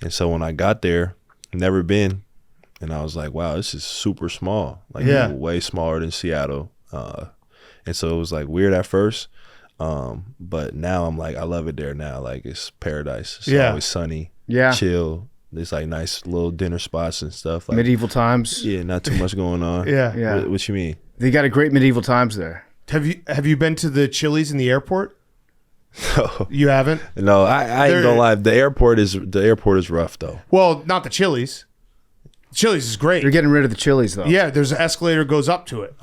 And so when I got there, never been. And I was like, wow, this is super small, like way smaller than Seattle. And so it was like weird at first. But now I'm like, I love it there now. Like it's paradise. It's always sunny, chill. There's like nice little dinner spots and stuff. Like, medieval times. Yeah, not too much going on. Yeah. What you mean? They got a great medieval times there. Have you been to the Chili's in the airport? No. You haven't? No, I ain't gonna lie. The airport is rough though. Well, not the Chili's. Chili's is great. They're getting rid of the Chili's though. Yeah, there's an escalator goes up to it.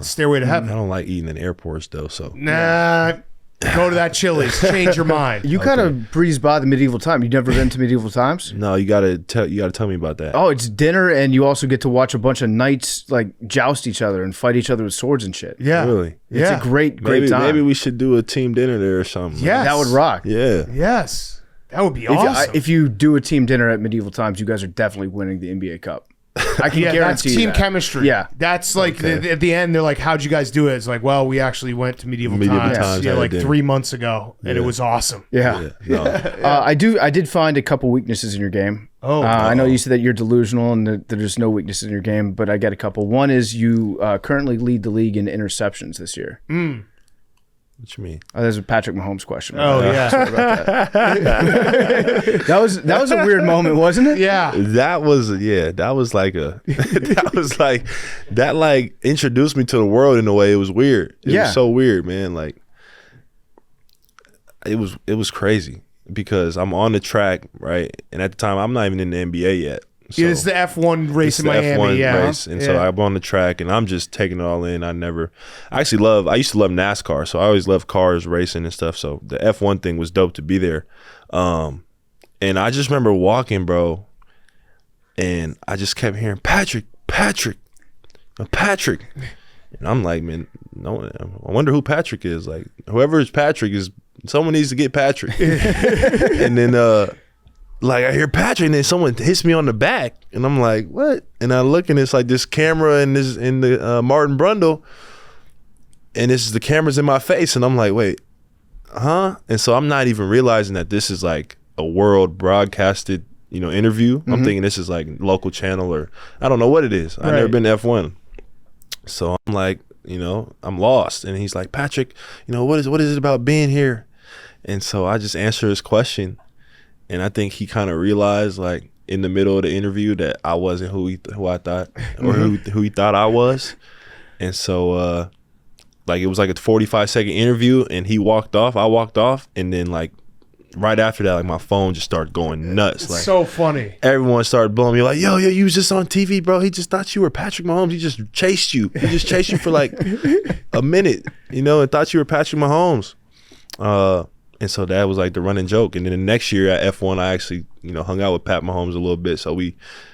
Stairway to heaven. I don't like eating in airports though. So nah, go to that Chili's. Change your mind. You kind of breeze by the medieval time. You've never been to medieval times? No, you gotta tell me about that. Oh, it's dinner, and you also get to watch a bunch of knights like joust each other and fight each other with swords and shit. Yeah, really. It's a great time. Maybe we should do a team dinner there or something. Yeah, that would rock. Yeah. Yes. That would be awesome. If you do a team dinner at Medieval Times, you guys are definitely winning the NBA Cup. I can guarantee that's team that. chemistry. Yeah. That's like at the end, they're like, "How'd you guys do it?" It's like, "Well, we actually went to Medieval Times had like dinner. 3 months ago, and it was awesome." Yeah. No. I did find a couple weaknesses in your game. I know you said that you're delusional and that there's no weaknesses in your game, but I got a couple. One is you currently lead the league in interceptions this year. What you mean? There's a Patrick Mahomes question. Oh yeah, that was a weird moment, wasn't it? yeah. That was like that introduced me to the world in a way. It was weird. It was so weird, man. Like it was crazy because I'm on the track, right? And at the time I'm not even in the NBA yet. So It's the F1 race in Miami, F1 race. And so I'm on the track and I'm just taking it all in. I used to love NASCAR, so I always loved cars, racing and stuff. So the F1 thing was dope to be there. And I just remember walking, bro, and I just kept hearing Patrick. And I'm like, man, no, I wonder who Patrick is. Like, whoever is Patrick is someone needs to get Patrick. And then like I hear Patrick, and then someone hits me on the back, and I'm like, "What?" And I look, and it's like this camera in the Martin Brundle, and this is the cameras in my face, and I'm like, "Wait, huh?" And so I'm not even realizing that this is like a world broadcasted, interview. I'm thinking this is like local channel or I don't know what it is. I've never been to F1, so I'm like, I'm lost. And he's like, "Patrick, what is it about being here?" And so I just answer his question. And I think he kind of realized, like, in the middle of the interview that I wasn't who I thought, or who he thought I was. And so, it was like a 45-second interview, and he walked off. I walked off, and then, like, right after that, like, my phone just started going nuts. Like, So funny. everyone started blowing me like, yo, you was just on TV, bro. He just thought you were Patrick Mahomes. He just chased you. He just chased you for, like, a minute, and thought you were Patrick Mahomes. And so that was like the running joke. And then the next year at F1, I actually, hung out with Pat Mahomes a little bit. So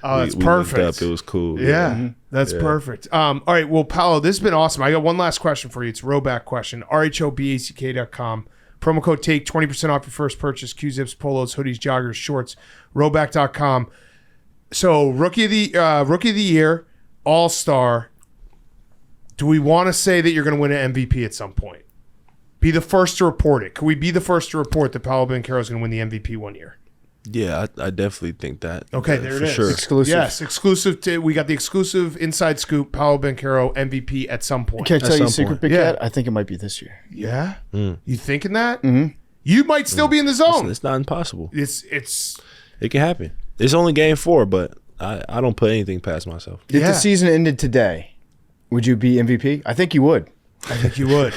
that's we perfect. linked up. It was cool. Yeah, that's perfect. All right, well, Paolo, this has been awesome. I got one last question for you. It's a rowback question. RHOBACK.com. Promo code TAKE, 20% off your first purchase. Q-zips, polos, hoodies, joggers, shorts. Rowback.com. So rookie of the year, all-star. Do we want to say that you're going to win an MVP at some point? Be the first to report it. Could we be the first to report that Paolo Banchero is going to win the MVP one year? Yeah, I definitely think that. Okay, there it is. Sure. Exclusive. Yes, exclusive. We got the exclusive inside scoop. Paolo Banchero MVP at some point. Can I tell you a some secret, point. Big Yeah. Cat? I think it might be this year. Yeah, you thinking that? Mm-hmm. You might still be in the zone. It's not impossible. It's It can happen. It's only game 4, but I don't put anything past myself. If Yeah. the season ended today, would you be MVP? I think you would. I think you would.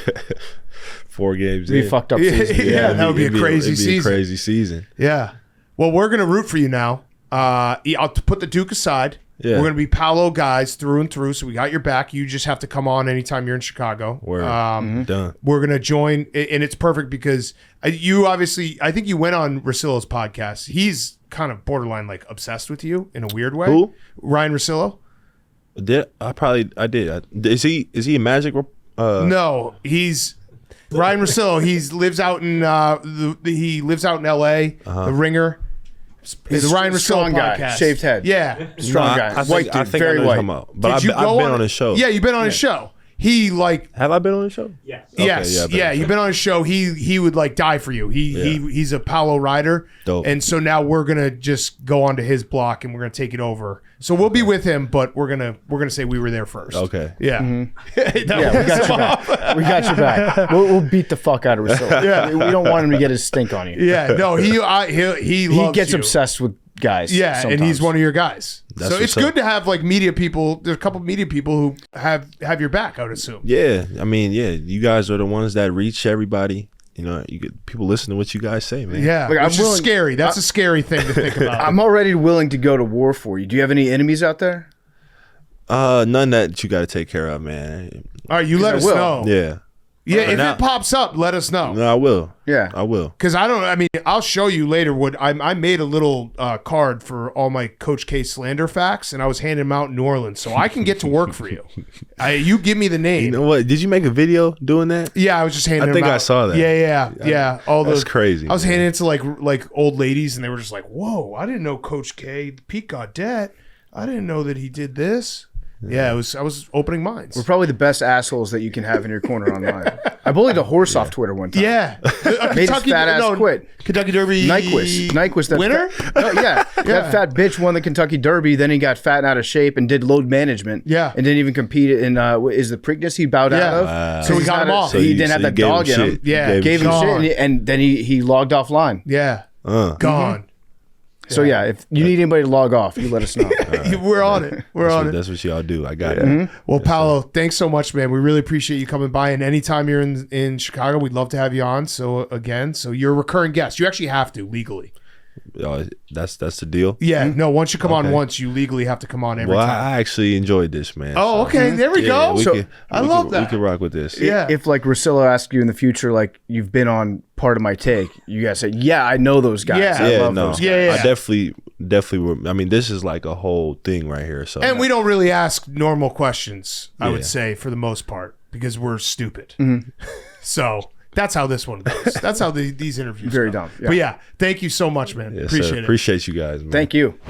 4 games It'd be in. a fucked up Yeah, season. yeah. That would be a It'd crazy it'd be season. a crazy season. Yeah. Well, we're gonna root for you now. I'll put the Duke aside. Yeah. We're gonna be Paolo guys through and through. So we got your back. You just have to come on anytime you're in Chicago. Word. Done. We're gonna join, and it's perfect because you obviously. I think you went on Russillo's podcast. He's kind of borderline like obsessed with you in a weird way. Who? Ryan Russillo? I did. Is he a Magic? No, he's Ryan Russillo. He lives out in he lives out in L.A. The Ringer. He's the Ryan a Russillo strong guy, podcast. shaved head. Yeah. Strong guy. I White think dude, very I know white. him out, but Did you I've go been on his show. Yeah, you've been on his show. He like Have I been on his show? Yes. Okay, yes, yeah, I bet. yeah, you've been on his show. He would like die for you. He's a Paolo rider, Dope. and so now we're gonna just go onto his block and we're gonna take it over. So we'll be with him, but we're gonna say we were there first. Okay. Yeah. Yeah, we got your back. We got your back. We'll beat the fuck out of Russillo. Yeah. We don't want him to get his stink on you. Yeah. No, he He loves gets you. obsessed with guys. Yeah, and he's sometimes. one of your guys. That's so it's what's up. good to have like media people. There's a couple of media people who have your back, I would assume. Yeah, I mean, yeah, you guys are the ones that reach everybody. You get people listen to what you guys say, man. Yeah, Look, I'm which is willing- scary. That's a scary thing to think about. I'm already willing to go to war for you. Do you have any enemies out there? None that you got to take care of, man. All right, you let I us will. know. Yeah. Yeah, if it pops up, let us know. No, I will. Yeah. I will. Because I'll show you later what I made a little card for all my Coach K slander facts, and I was handing them out in New Orleans, so I can get to work for you. You give me the name. You know what? Did you make a video doing that? Yeah, I was just handing them out. I think I saw that. Yeah. That's crazy. I was handing it to like old ladies, and they were just like, "Whoa, I didn't know Coach K, Pete Gaudette. I didn't know that he did this." Yeah, I was opening minds. We're probably the best assholes that you can have in your corner online. I bullied a horse off Twitter one time. Yeah. Made his fat ass quit. Kentucky Derby Nyquist, that winner? That fat bitch won the Kentucky Derby. Then he got fat and out of shape and did load management. Yeah. And didn't even compete in is the Preakness he bowed out of. So he got him off. So he didn't have that dog in him. Yeah. Gave him shit, and then he logged offline. Yeah. Gone. So yeah, if you need anybody to log off, you let us know. We're on it. That's what y'all do. I got it. Well, Paolo, thanks so much, man. We really appreciate you coming by. And anytime you're in Chicago, we'd love to have you on. So you're a recurring guest. You actually have to legally. That's the deal. Yeah. No. Once you come on once, you legally have to come on every time. I actually enjoyed this, man. Oh, okay. There we go. I love that. We can rock with this. Yeah. If like Russillo asks you in the future, like you've been on part of my take, you guys say, "Yeah, I know those guys. Yeah. I love those guys." Yeah. I definitely. I mean, this is like a whole thing right here. So, and we don't really ask normal questions. I would say for the most part because we're stupid. So. That's how this one goes. That's how these interviews Very go. dumb. Yeah. But yeah, thank you so much, man. Appreciate it. Appreciate you guys, man. Thank you.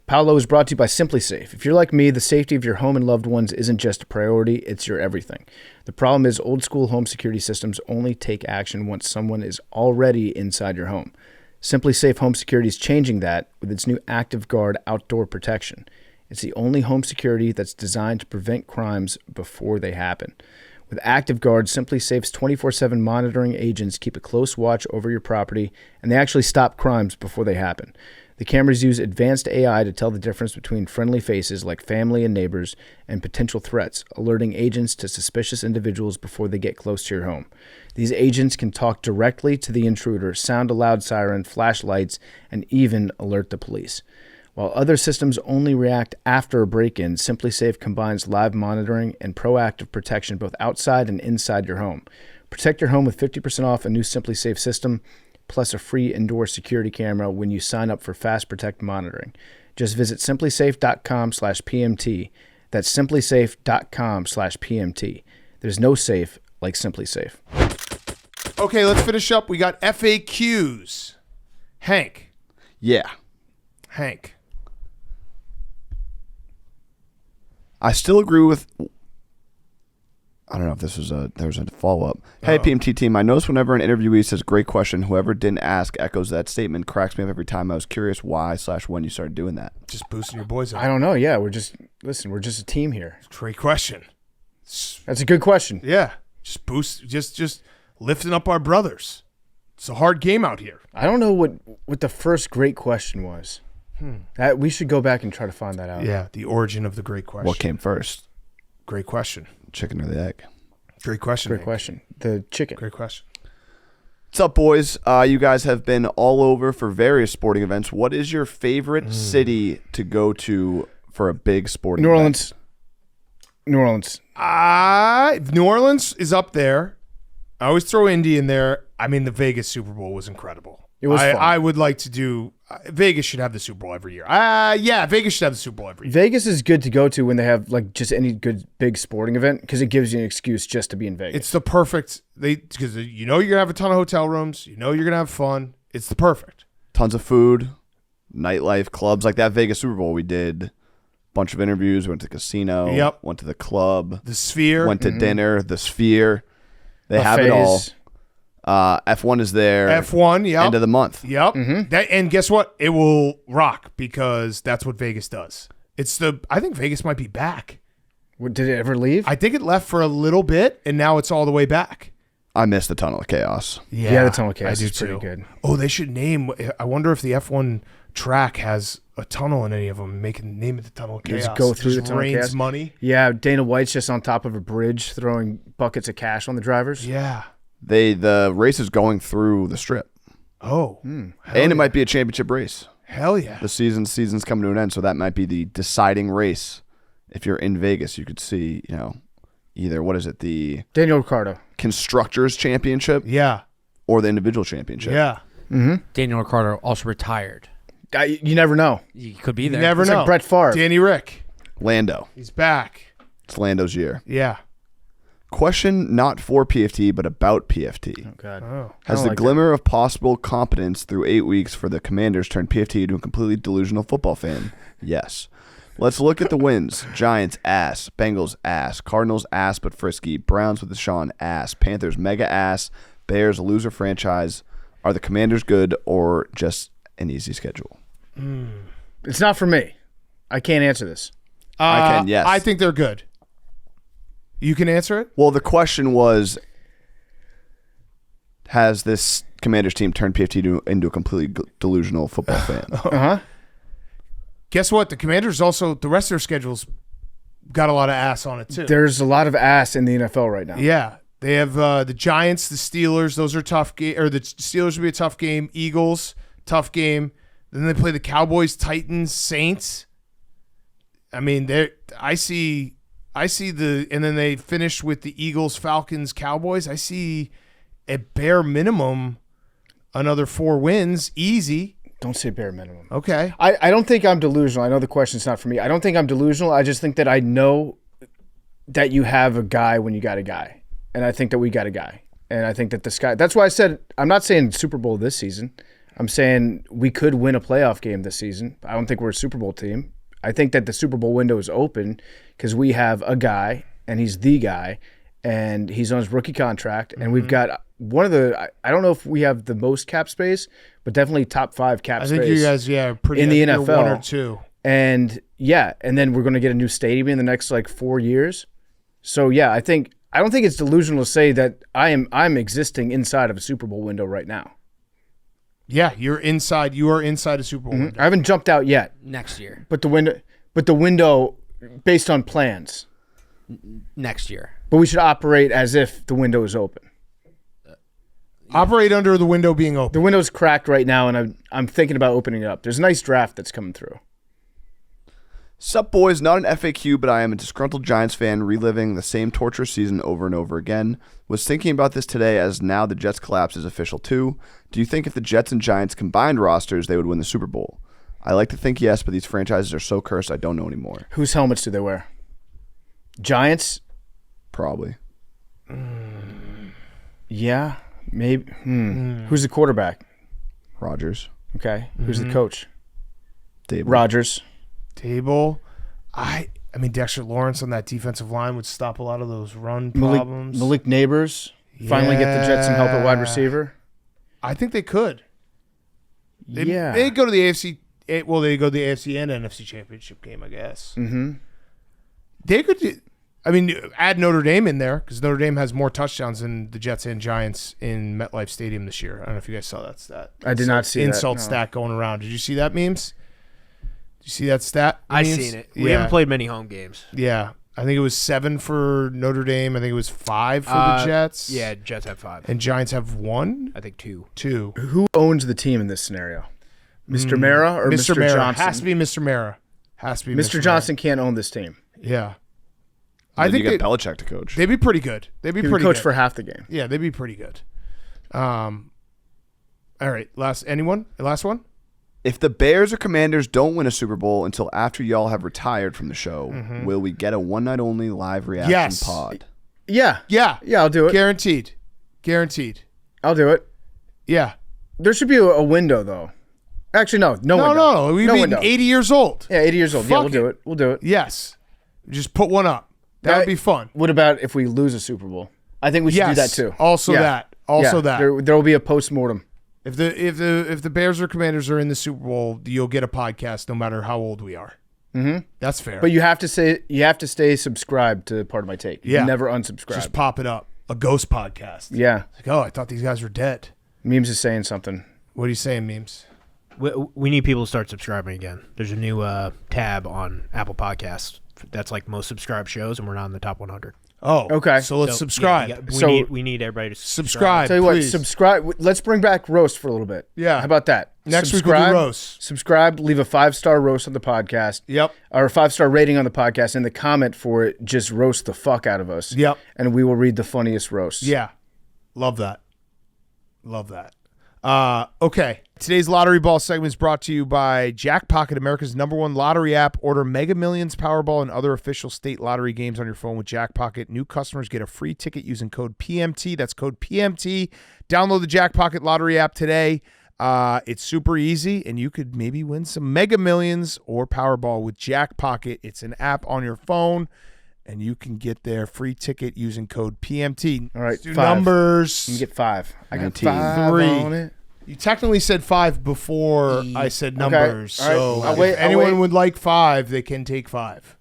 Paolo is brought to you by Simply Safe. If you're like me, the safety of your home and loved ones isn't just a priority, it's your everything. The problem is old school home security systems only take action once someone is already inside your home. Simply Safe Home Security is changing that with its new Active Guard outdoor protection. It's the only home security that's designed to prevent crimes before they happen. With Active Guard, Simply Safe's 24/7 monitoring agents keep a close watch over your property, and they actually stop crimes before they happen. The cameras use advanced AI to tell the difference between friendly faces like family and neighbors and potential threats, alerting agents to suspicious individuals before they get close to your home. These agents can talk directly to the intruder, sound a loud siren, flash lights, and even alert the police. While other systems only react after a break-in, Simply Safe combines live monitoring and proactive protection both outside and inside your home. Protect your home with 50% off a new Simply Safe system, plus a free indoor security camera when you sign up for Fast Protect monitoring. Just visit simplysafe.com/PMT. That's simplysafe.com/PMT. There's no safe like Simply Safe. Okay, let's finish up. We got FAQs. Hank. Yeah. Hank. I still agree with. I don't know if this was there was a follow up. Hey, PMT team, I notice whenever an interviewee says "great question," whoever didn't ask echoes that statement. Cracks me up every time. I was curious why/when you started doing that. Just boosting your boys up. I don't know. Yeah, we're just a team here. Great question. That's a good question. Yeah, just lifting up our brothers. It's a hard game out here. I don't know what the first great question was. That we should go back and try to find that out. Yeah, the origin of the great question. What came first? Great question. Chicken or the egg? Great question. Great question. The chicken. Great question. What's up, boys? You guys have been all over for various sporting events. What is your favorite city to go to for a big sporting event? New Orleans. New Orleans is up there. I always throw Indy in there. I mean, the Vegas Super Bowl was incredible. It was fun. I would like to do. Vegas should have the Super Bowl every year. Yeah, Vegas should have the Super Bowl every year. Vegas is good to go to when they have like just any good big sporting event because it gives you an excuse just to be in Vegas. It's the perfect because you know you're gonna have a ton of hotel rooms. You know you're gonna have fun. It's the perfect. Tons of food, nightlife, clubs like that Vegas Super Bowl. We did a bunch of interviews. Went to the casino. Yep. Went to the club. The Sphere. Went to dinner. The Sphere. They have it all. F1 is there. F1, yeah. End of the month. Yep. And guess what? It will rock because that's what Vegas does. I think Vegas might be back. Did it ever leave? I think it left for a little bit, and now it's all the way back. I missed the Tunnel of Chaos. Yeah, the Tunnel of Chaos I do is pretty too. good. Oh, they should name. I wonder if the F1 track has a tunnel in any of them. Name it the Tunnel of Chaos. Just go through the Just Tunnel of rains Chaos. money. Yeah, Dana White's just on top of a bridge throwing buckets of cash on the drivers. Yeah. The race is going through the Strip. Oh. And it might be a championship race. Hell yeah. The season's coming to an end, so that might be the deciding race. If you're in Vegas, you could see, either, what is it, the Daniel Ricciardo. Constructors Championship Yeah. or the individual championship. Yeah. Daniel Ricciardo also retired. You never know. He could be You there. never It's know. like Brett Favre. Danny Rick. Lando. He's back. It's Lando's year. Yeah. Question not for PFT, but about PFT. Oh, God. Oh. Has I the don't like glimmer of possible competence through 8 weeks for the Commanders turned PFT into a completely delusional football fan? Yes. Let's look at the wins. Giants, ass. Bengals, ass. Cardinals, ass but frisky. Browns with Deshaun, ass. Panthers, mega ass. Bears, loser franchise. Are the Commanders good or just an easy schedule? It's not for me. I can't answer this. I can, yes. I think they're good. You can answer it? Well, the question was, has this Commanders team turned PFT into a completely delusional football fan? Guess what? The Commanders also, the rest of their schedule's got a lot of ass on it, too. There's a lot of ass in the NFL right now. Yeah. They have the Giants, the Steelers. Those are tough or the Steelers would be a tough game. Eagles, tough game. Then they play the Cowboys, Titans, Saints. I mean, I see the, and then they finish with the Eagles, Falcons, Cowboys. I see at bare minimum another 4 wins, easy. Don't say bare minimum. Okay. I don't think I'm delusional. I know the question's not for me. I don't think I'm delusional. I just think that I know that you have a guy when you got a guy. And I think that we got a guy. And I think that this guy, that's why I said, I'm not saying Super Bowl this season. I'm saying we could win a playoff game this season. I don't think we're a Super Bowl team. I think that the Super Bowl window is open because we have a guy, and he's the guy, and he's on his rookie contract. And we've got one of the, I don't know if we have the most cap space, but definitely top 5 cap space. I think you guys, are pretty in the you're NFL. 1 or 2. And yeah, and then we're going to get a new stadium in the next 4 years. So yeah, I don't think it's delusional to say that I'm existing inside of a Super Bowl window right now. Yeah, you are inside a Super Bowl window. I haven't jumped out yet. Next year. But the window based on plans. Next year. But we should operate as if the window is open. Operate under the window being open. The window's cracked right now, and I'm thinking about opening it up. There's a nice draft that's coming through. Sup, boys? Not an FAQ, but I am a disgruntled Giants fan reliving the same torturous season over and over again. Was thinking about this today as now the Jets' collapse is official too. Do you think if the Jets and Giants combined rosters, they would win the Super Bowl? I like to think yes, but these franchises are so cursed I don't know anymore. Whose helmets do they wear? Giants? Probably. Yeah, maybe. Who's the quarterback? Rodgers. Okay. Who's the coach? Dable. Rodgers. Table. I mean, Dexter Lawrence on that defensive line would stop a lot of those run problems. Malik Neighbors finally get the Jets some help at wide receiver. I think they could. Yeah. They go to the AFC. Well, they go to the AFC and NFC Championship game, I guess. Mm-hmm. They could. I mean, add Notre Dame in there because Notre Dame has more touchdowns than the Jets and Giants in MetLife Stadium this year. I don't know if you guys saw that stat. I did not see that. Insult stat going around. Did you see that, memes? Did you see that stat? I memes? seen it. We haven't played many home games. Yeah. I think it was 7 for Notre Dame. I think it was 5 for the Jets. Yeah, Jets have 5. And Giants have 1? I think 2. 2. Who owns the team in this scenario? Mr. Mara or Mr. Mara. Johnson? Has to be Mr. Mara. Has to be Mr. Johnson can't own this team. Yeah. I think you get Belichick to coach. They'd be pretty good. They'd be He would pretty coach good. for half the game. Yeah, they'd be pretty good. All right. Last one? If the Bears or Commanders don't win a Super Bowl until after y'all have retired from the show, will we get a one-night-only live reaction pod? Yeah. Yeah. Yeah, I'll do it. Guaranteed. I'll do it. Yeah. There should be a window, though. Actually, no window. No. We've been window. 80 years old. Yeah, 80 years old. Yeah, we'll do it. We'll do it. Yes. Just put one up. That would be fun. What about if we lose a Super Bowl? I think we should do that too. Also Yeah. that. There will be a post-mortem. If the Bears or Commanders are in the Super Bowl, you'll get a podcast no matter how old we are. Mm-hmm. That's fair. But you have to stay subscribed to Part of My Take. You never unsubscribe. Just pop it up. A ghost podcast. Yeah. It's like, oh, I thought these guys were dead. Memes is saying something. What are you saying, Memes? We need people to start subscribing again. There's a new tab on Apple Podcasts that's like most subscribed shows, and we're not in the top 100. Oh, Okay. So let's So, subscribe. yeah, So- we need everybody to subscribe. Tell you what, please. subscribe. Let's bring back roast for a little bit. Yeah. How about that? Next week we'll do roast. Subscribe. Leave a 5-star roast on the podcast. Yep. Or a 5-star rating on the podcast, and the comment for it. Just roast the fuck out of us. Yep. And we will read the funniest roasts. Yeah. Love that. Love that. Okay. Today's Lottery Ball segment is brought to you by Jackpocket, America's #1 lottery app. Order Mega Millions, Powerball, and other official state lottery games on your phone with Jackpocket. New customers get a free ticket using code PMT. That's code PMT. Download the Jackpocket lottery app today. It's super easy, and you could maybe win some Mega Millions or Powerball with Jackpocket. It's an app on your phone, and you can get their free ticket using code PMT. All right, Let's do 5. numbers. You get 5. I got 19. 5 3. on it. You technically said 5 before I said numbers. All right. So I'll if wait- I'll anyone wait. would like 5, they can take 5.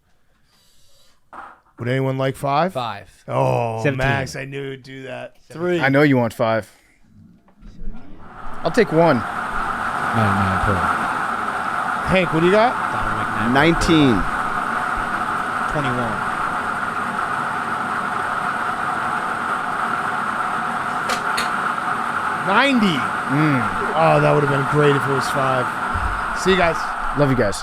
Would anyone like 5? 5. Oh, 17. Max, I knew you'd do that. 3. I know you want 5. I'll take 1. 99 per. Hank, what do you got? 19. 21. 90. Oh, that would have been great if it was 5. See you guys. Love you guys.